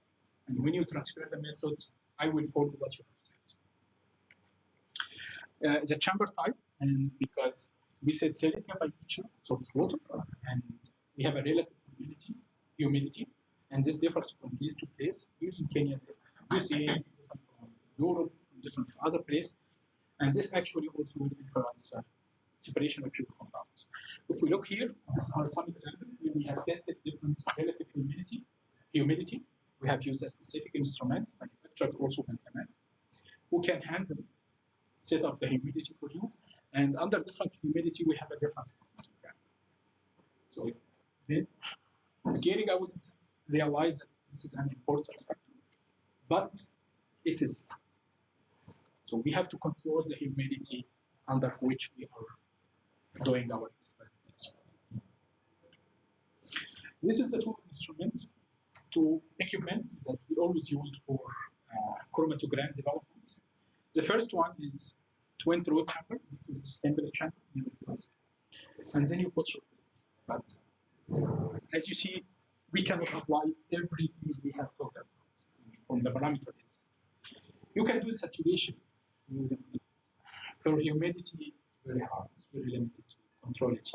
And when you transfer the methods, I will follow what you have said. The chamber type, and because we said silica by nature, so it's water, and we have a relative humidity, and this differs from place to place. Here in Kenya, you see different from Europe, from different other places, and this actually also will influence separation of your compounds. If we look here, these are some examples where we have tested different relative humidity. We have used a specific instrument manufactured also by Kaman, who can handle set up the humidity for you. And under different humidity, we have a different program. So then, beginning, I wasn't realize that this is an important factor, but it is. So we have to control the humidity under which we are doing our experiments. This is the two instruments, two equipments that we always used for chromatogram development. The first one is twin throat chamber. This is a simple chamber, and then you put your plate. But as you see, we cannot apply everything we have talked about from the parameters. You can do saturation. For humidity, it's very hard. It's very limited to control it.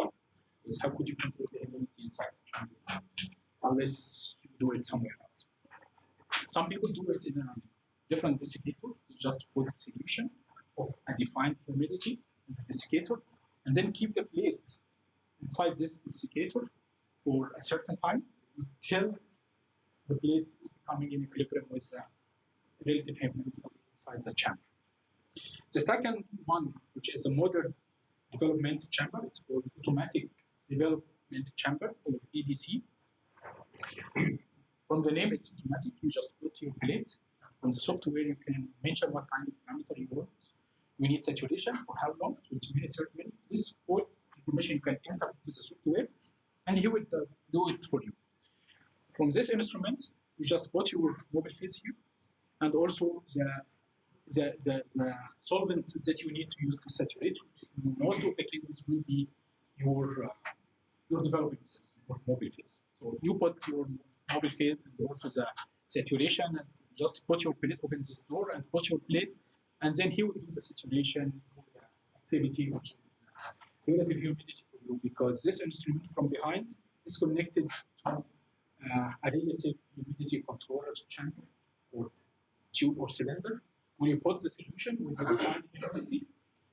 Because how could you control the humidity inside the chamber unless you do it somewhere else? Some people do it in a different desiccator. You just put a solution of a defined humidity in the desiccator, and then keep the plate inside this desiccator for a certain time until the plate is becoming in equilibrium with the relative humidity inside the chamber. The second one, which is a modern development chamber, it's called automatic development chamber or ADC. From the name, it's automatic. You just put your plate. From the software, you can mention what kind of parameter you want. You need saturation for how long, 20 minutes, 30 minutes. This all information you can enter into the software, and he will do it for you. From this instrument, you just put your mobile phase here, and also the solvent that you need to use to saturate. Most of the cases will be your developing system for mobile phase. So you put your mobile phase and also the saturation, and just put your plate, open this door, and put your plate, and then he will do the saturation activity, which is relative humidity for you, because this instrument from behind is connected to a relative humidity controller chamber or tube or cylinder, when you put the solution with the defined humidity,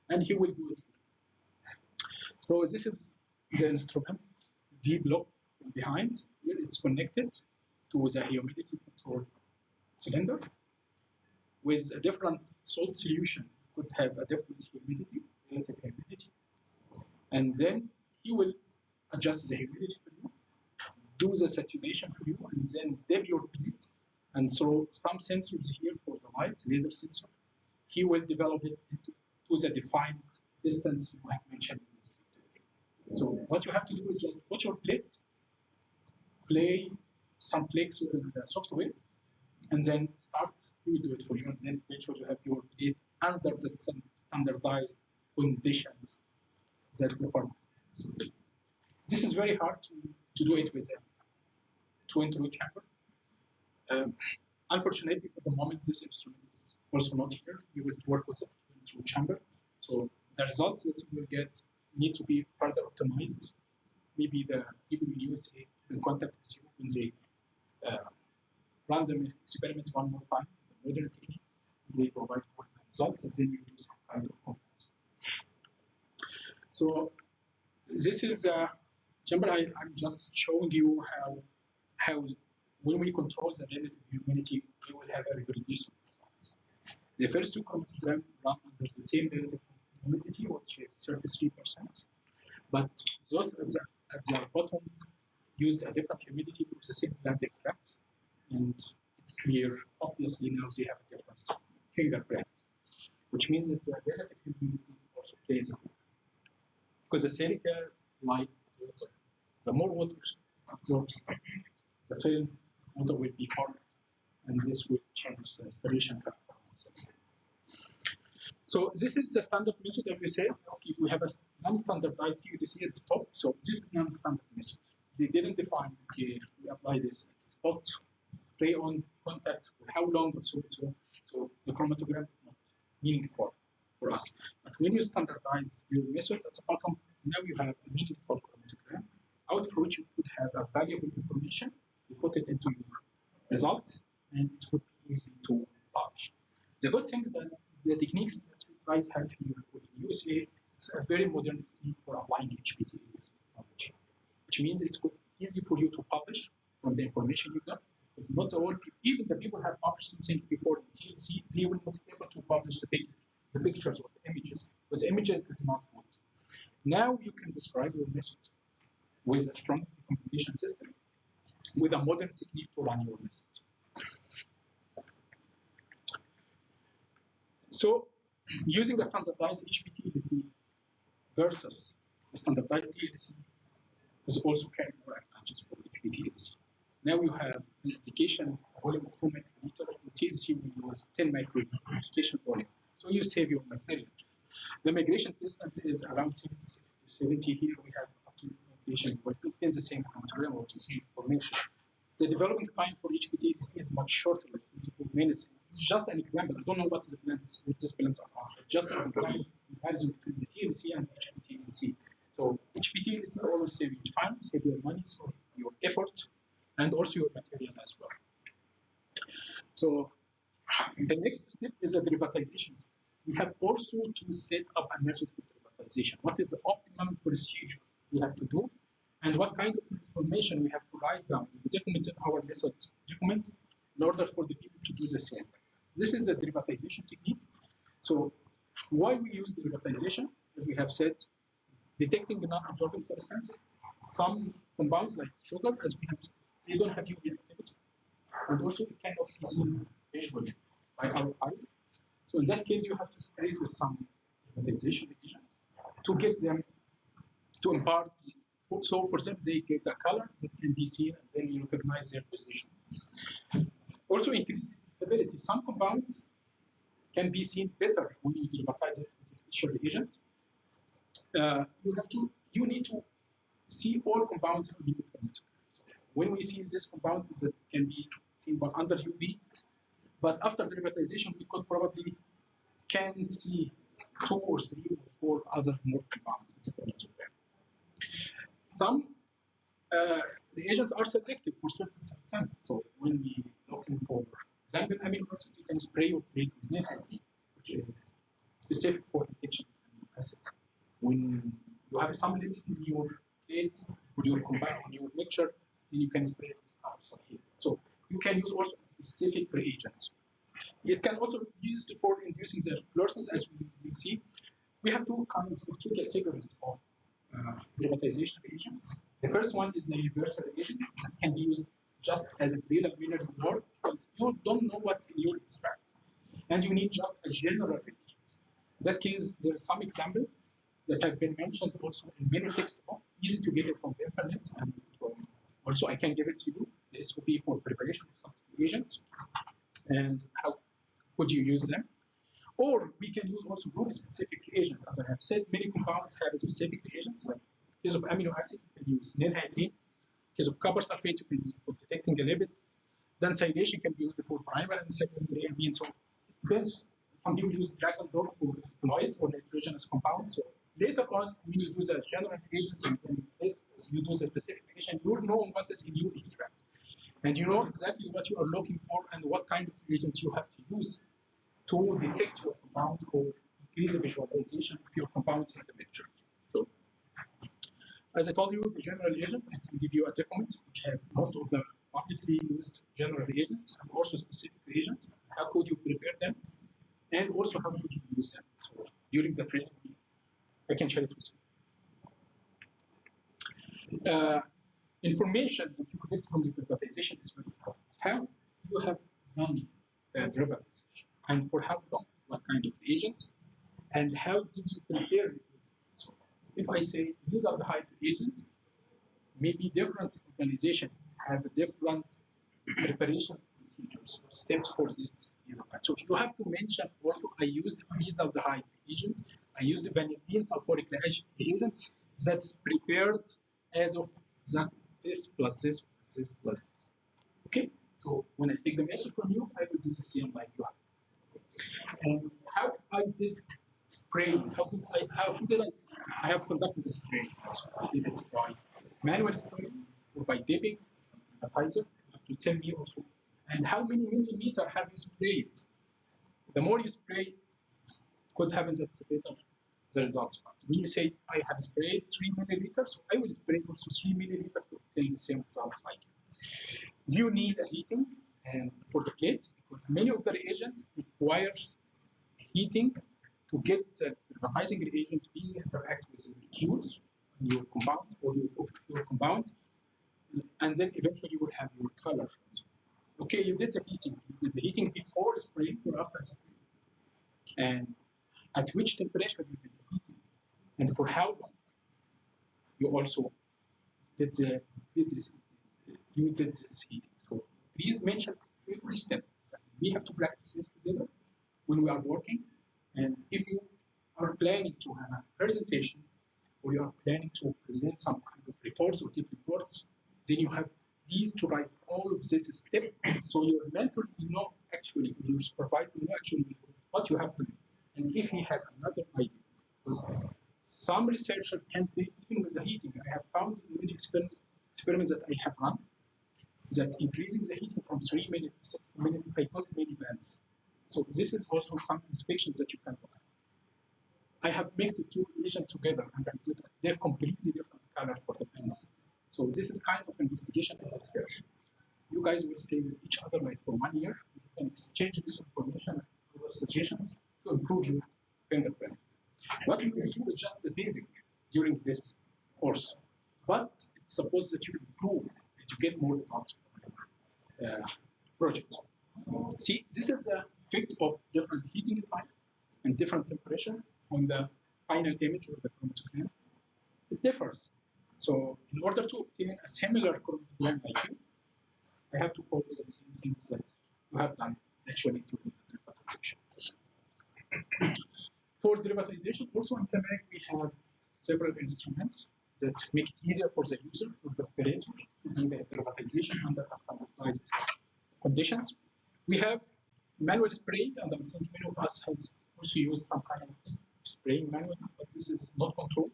and he will do it. So this is the instrument D block from behind. Here it's connected to the humidity control cylinder with a different salt solution. Could have a different humidity, relative humidity, and then he will adjust the humidity for you, do the saturation for you, and then dip your bead and throw some sensors here for the light, laser sensor. He will develop it to the defined distance you have mentioned. So what you have to do is just put your plate, play some clicks with the software, and then start. He will do it for you, and then make sure you have your plate under the standardized conditions that the format. This is very hard to do it with a twin through chamber. Unfortunately, for the moment, this instrument is also not here. We will work with a twin through chamber. So the results that you will get need to be further optimized. Maybe the people in USA will contact with you when they run the experiment one more time, the modern techniques. They provide more results, and then you do some kind of comparison. So this is a chamber. I'm just showing you how when we control the relative humidity, we will have a reproducible results. The first two chromatogram run under the same relative humidity, which is 33%, but those at the bottom used a different humidity for the same plant extracts, and it's clear, obviously now they have a different fingerprint, which means that the relative humidity also plays a role. Because the silica, like water, the more water absorbs, the film water will be formed, and this will change the aspiration factor. So this is the standard method that we said. If we have a non-standardized TUDC at the top, so this is non-standard method. They didn't define, okay, we apply this as a spot, stay on contact for how long or so. So the chromatogram is not meaningful for us. But when you standardize your method at the bottom, now you have a meaningful chromatogram, out of which you could have a valuable information. You put it into your results, and it would be easy to publish. The good thing is that the techniques that you guys have here in USA, it's a very modern technique for applying HPT knowledge, which means it's easy for you to publish from the information you got. Because not all people, even the people who have published something before in TLC, they will not be able to publish the pictures or the images, because images is not good. Now you can describe your method with a strong computation system, with a modern technique to run your method. So, using a standardized HPT LC versus a standardized TLC is also carrying more advantages for HPT LC. Now you have an application volume of 2 microliter. In TLC, we use 10 microliter application volume. So you save your material. The migration distance is around 76 to 70. Here we have up to migration, but within the same chromatogram or the same information. The developing time for HPT is much shorter, like 24 minutes. It's just an example. I don't know what the blends, what these blends are. Just an example comparison between the TLC and HPT. So HPT always save your time, save your money, so your effort, and also your material as well. So the next step is a derivatization step. We have also to set up a method for derivatization. What is the optimum procedure we have to do, and what kind of information we have to write down in the document in our method document in order for the people to do the same. This is a derivatization technique. So why we use derivatization, as we have said, detecting the non-absorbing substances. Some compounds like sugar, as we have, they don't have UV activity, and also it cannot be seen visually by our eyes. So in that case, you have to spray it with some derivatization agent to get them to impart. So for them, they get a color that can be seen, and then you recognize their position. Also, increase detectability. Some compounds can be seen better when you derivatize it with a special agent. You need to see all compounds in the chromatograph. So when we see these compounds that can be seen by under UV, but after derivatization, we could probably can see 2 or 3 or 4 other more compounds in the chromatograph. Some reagents are selective for certain substances. So when we looking for example amino acid, you can spray or treat with NADH. which is specific for detection of amino acids. When you have some limit in your plate, or your combined in your mixture, then you can spray it with others here. So you can use also specific reagents. It can also be used for inducing the fluorescence, as we will see. We have two kinds or two categories of privatization reagents. The first one is the universal reagent. It can be used just as a preliminary work because you don't know what's in your extract, and you need just a general reagent. In that case, there's some example that have been mentioned also in many textbooks, easy to get it from the internet, and also I can give it to you. The SOP for preparation of some reagents and how could you use them. Or we can use also group-specific reagents. As I have said, many compounds have specific reagents. Like in case of amino acid, you can use nilhydrin. In case of copper sulfate, you can use it for detecting the lipid. Then silation can be used for primary and secondary amines. So it depends. Some people use dragon dog for colloids or nitrogenous compounds. So later on, when you use a general reagent and then you use a specific reagent, you know what is in your extract. And you know exactly what you are looking for and what kind of reagents you have to use to detect your compound or increase the visualization of your compounds in the picture. So, as I told you, the general reagent, I can give you a document which have most of the publicly used general reagents and also specific reagents. How could you prepare them? And also how could you use them? So during the training, I can share it with you. Information that you get from the derivatization is very important. How you have done the derivatization and for how long, what kind of reagent, and how did you prepare it? So if I say these are the high reagents, maybe different organizations have different preparation procedures, steps for this. So you have to mention also, I used mesyldehyde reagent, I used vanillin sulfuric reagent that's prepared as of that this plus this plus this plus this. Okay, so when I take the message from you, I will do the same like you have. And how I did spraying, how did I have conducted the spraying. So I did it by manual spraying or by dipping sanitizer. You have to tell me also. And how many millimeter have you sprayed? The more you spray, could happen that the better the results. But when you say I have sprayed 3 milliliters, so I will spray also 3 milliliters to obtain the same results like you. Do you need a heating and for the plate? Because many of the reagents require heating to get the derivatizing reagent being interact with the molecules in your compound or your compound, and then eventually you will have your color. Okay, you did the heating. You did the heating before spraying or after spraying. And at which temperature you did the heating, and for how long. You also did this heating. So please mention every step. We have to practice this together when we are working. And if you are planning to have a presentation or you are planning to present some kind of reports or give reports, then you have these to write all of this step so your mentor will know actually, your supervisor will know actually what you have to do. And if he has another idea, because some researchers can be even with the heating. I have found in many experiments that I have run that increasing the heating from 3 minutes to 60 minutes, I got many bands. So this is also some inspections that you can do. I have mixed the two reagents together and I did they're completely different color for the pens. So this is kind of investigation and research. You guys will stay with each other like for 1 year. You can exchange this information and other suggestions to improve your fingerprint. What you will do is just the basic during this course, but it's supposed that you improve, that you get more results from your project. See, this is a effect of different heating environment and different temperature on the final image of the chromatogram. It differs. So in order to obtain a similar chromatogram like you, I have to follow the same things that you have done actually during the derivatization. For derivatization, also in Camac, we have several instruments that make it easier for the user, for the operator, to do the derivatization under standardized conditions. We have manual spraying, and I think many of us has also used some kind of spraying manual, but this is not controlled.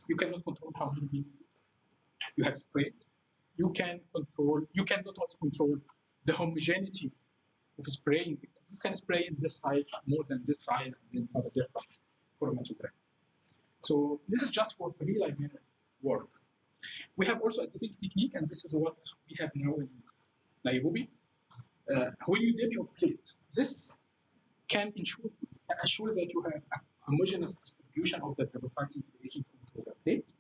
You cannot control how many you have sprayed. You cannot also control the homogeneity of spraying. You can spray in this side more than this side, and then have a different chromatograph. So this is just for pre-live work. We have also a dipping technique, and this is what we have now in Nairobi. When you dip your plate, this can assure that you have a homogeneous distribution of the advertising reagent onto the plate.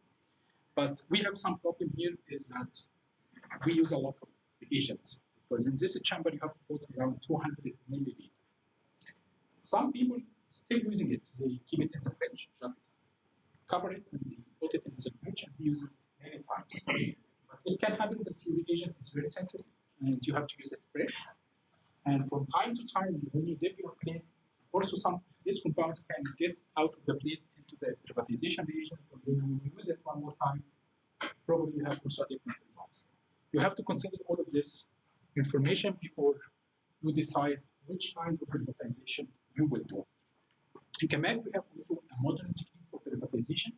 But we have some problem here is that we use a lot of reagents because in this chamber you have to put around 200 milliliters. Some people still using it. They keep it in the fridge, just cover it and they put it in the fridge and they use it many times. But it can happen that your reagent is very sensitive and you have to use it fresh. And from time to time, when you dip your plate, also some this compound can get out of the plate into the privatization reagent, and then when you use it one more time, probably you have also different results. You have to consider all of this information before you decide which kind of privatization you will do. In Kamak, we have also a modern technique for privatization.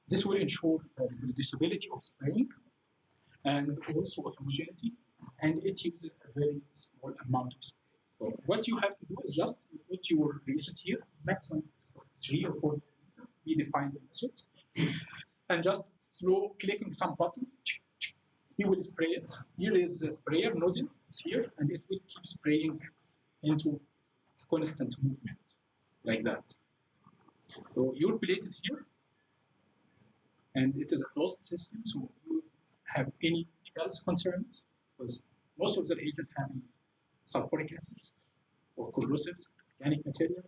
This will ensure the reproducibility of spraying and also homogeneity, and it uses a very small amount of spray. So what you have to do is just put your reagent here, maximum 3 or 4 we define the method, and just slow clicking some button, you will spray it. Here is the sprayer nozzle, it's here, and it will keep spraying into constant movement, like that. So your plate is here, and it is a closed system, so you have any health concerns, because most of the reagent have sulfuric acid or corrosives, organic material,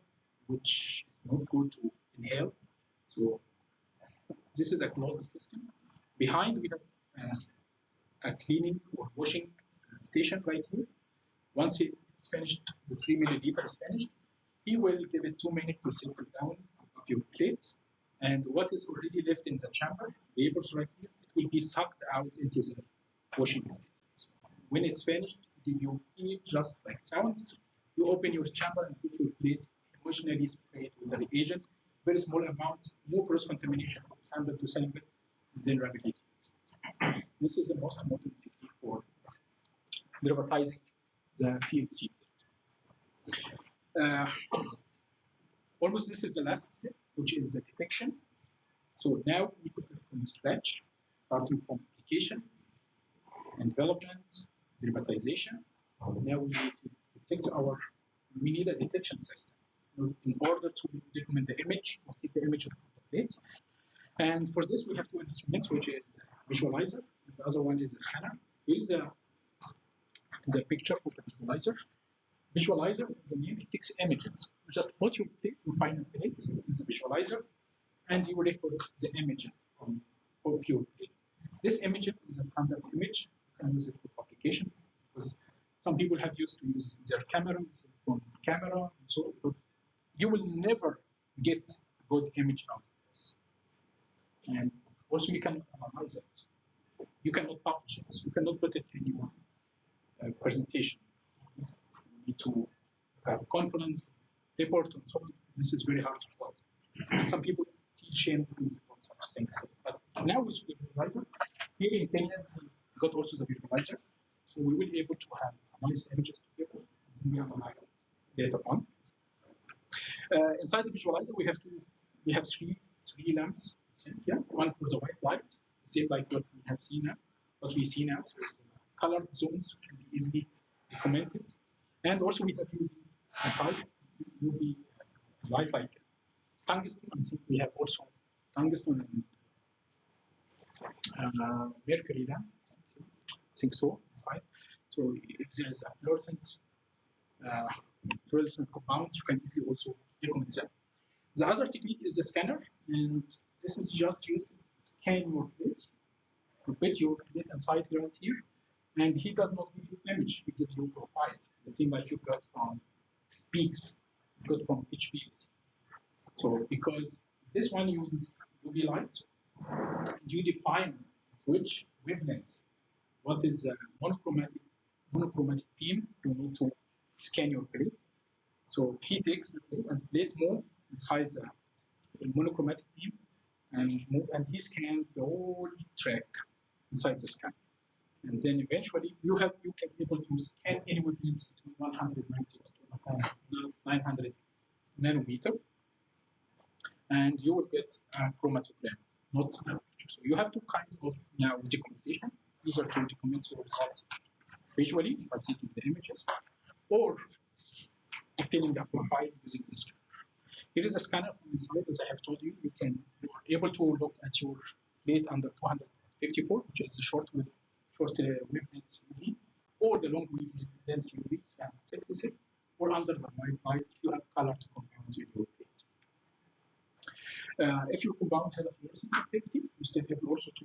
which is not good to inhale. So this is a closed system. Behind we have a cleaning or washing station right here. Once it's finished, the 3 milliliter is finished, he will give it 2 minutes to settle down of your plate. And what is already left in the chamber, vapors right here, it will be sucked out into the washing station. When it's finished, you hear just like sound. You open your chamber and put your plate emotionally sprayed with the reagent, very small amount, no cross contamination from sample to sample, then rapidly. This is the most important technique for derivatizing the PMC. Almost this is the last step, which is the detection. So now we take it from scratch, starting from application and development, derivatization. Now we need to detect we need a detection system in order to document the image or take the image of the plate. And for this, we have two instruments, which is visualizer, and the other one is the scanner. Here's the picture of the visualizer. Visualizer is a name, it takes images. You just put your plate, you find a plate with the visualizer, and you record the images of your plate. This image is a standard image. You can use it for application because some people have used to use their cameras, from camera, and so on, but you will never get a good image out of this. And also you cannot analyze it. You cannot publish it. You cannot put it in your presentation. You need to have a conference, report, and so on. This is very hard to do. And some people feel shame to do such things. But now with the visualizer, here in Kenya, we got also the visualizer. So we will be able to have analyze images together, and then we analyze later on. Inside the visualizer, we have three lamps. Yeah, one for the white light, same like what we have seen now, what we see now. So colored zones can be easily documented, and also we have UV inside UV light like tungsten. I think we have also tungsten and mercury lamp. I think so inside. So if there is a fluorescent compound, you can easily also document that. The other technique is the scanner, and this is just used to scan your plate. You put your plate inside right here, and he does not give you image, he gives you profile. The same like you got from peaks, you got from each peaks. So because this one uses UV light, you define which wavelengths, what is the monochromatic beam you need to scan your plate. So he takes the plate and plate move inside the monochromatic beam and he scans the whole track inside the scan. And then eventually you can be able to scan any wavelengths between 190 to 900 nanometer, and you will get a chromatogram, not a picture. So you have to kind of now documentation, either to document your results visually by taking the images, or obtaining a profile using the scanner. Here is a scanner from inside, as I have told you. You are able to look at your plate under 254, which is the short wavelength UV, or the long wavelength UV, 66, or under the wide light if you have colored compounds in your plate. If your compound has a fluorescent activity, you still able also to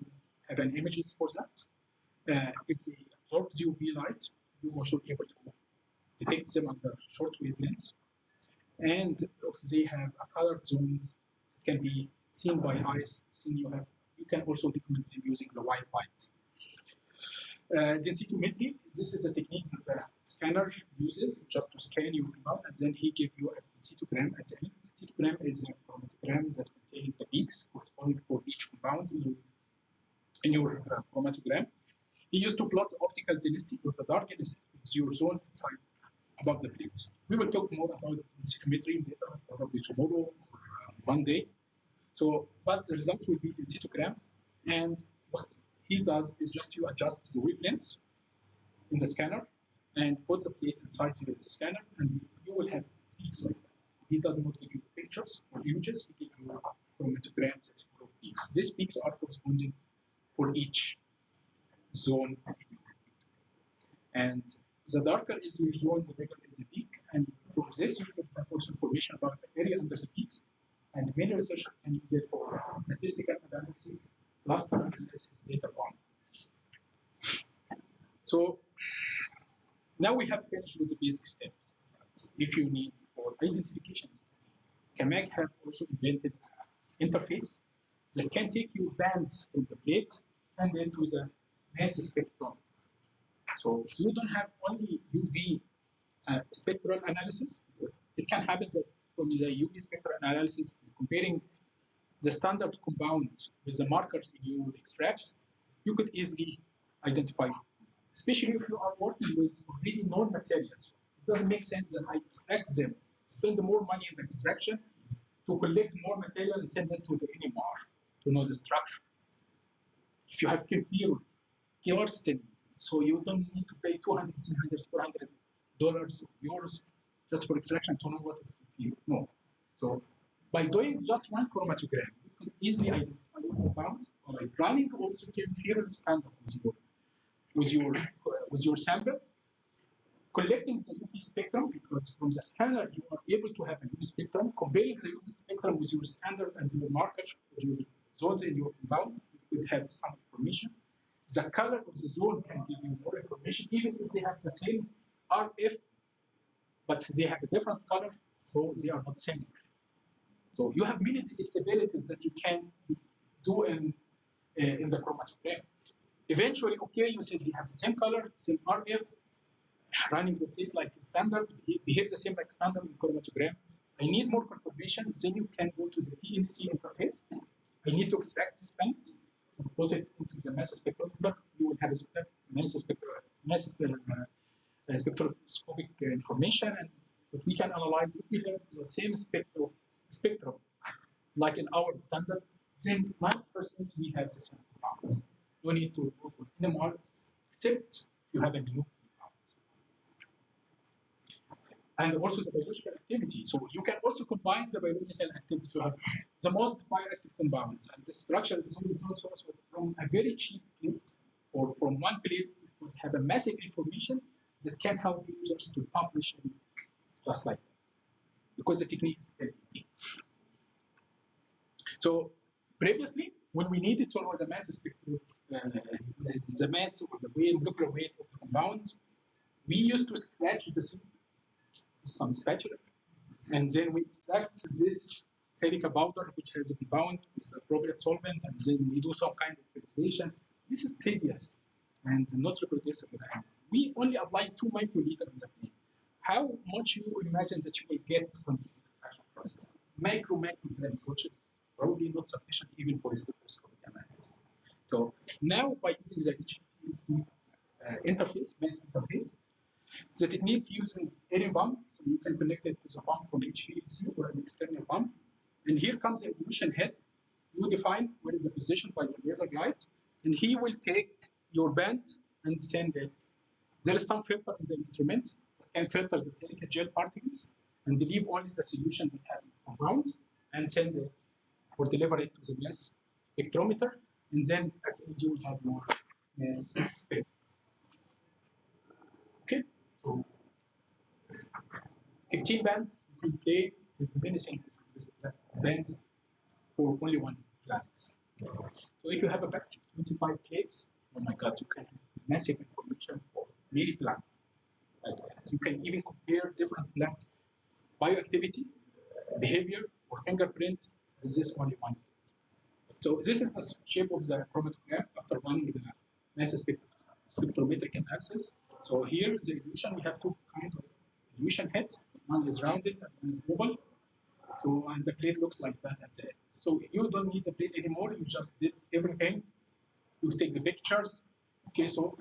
have an images for that. If they absorb the UV light, you're also able to detect them under short wavelengths. And if they have a colored zone, it can be seen by eyes. You can also document them using the white light. Densitometry, this is a technique that the scanner uses just to scan your compound, and then he gives you a densitogram at the end. Densitogram is a chromatogram that contains the peaks corresponding for each compound in your chromatogram. He used to plot the optical density of the darkness of your zone inside above the plate. We will talk more about densitometry later, probably tomorrow or one day. So, but the results will be densitogram, and what he does is just you adjust the wavelengths in the scanner and put the plate inside the scanner, and you will have peaks like that. He does not give you pictures or images, he gives you chromatograms that's full of peaks. These peaks are corresponding for each zone. And the darker is your zone, the bigger is the peak. And from this, you can have also information about the area under the peaks. And many researchers can use it for statistical analysis, cluster analysis later on. So now we have finished with the basic steps. If you need for identifications, Kamek have also invented an interface that can take you bands from the plate, send it to the mass spectrum. So you don't have only UV spectral analysis. It can happen that from the UV spectral analysis, comparing the standard compounds with the marker in your extract, you could easily identify, especially if you are working with really known materials. It doesn't make sense that I extract them, spend more money in the extraction to collect more material and send it to the NMR to know the structure. If you have Kirsten, so you don't need to pay $200, $300, $400 euros just for extraction to know what is here. No. So by doing just one chromatogram, you can easily identify your compounds by running also Kim-Fielder standard with your samples, collecting the UV spectrum, because from the scanner you are able to have a UV spectrum, comparing the UV spectrum with your standard and your marker, with your zones in your compound, you could have some information. The color of the zone can give you more information, even if they have the same RF, but they have a different color, so they are not similar. So you have many detectabilities that you can do in the chromatogram. Eventually, okay, you said they have the same color, same RF, running the same like standard, behaves the same like standard in chromatogram. I need more confirmation, then you can go to the TNC interface. I need to extract this band, put it into the mass spectrometer. You will have a spectroscopic information, and that we can analyze. If we have the same spectrum, like in our standard, then 90% we have the same compounds. No need to go for NMR, except if you have a new compound. And also the biological activity. So you can also combine the biological activity to have the most bioactive compounds. And the structure is also from a very cheap plate or from one plate, you could have a massive information that can help users to publish just like that. Because the technique is still unique. So previously, when we needed to know the mass spectrum, the mass or the molecular weight of the compound, we used to scratch the sample with some spatula, and then we extract this silica powder, which has a compound with appropriate solvent, and then we do some kind of filtration. This is tedious and not reproducible. And we only apply 2 microliter in the plane. How much you imagine that you will get from this extraction process? Micrograms, which is probably not sufficient even for spectroscopic analysis. So now by using the HPLC interface, base interface. The technique using any pump, so you can connect it to the pump from HVAC or an external pump. And here comes the evolution head. You define where is the position by the laser light, and he will take your band and send it. There is some filter in the instrument that can filter the silica gel particles and leave only the solution we have compound and send it or deliver it to the mass spectrometer. And then at the end you will have more mass spec. Okay, so 15 bands, you can play with many things. This band for only one plant. So if you have a batch of 25 plates, oh my God, you can have massive information for many plants. You can even compare different plants bioactivity, behavior, or fingerprint with this only one. So this is the shape of the chromatogram after running the mass spectrometric analysis. So here the illusion, we have two kinds of illusion heads. One is rounded and one is oval. So and the plate looks like that. That's it. So you don't need the plate anymore. You just did everything. You take the pictures. Okay, so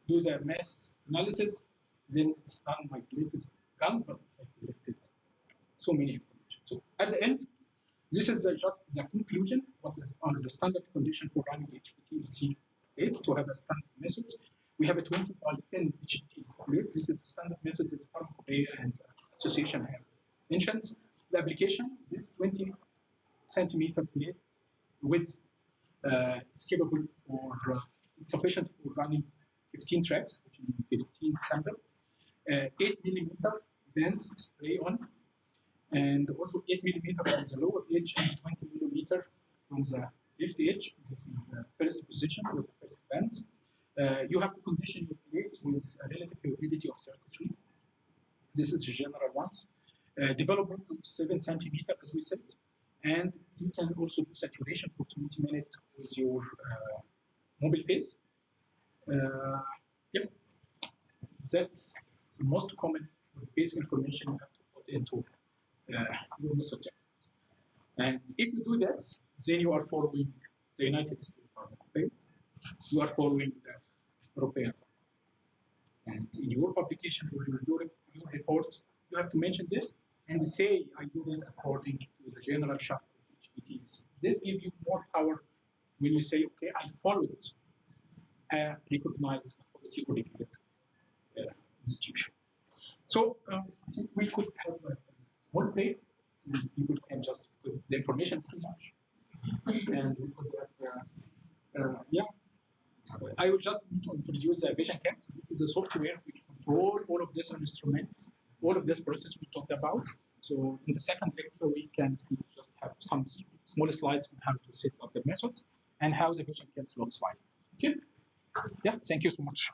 do the mass analysis. Then it's done. My plate is gone, but I collected so many information. So at the end, this is just the conclusion. What is on the standard condition for running HPT plate to have a standard method. We have a 20 by 10 HPT plate. This is a standard method that the Pharmacopeia and Association have mentioned. The application, this 20 centimeter plate width is capable for sufficient for running 15 tracks, which means 15 sample, 8 millimeter dense spray on, and also 8 millimeter from the lower edge and 20 millimeter from the left edge. This is the first position with the first band. You have to condition your plate with a relative humidity of 33. This is the general ones. Development to 7 centimeter, as we said, and you can also do saturation for 20 minutes with your mobile phase. Yeah, that's the most common basic information you have to put into your method. And if you do this, then you are following the United States Pharmacopeia. You are following the European. And in your publication or your report, you have to mention this and say, I did it according to the general chapter of HPTs. This gives you more power when you say, okay, I followed a recognized authority or regulated institution. So I think we could have a small play, and people can just, because the information is too much. And we could have, yeah. I will just need to introduce the Vision Cat. This is a software which control all of these instruments, all of this process we talked about. So in the second lecture, we can see, just have some small slides on how to set up the method and how the Vision Cat looks like. Okay. Yeah, thank you so much.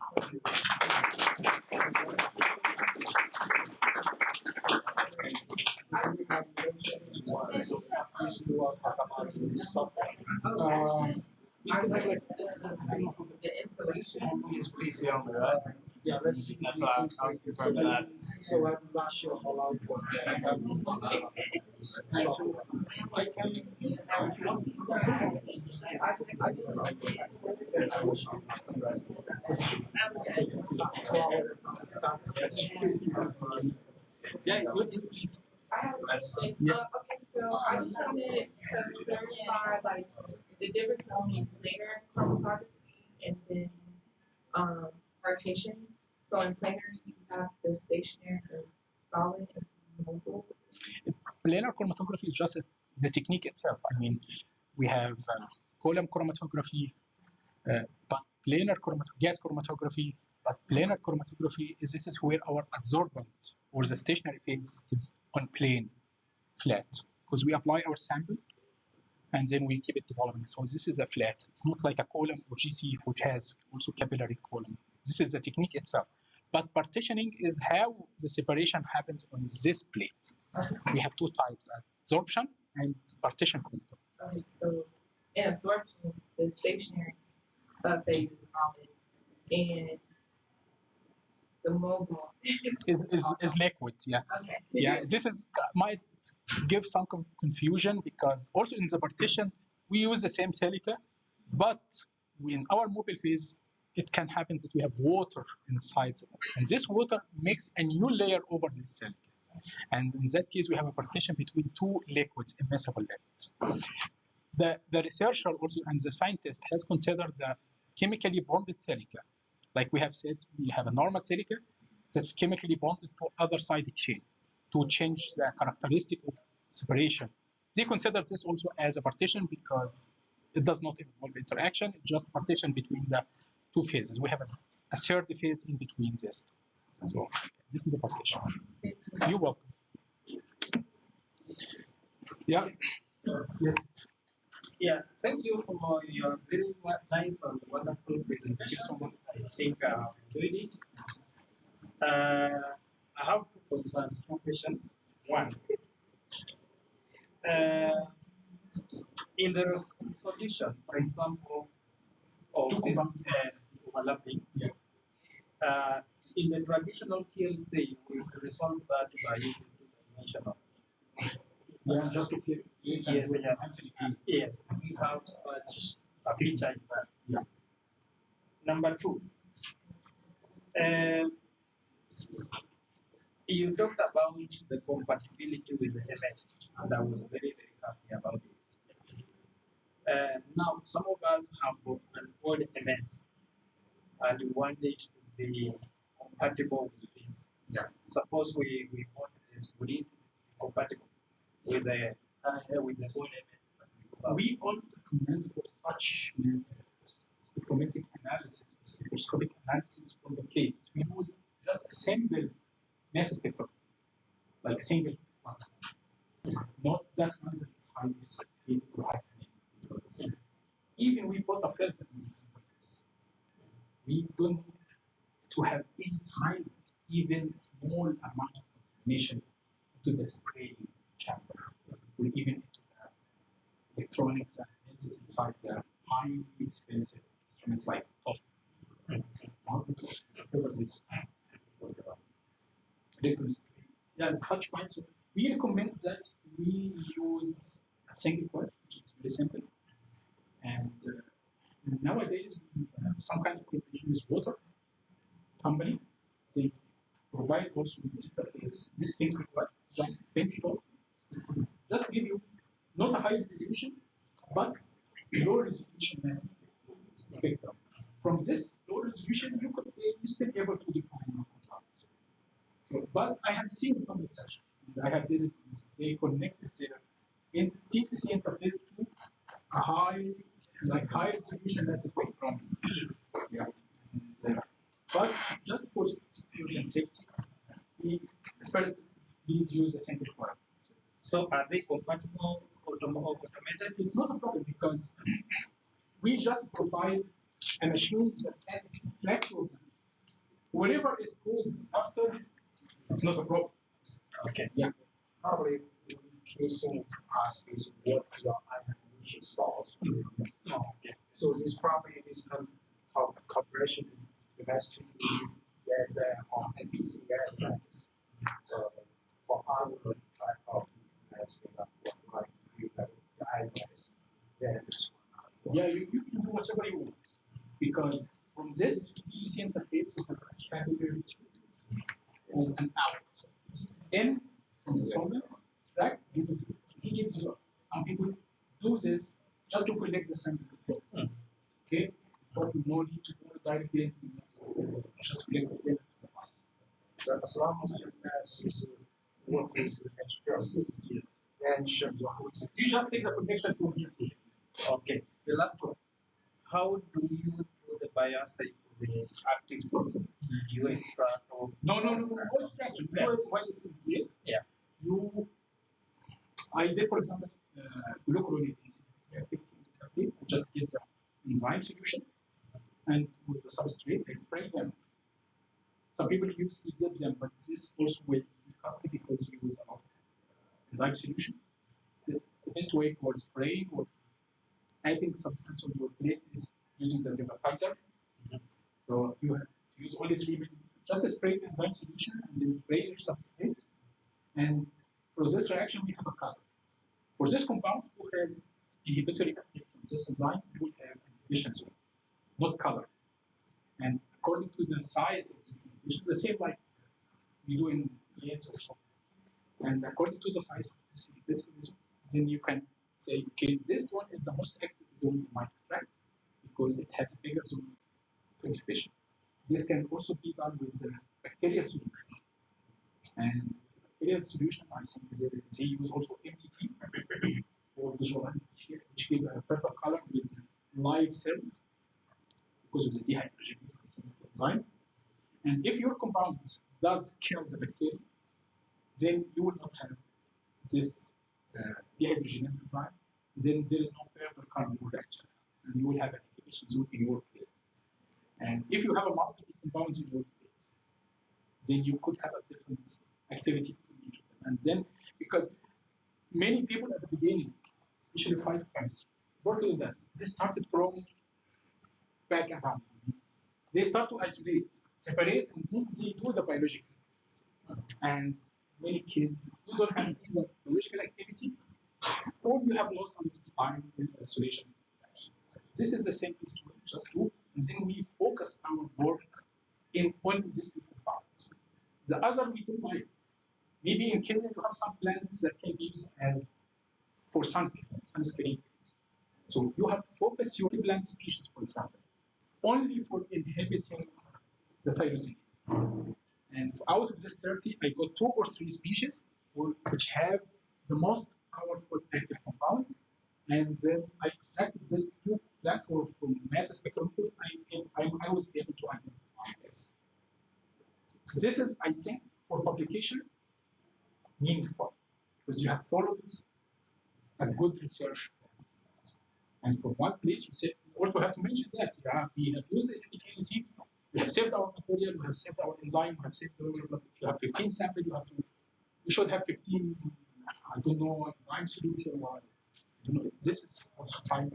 The installation. It's pretty soon, right? Yeah, let's see. That's why I was confirming that. So I'm not sure how long it will take. I can, if you want Yeah, good, yes, please. I have a question. Yeah. Okay, so I just wanted to clarify like the difference between planar chromatography and then partition. So in planar you have the stationary, the solid, and mobile. Planar chromatography is just the technique itself. I mean, we have column chromatography, but planar gas chromatography. But planar chromatography is this is where our adsorbent or the stationary phase is on plane, flat, because we apply our sample and then we keep it developing. So this is a flat. It's not like a column or GC which has also capillary column. This is the technique itself. But partitioning is how the separation happens on this plate. We have two types, adsorption and partition chromatography. Okay, so in absorption, the stationary phase is solid, and the mobile is liquid, yeah. Okay. Yeah, this is might give some confusion because also in the partition we use the same silica, but in our mobile phase it can happen that we have water inside the box, and this water makes a new layer over this silica. And in that case, we have a partition between two liquids, immiscible liquids. The researcher also and the scientist has considered the chemically bonded silica. Like we have said, we have a normal silica that's chemically bonded to other side chain to change the characteristic of separation. They consider this also as a partition because it does not involve interaction, it's just a partition between the two phases. We have a third phase in between this. So this is a partition. You're welcome. Yeah. Yes. Yeah, thank you for your very nice and wonderful presentation. I think I enjoyed it. I have two concerns, two questions. One, in the solution, for example, of overlapping, in the traditional PLC, we resolve that by using two-dimensional. Yeah, just to clear. Yes, yes, we have such a feature in that. Yeah. Number two, you talked about the compatibility with the MS, and I was very, very happy about it. Now, some of us have an old MS, and we want it to be compatible with this. Yeah. Suppose we want this, would it be compatible with the old MS? We always recommend for such spectrometric analysis, spectroscopic analysis from the case. We use just a single mass spectrum, like single one, not that one that's highly sophisticated or high because even we put a filter in this interface. We don't need to have any kind, even small amount of information into the spraying chamber, or even into the electronics and lenses inside the highly expensive instruments like TOF. Yeah, such points. We recommend that we use a single coil, which is very simple. And nowadays, we have some kind of cooperation with water company. They provide also this interface. This thing requires just pinch-to just give you not a high resolution, but low resolution spectrum. From this low resolution, you still able to define your contrast. So, but I have seen some research. I have did it. They connected their TPC interface to a high resolution spectrum. Yeah. But just for security and safety, we first please use a single coil. So are they compatible automated? It's not a problem because we just provide a machine that can extract your data. Wherever it goes after, it's not a problem. Okay. Yeah. Probably the casing process what your animation solves. Okay. So this probably is cooperation with S2, ESA, or NPCA for other type of like the Ires. Then yeah, you can do whatever you want because from this TEC interface you can extract as an out. Then from the solver, extract, he gives you some people do this just to collect the sample. Okay? But you no need to go directly into this. Just collect the data. but as long as your mass is work with the HPLC, yes, then shows you just take the connection from here. Okay. The last one. How do you do the biopsy for the active box? Do you extract or no extraction. You do it while it's in place. Yeah. I did, for example, glucuronate just get the enzyme solution and with the substrate, I spray them. Some people use to dip them, but this also will be costly because you use a lot of enzyme solution. The best way for spraying or adding substance on your plate is using the vaporizer. So you have to use only 3 minutes. Just spray the enzyme solution and then spray your substrate. And for this reaction, we have a color. For this compound, who has inhibitory activity on this enzyme, will have inhibition zone, not color. And according to the size of this indication, the same like we do in AIDS or so. And according to the size of this indication, then you can say, okay, this one is the most active zone in my extract because it has bigger zone of inhibition. This can also be done with bacterial solution. And bacterial solution, I think they use also MTT or visual which give a purple color with live cells because of the dehydrogenase enzyme. And if your compound does kill the bacteria, then you will not have this dehydrogenase enzyme. Then there is no further carbon reaction, and you will have an inhibition zone in your plate. And if you have a multiple compounds in your plate, then you could have a different activity in each of them. And then, because many people at the beginning, especially phytochemistry, work with that. They started from background. They start to isolate, separate, and then they do the biological. And in many cases, you don't have either biological activity or you have lost some time in isolation. This is the same as we just do, and then we focus our work in only these two compounds. The other we don't like. Maybe in Kenya you have some plants that can be used as for sunscreen. So you have to focus your plant species, for example, only for inhibiting the tyrosinase. And out of this 30, I got 2 or 3 species which have the most powerful active compounds. And then I extracted these 2 plants or from mass spectrometry, I was able to identify this. This is, I think, for publication, meaningful because you have followed a good research. And from one place, you also have to mention that we have used HPKC, we have saved our material, we have saved our enzyme, we have saved the if you have 15 samples, you should have 15, I don't know, enzyme solution or I don't know. This is also time.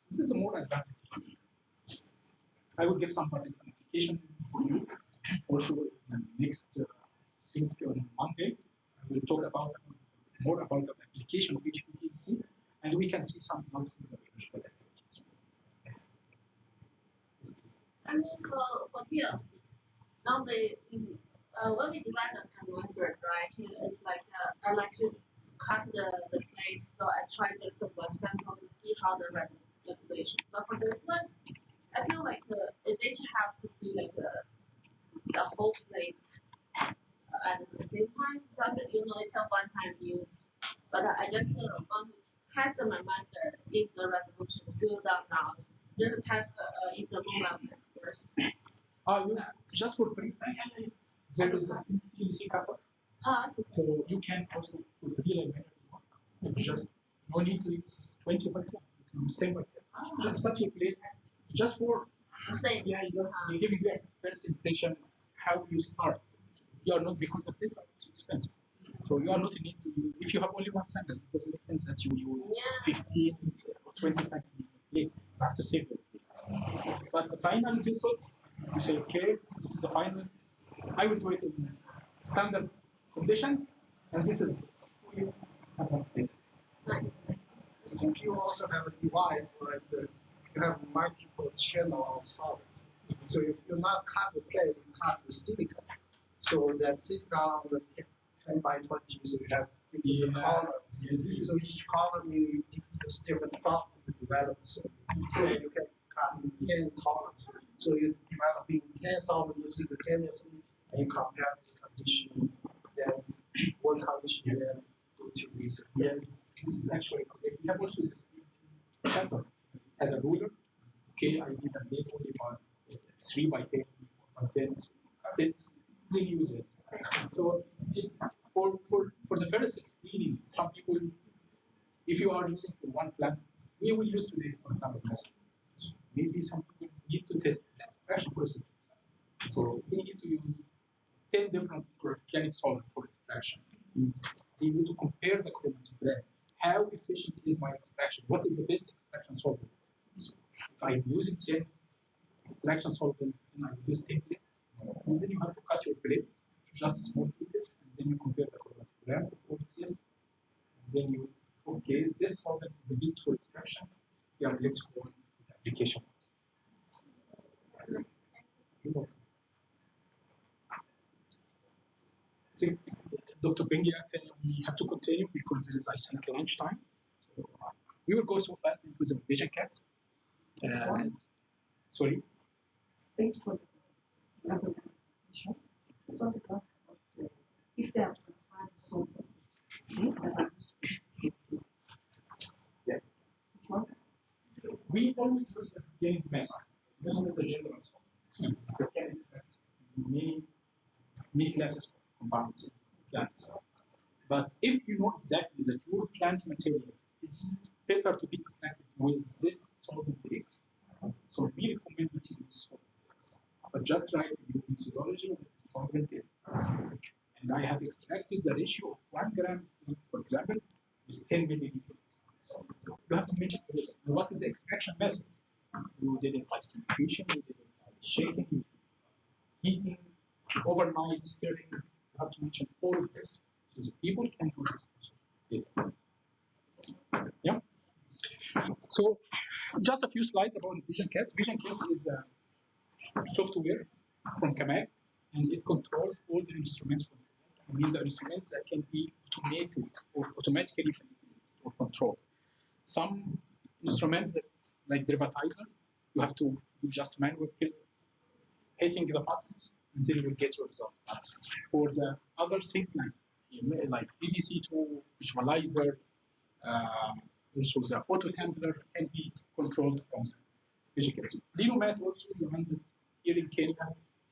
This is a more advanced technology. I will give some application for you. Also, in the next thing on Monday, I will talk about more about the application of HPKC, and we can see some results from the biological activities. I mean, for TLC, now when we divide the converter, right, it's like I like to cut the plate, so I try to put one sample to see how the rest regulation. But for this one, I feel like it have to be like the whole plate at the same time, because it's a one-time use. But I just want to test my method if the resolution is still down now. Just test if the room level first. Just for print, there is a PVC cover. So you can also put the relay manual. Just no need to use 20 by 10. You can use 10 by 10. Just cut your plate. Just for yeah, you're giving the first impression how you start. You are not because the plates are too expensive. So you are not in need to use if you have only one sample, because it makes sense that you use 15 or 20 centimeters plate. You have to save the plate. But the final result, you say, okay, this is the final. I will do it in standard conditions, and this is If you also have a device like you have multiple channel of solid. So if you not cut the plate, you cut the silicon. So that silicon on the 10 by 20, so you have different columns. So each column you use different software to develop. So you say you can cut in 10 columns. So you developing 10 solvents simultaneously, and you compare this condition, then one condition, then go to this. Yes, this is actually correct. We have also this pattern as a ruler. Okay, I need a date only by 3 by 10, 4 by 10. Then they use it. So for the first screening, some people, if you are using for one plant, we will use today, for example, maybe some people need to test the extraction process. So they need to use 10 different organic solvents for extraction. So you need to compare the chromatograph. How efficient is my extraction? What is the best extraction solvent? So if I'm using 10 extraction solvents, then I use 10 plates. And then you have to cut your plates, just small pieces, and then you compare the chromatograph of all this. And then you, okay, this solvent is the best for extraction. Yeah, let's go on with the application process. See, Dr. Bengia said we have to continue because there is, I think, lunchtime. So we will go so fast into the vision cat. Sorry? Thanks for the presentation. So the class about if they are prepared solvents, Yeah. We always use the beginning method. This is a general solvent. So can expect many classes of compounds plants. But if you know exactly that your plant material is better to be extracted with this solvent X, so we recommend that you use solvent X. But just write your methodology with solvent X. And I have extracted the ratio of 1 gram, for example, with 10 milliliters. So you have to mention what is the extraction method. You did it by centrifugation, you did it by shaking, heating, overnight stirring. You have to mention all of this. So the people can do this. Yeah. So just a few slides about Vision Cats. Vision Cats is a software from Kamak, and it controls all the instruments from Kamak. It means the instruments that can be automated or automatically or controlled. Some instruments that, like derivatizer, you have to do just manual hitting the buttons, and then you will get your result. But for the other things like EDC2, visualizer, also the auto sampler can be controlled from the vision kits. Linomat also is the one that here in Kenya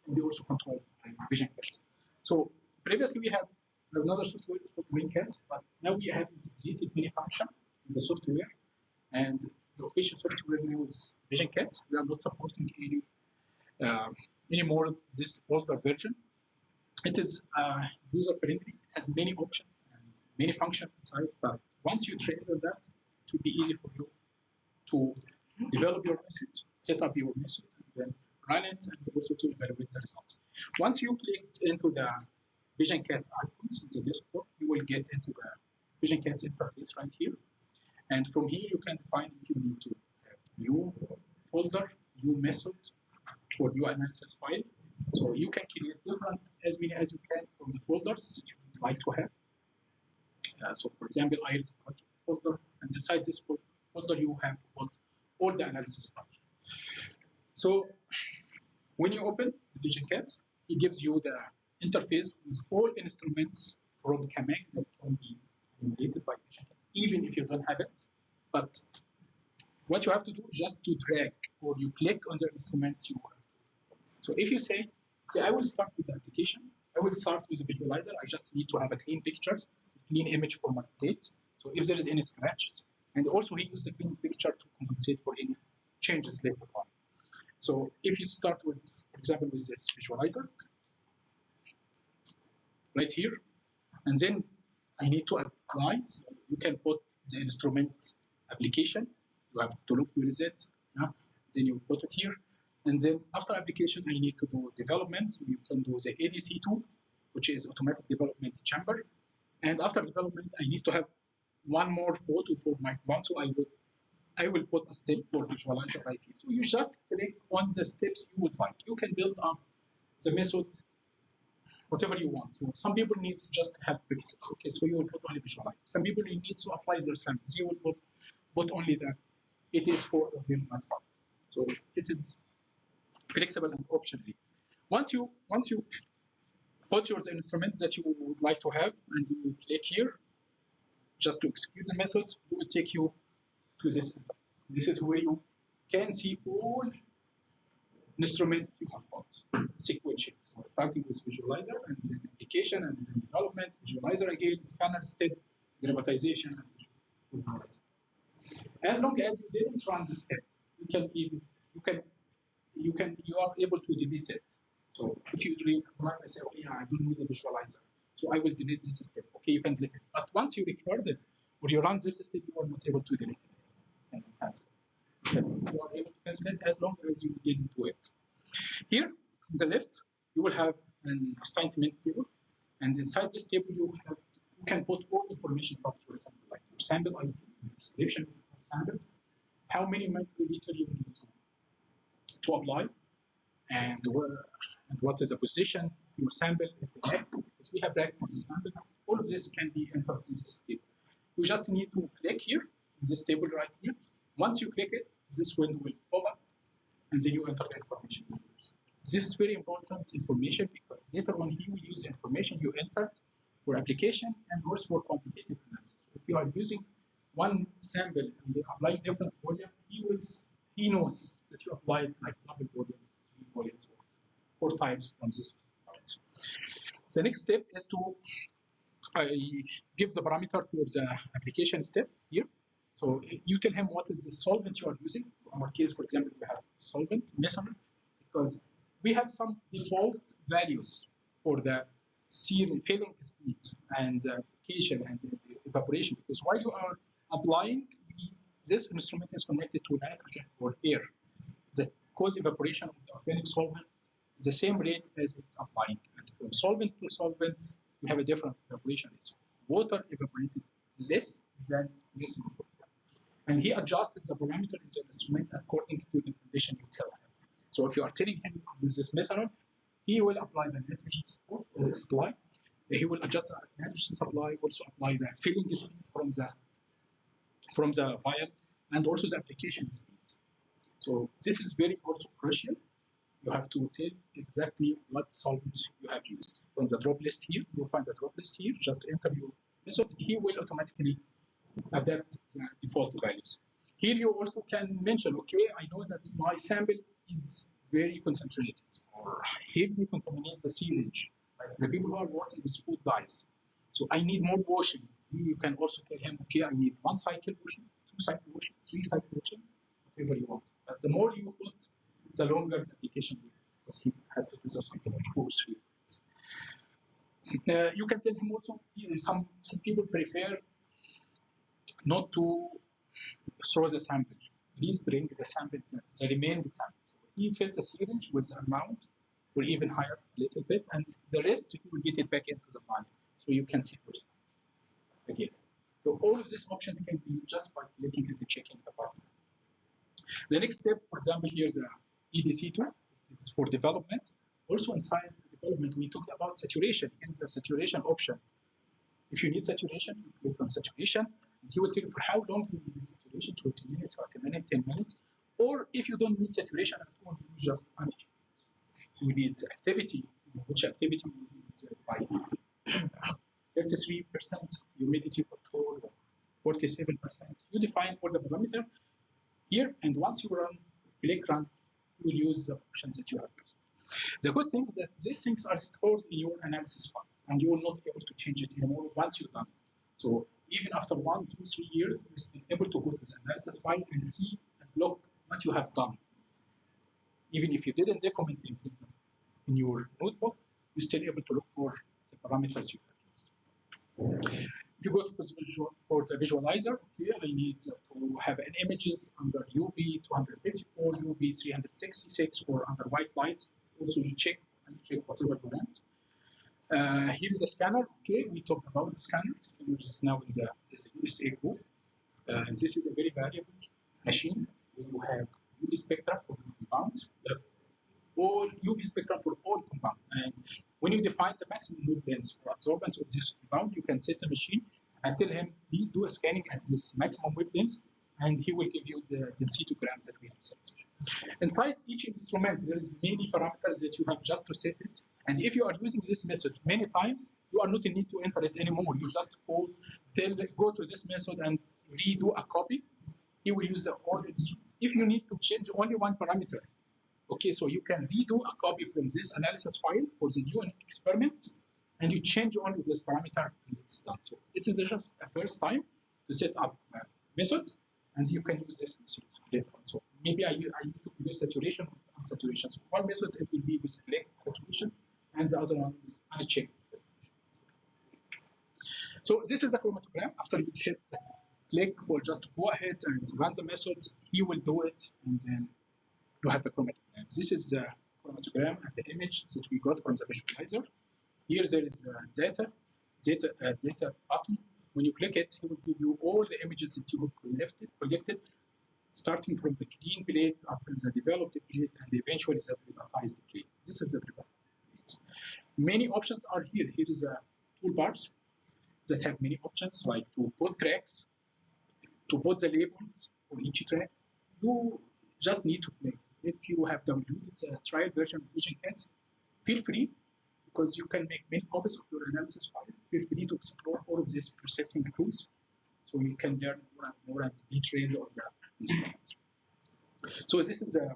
can be also controlled by vision kits. So previously we had another software called WinCat, but now we have integrated many functions in the software, and the official software now is vision kits. We are not supporting anymore this older version. It is user friendly. It has many options and many functions inside. But once you train on that, it will be easy for you to develop your message, set up your message, and then run it, and also to evaluate the results. Once you click into the Vision Cat icons in the desktop, you will get into the Vision Cat interface right here. And from here, you can define if you need to have new folder, new method, or new analysis file. So you can create different as many as you can from the folders that you would like to have. So for example, Ires project folder, and inside this folder you have to put all the analysis files. So when you open the Vision Cat, it gives you the interface with all instruments from Kamek that can be emulated by Vision Cat, even if you don't have it. But what you have to do is just to drag or you click on the instruments you have. So if you say, okay, I will start with the application, I will start with a visualizer, I just need to have a clean picture, clean image for my plate. So if there is any scratches, and also he used the clean picture to compensate for any changes later on. So if you start with, for example, with this visualizer, right here, and then I need to apply, so you can put the instrument application, you have to look where is it, yeah? Then you put it here, and then after application, I need to do development, so you can do the ADC2, which is automatic development chamber, and after development, I need to have one more photo for my command, so I will put a step for visualizer right here. So you just click on the steps you would like. You can build up the method whatever you want. So some people need to just have pictures. Okay, so you will put only visualizer. Some people need to apply their samples. You will put only that. It is for the matter. So it is flexible and optionally. Once you put your instruments that you would like to have, and you click here, just to execute the method, it will take you to this. This is where you can see all instruments you have got sequentially. So starting with visualizer and then application and then development, visualizer again, scanner step, derivatization, and visualizer. As long as you didn't run the step, you are able to delete it. So if you recognize, I say, oh yeah, I don't need the visualizer, so I will delete this step. Okay, you can delete it. But once you record it or you run this step, you are not able to delete it and cancel it. You are able to cancel it as long as you didn't do it. Here, on the left, you will have an assignment table, and inside this table, you can put all information about your sample, like your sample ID, the description of the sample, how many microliter you need to apply, and what is the position of your sample in the rack, because we have rack for the sample. All of this can be entered in this table. You just need to click here, in this table right here. Once you click it, this window will pop up, and then you enter the information. This is very important information because later on he will use the information you entered for application and also for quantitative analysis. If you are using one sample and you apply different volume, he knows that you applied like double volume, 3 volumes, or 4 times from this. The next step is to give the parameter for the application step here. So you tell him what is the solvent you are using. In our case, for example, we have solvent, methanol, because we have some default values for the filling speed and application and evaporation. Because while you are applying, this instrument is connected to nitrogen or air that cause evaporation of the organic solvent the same rate as it's applying. And from solvent to solvent, we have a different evaporation rate. Water evaporated less than methanol. And he adjusted the parameter in the instrument according to the condition you tell him. So if you are telling him with this methanol, he will apply the nitrogen supply. He will adjust the nitrogen supply, also apply the filling speed from the vial, and also the application speed. So this is very also crucial. You have to tell exactly what solvent you have used. From the drop list here, you'll find the drop list here. Just enter your method. He will automatically adapt the default values. Here you also can mention, okay, I know that my sample is very concentrated or heavily contaminates the syringe. Like the people who are working with food dyes. So I need more washing. You can also tell him, okay, I need 1 cycle washing, 2 cycle washing, 3 cycle washing, whatever you want. But the more you put, the longer the application will be, because he has to do the cycle of 2 or 3. You can tell him also, some people prefer not to throw the sample. Please bring the sample, the remaining sample. So he fills the syringe with the amount, or even higher a little bit, and the rest he will get it back into the vial. So you can see yourself again. So all of these options can be just by clicking and checking the button. The next step, for example, here's the EDC2. It is for development. Also inside development, we talked about saturation. Here's the saturation option. If you need saturation, you click on saturation, and he will tell you for how long you need the saturation, 20 minutes, 40 minutes, 10 minutes. Or if you don't need saturation at all, you just manage it. You need activity, which activity you need by 33% humidity control, 47%. You define all the parameter here, and once you click run, you will use the options that you have used. The good thing is that these things are stored in your analysis file, and you will not be able to change it anymore once you've done it. So even after 1, 2, 3 years, you're still able to go to the analysis file and see and look what you have done. Even if you didn't document it in your notebook, you're still able to look for the parameters you have used. If you go to for the visualizer, okay, I need to have an images under UV 254, UV 366, or under white light. Also, you check whatever you want. Here's the scanner. Okay, we talked about the scanner. Which is now in the USA group. This is a very valuable machine. You have UV spectra for compounds, all UV spectrum for all compounds. And when you define the maximum wavelengths for absorbance of this compound, you can set the machine and tell him, please do a scanning at this maximum wavelength, and he will give you the densitogram that we have set. Inside each instrument, there is many parameters that you have just to set it. And if you are using this method many times, you are not in need to enter it anymore. You just go to this method and redo a copy. He will use the whole instrument. If you need to change only one parameter, okay, so you can redo a copy from this analysis file for the new experiment, and you change only this parameter, and it's done. So it is just a first time to set up a method, and you can use this method later on. So maybe I need to use saturation with unsaturation. So one method it will be with select saturation, and the other one with unchecked saturation. So this is the chromatogram. After you hit click for just go ahead and run the method, he will do it, and then you have the chromatogram. This is the chromatogram and the image that we got from the visualizer. Here there is a data button. When you click it, it will give you all the images that you have collected starting from the clean plate until the developed plate and eventually the privatized plate. This is the privatized plate. Many options are here. Here is a toolbars that have many options, like to put tracks, to put the labels on each track. You just need to play. If you have downloaded the trial version of VisionCat, feel free, because you can make many copies of your analysis file. Feel free to explore all of these processing tools, so you can learn more and more and be trained on the instrument. So this is a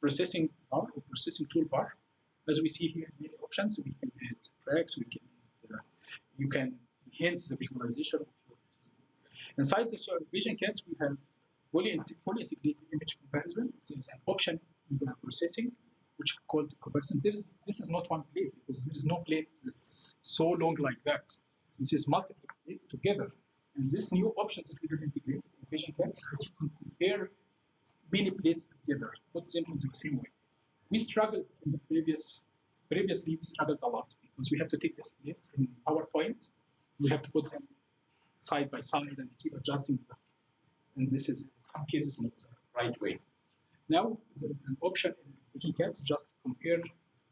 processing bar or processing toolbar. As we see here, many options. We can add tracks. We can add, you can enhance the visualization of your. Inside the VisionCat, we have fully integrated image comparison. There's an option in the processing which is called comparison. This is not one plate, because there is no plate that's so long like that. So this is multiple plates together. And this new option that we have integrated in VisionCat is that you can compare many plates together, put them in the same way. We struggled in the previously we struggled a lot, because we have to take this plate in PowerPoint. We have to put them side by side and keep adjusting them. And this is, in some cases, not the right way. Now, there is an option in VisionCat to just compare.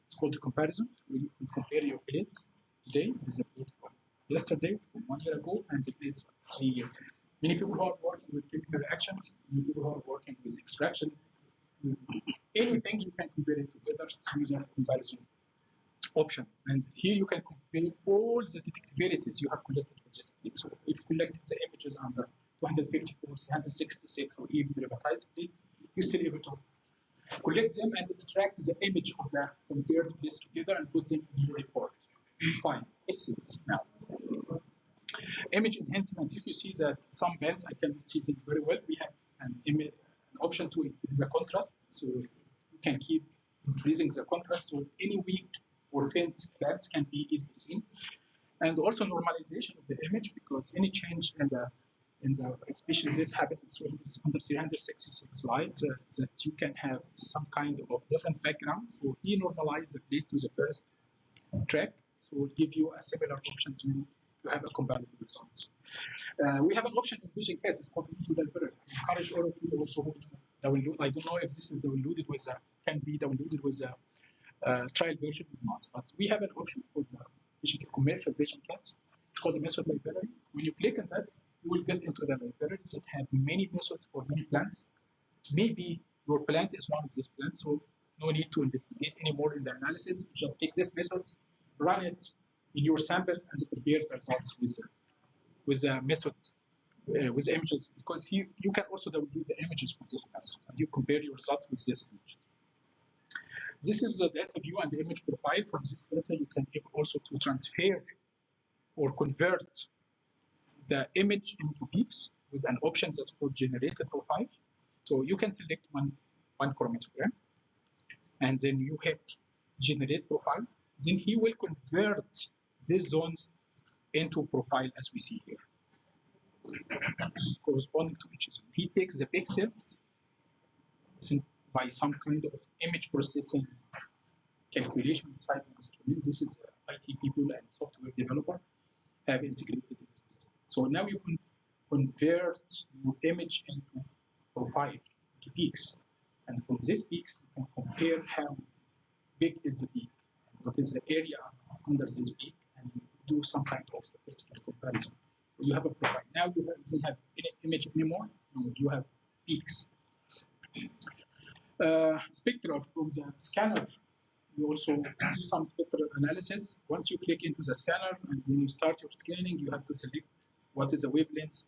It's called comparison. You can compare your plates today with the plate from yesterday, from 1 year ago, and the plates from 3 years ago. Many people who are working with chemical reactions, many people who are working with extraction, anything you can compare it together through the comparison option. And here you can compare all the detectabilities you have collected with this plate. So if you collected the images under 254, 366, or even privatized plate, you're still able to collect them and extract the image of the compared plates together and put them in your report. Fine, excellent. Now, image enhancement. If you see that some bands, I cannot see them very well, we have an option to increase the contrast. So you can keep increasing the contrast, so any weak or faint bands can be easily seen. And also normalization of the image, because any change in the especially this happens under 366 light, that you can have some kind of different backgrounds. So he normalized the plate to the first track, so it will give you a similar option to have a comparative results. We have an option in VisionCat. It's called Easy Library. I encourage all of you also to download. I don't know if this is downloaded with can be downloaded with a trial version or not, but we have an option called commercial VisionCat. It's called the method library. When you click on that, you will get into the libraries that have many methods for many plants. Maybe your plant is one of these plants, so no need to investigate anymore in the analysis. Just take this method, run it in your sample, and compare the results with the method, with the images, because you can also download the images from this method, and you compare your results with this images. This is the data view and the image profile. From this data, you can able also to transfer or convert the image into peaks with an option that's called generated profile. So you can select one chromatogram, and then you hit generate profile. Then he will convert these zones into profile as we see here, corresponding to each zone. He takes the pixels by some kind of image processing calculation inside the instrument. This is IT people and software developer have integrated it. So now you can convert your image into profile, to peaks. And from these peaks, you can compare how big is the peak, what is the area under this peak, and do some kind of statistical comparison. So you have a profile. Now you don't have any image anymore. No, you have peaks. Spectral from the scanner. You also do some spectral analysis. Once you click into the scanner and then you start your scanning, you have to select what is the wavelength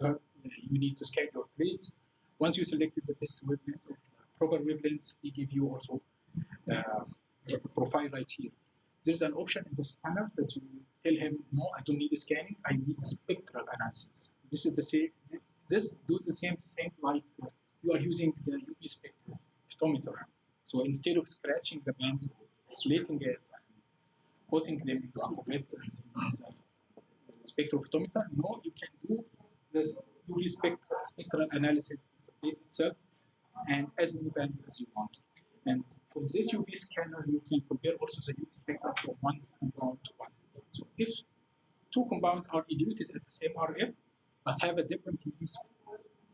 you need to scan your plate. Once you selected the best wavelength or proper wavelengths, we give you also a profile right here. There's an option in the scanner that you tell him, no, I don't need scanning, I need spectral analysis. This is the same. This does the same thing like you are using the UV spectrophotometer. So instead of scratching the band, isolating it, and putting them into a covet spectrophotometer, no, you can do this UV spectral analysis of the plate itself and as many bands as you want. And from this UV scanner, you can compare also the UV spectrum from one compound to one. So if two compounds are eluted at the same RF, but have a different UV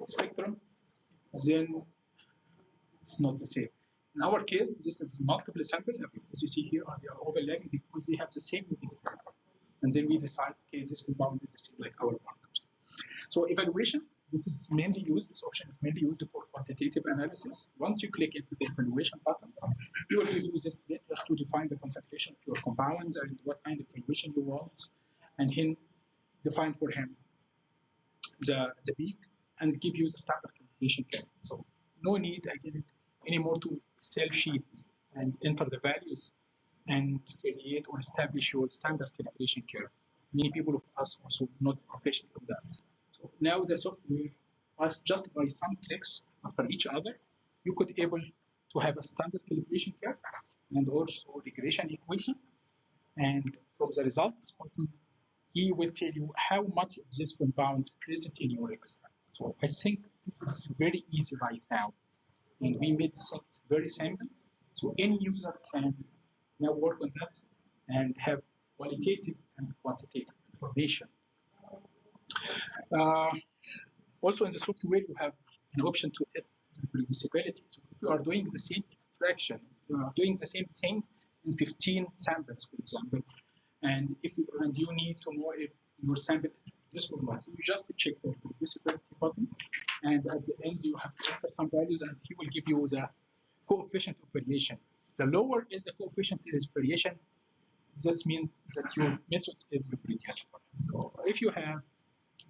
spectrum, then it's not the same. In our case, this is multiple sample. As you see here, they are overlapping because they have the same unique profile. And then we decide, okay, this compound is the same like our markers. So evaluation, this is mainly used, this option is mainly used for quantitative analysis. Once you click into the evaluation button, you will use this just to define the concentration of your compounds and what kind of evaluation you want, and then define for him the peak and give you the standard calculation curve. So no need again anymore to Excel sheets and enter the values and create or establish your standard calibration curve. Many people of us also not proficient in that. So now the software, just by some clicks after each other, you could able to have a standard calibration curve and also regression equation. And from the results button, he will tell you how much of this compound present in your extract. So I think this is very easy right now. And we made things very simple. So any user can now work on that and have qualitative and quantitative information. Uh, Also in the software, you have an option to test reproducibility. So if you are doing the same extraction, you are doing the same thing in 15 samples, for example, and you need to know if your sample is reproducible or not, so you just check the reproducibility button, and at the end you have to enter some values, and he will give you the coefficient of variation. The lower is the coefficient of variation, this means that your method is reproducible. So if you have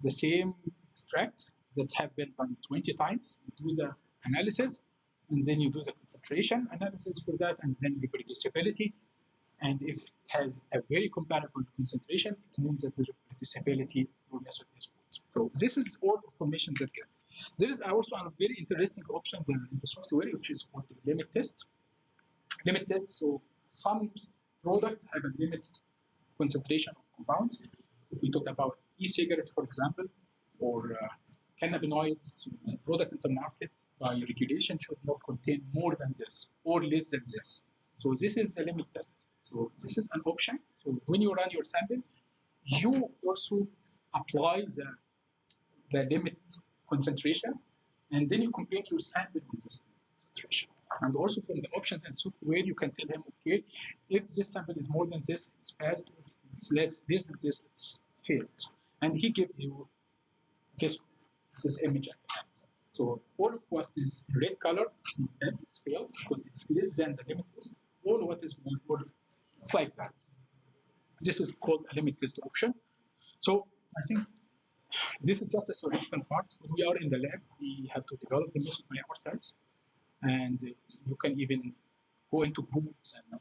the same extract that have been done 20 times, you do the analysis, and then you do the concentration analysis for that, and then reproducibility. And if it has a very comparable concentration, it means that the reproducibility for method is good. So this is all information that gets. There is also a very interesting option in the software, which is called the limit test. Limit test, so some products have a limited concentration of compounds. If we talk about e-cigarettes, for example, or cannabinoids, so the product in the market by regulation should not contain more than this or less than this. So this is the limit test. So this is an option. So when you run your sample, you also apply the limit concentration, and then you compare your sample with this concentration. And also from the options and software, you can tell him, okay, if this sample is more than this, it's passed. If it's less this, it's failed. And he gives you this image. So all of what is red color is failed because it's less than the limit test. All what is more, it's like that. This is called a limit test option. So I think this is just a theoretical part. When we are in the lab, we have to develop the method by ourselves. And you can even go into groups and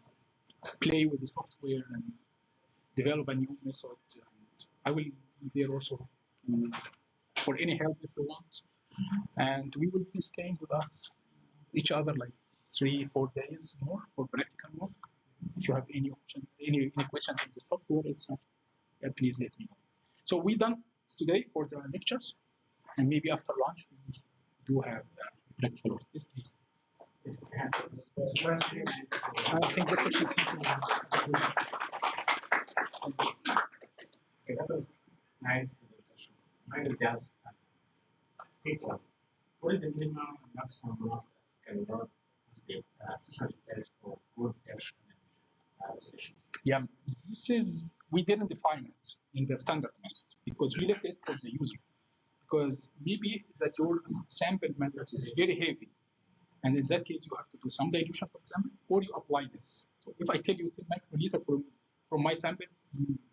play with the software and develop a new method. And I will be there also for any help if you want. And we will be staying with us, each other, like 3-4 days more for practical work. If you have any option, any questions on the software itself, please let me know. So we done today for the lectures, and maybe after lunch we do have practical work. Yes, please. I think the question is Okay, that was nice presentation. I will just pick up. What is the minimum and maximum loss that can run the social test for good detection and solution? Yeah, this is, we didn't define it in the standard method because we left it for the user. Because maybe that your sample matrix is very heavy. And in that case, you have to do some dilution, for example, or you apply this. So if I tell you 10 microliter from my sample,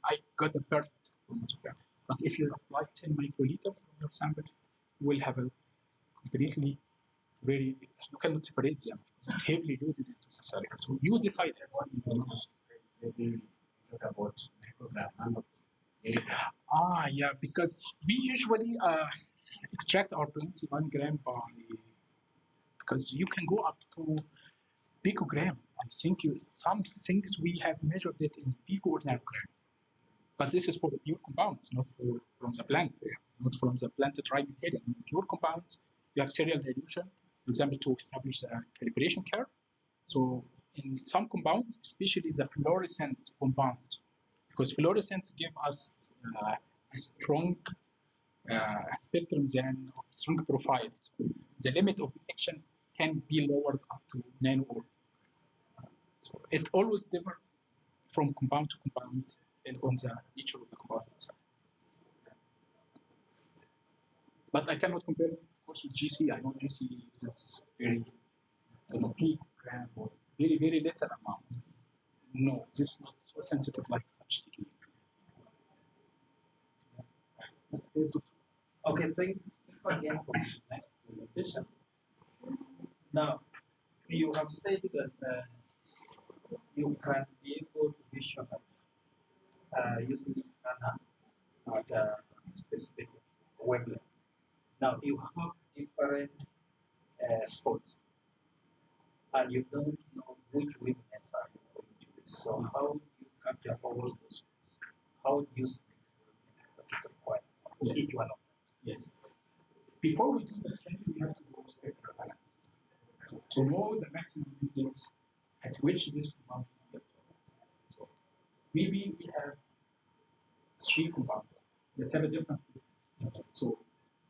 I got a perfect chromatograph. But if you apply 10 microliter from your sample, you will have a completely very, you cannot separate them because it's heavily loaded into the cell. So you decide what you want. Maybe talk about microgram nanogram. Yeah, because we usually extract our 21 gram by, because you can go up to picogram. I think some things we have measured it in pico or nanogram. But this is for the pure compounds, not from the plant, not from the planted dry material. In pure compounds, you have serial dilution, for example, to establish a calibration curve. So in some compounds, especially the fluorescent compounds, because fluorescents give us a strong spectrum than strong profile. the limit of detection can be lowered up to nanometer. So it always differs from compound to compound and on the nature of the compound itself. But I cannot compare it, of course, with GC. I know GC uses very gram or very little amount. No, this is not so sensitive like such technique. Okay, thanks again for the nice presentation. Now, you have said that you can be able to visualize using scanner at a specific wavelength. Now, you have different spots, and you don't know which wavelengths are you going to use. So, how you capture all those spots? How do you select what is required for each one of them? Yes. Before we do the scanning, we have to do spectral analysis. So to know the maximum wavelengths at which this compound can get. So maybe we have 3 compounds that have a different wavelength. So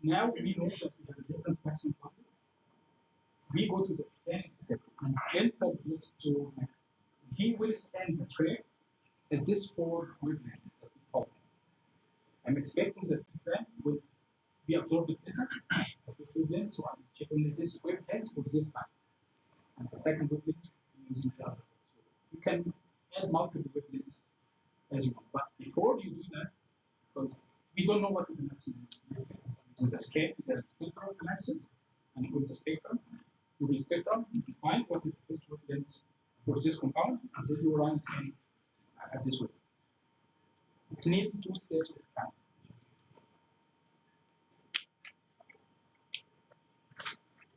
now we know that we have a different maximum value. We go to the scanning step and enter this to maximum. He will scan the tray at this 4 wavelengths that we call. I'm expecting that this scan will be absorbed better at this wavelength, so I'm checking this wavelength for this band. And the second wavelength using the other. So you can add multiple wavelengths as you want. But before you do that, because we don't know what is the maximum wavelength, we do the spectral analysis, and for the spectrum, you will spectrum, you define what is the best wavelength for this compound, and then you run scan at this wavelength. It needs 2 steps of time.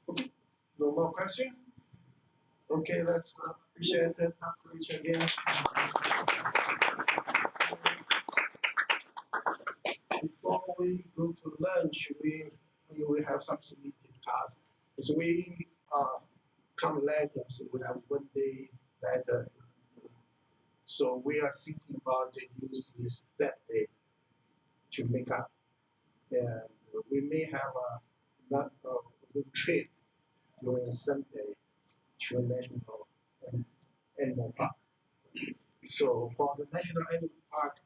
Okay, no more question? Okay, let's appreciate it. Again. Before we go to lunch, we will have something to discuss. As we come later, so we have 1 day later. So we are thinking about to use this Saturday to make up. And we may have a trip during Sunday to a national animal park. So for the national animal park,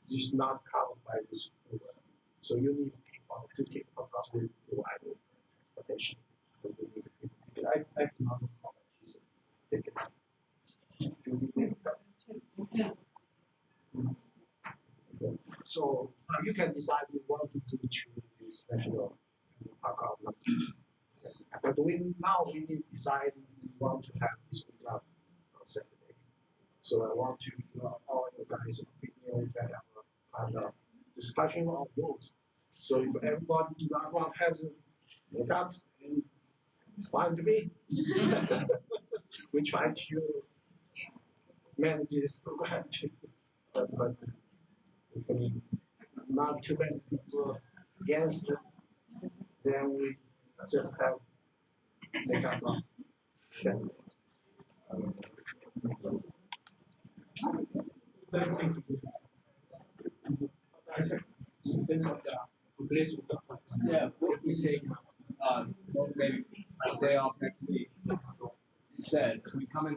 it is not covered by this program. So you need to pay for the ticket because we provide transportation. So we need to pay. I cannot cover this ticket. So you can decide if you want to go to this national park or not. But now we need to decide if we want to have this program on Saturday. So I want to hear all you guys' opinion and have a discussion on both. So if everybody does not want to have the makeups, it's fine to me. We try to manage this program too. But if not too many people against it, then we just have makeup on Saturday. Let's think of it. Isaac, you think of the place of the yeah, what we say, maybe day off next week. You said, we come in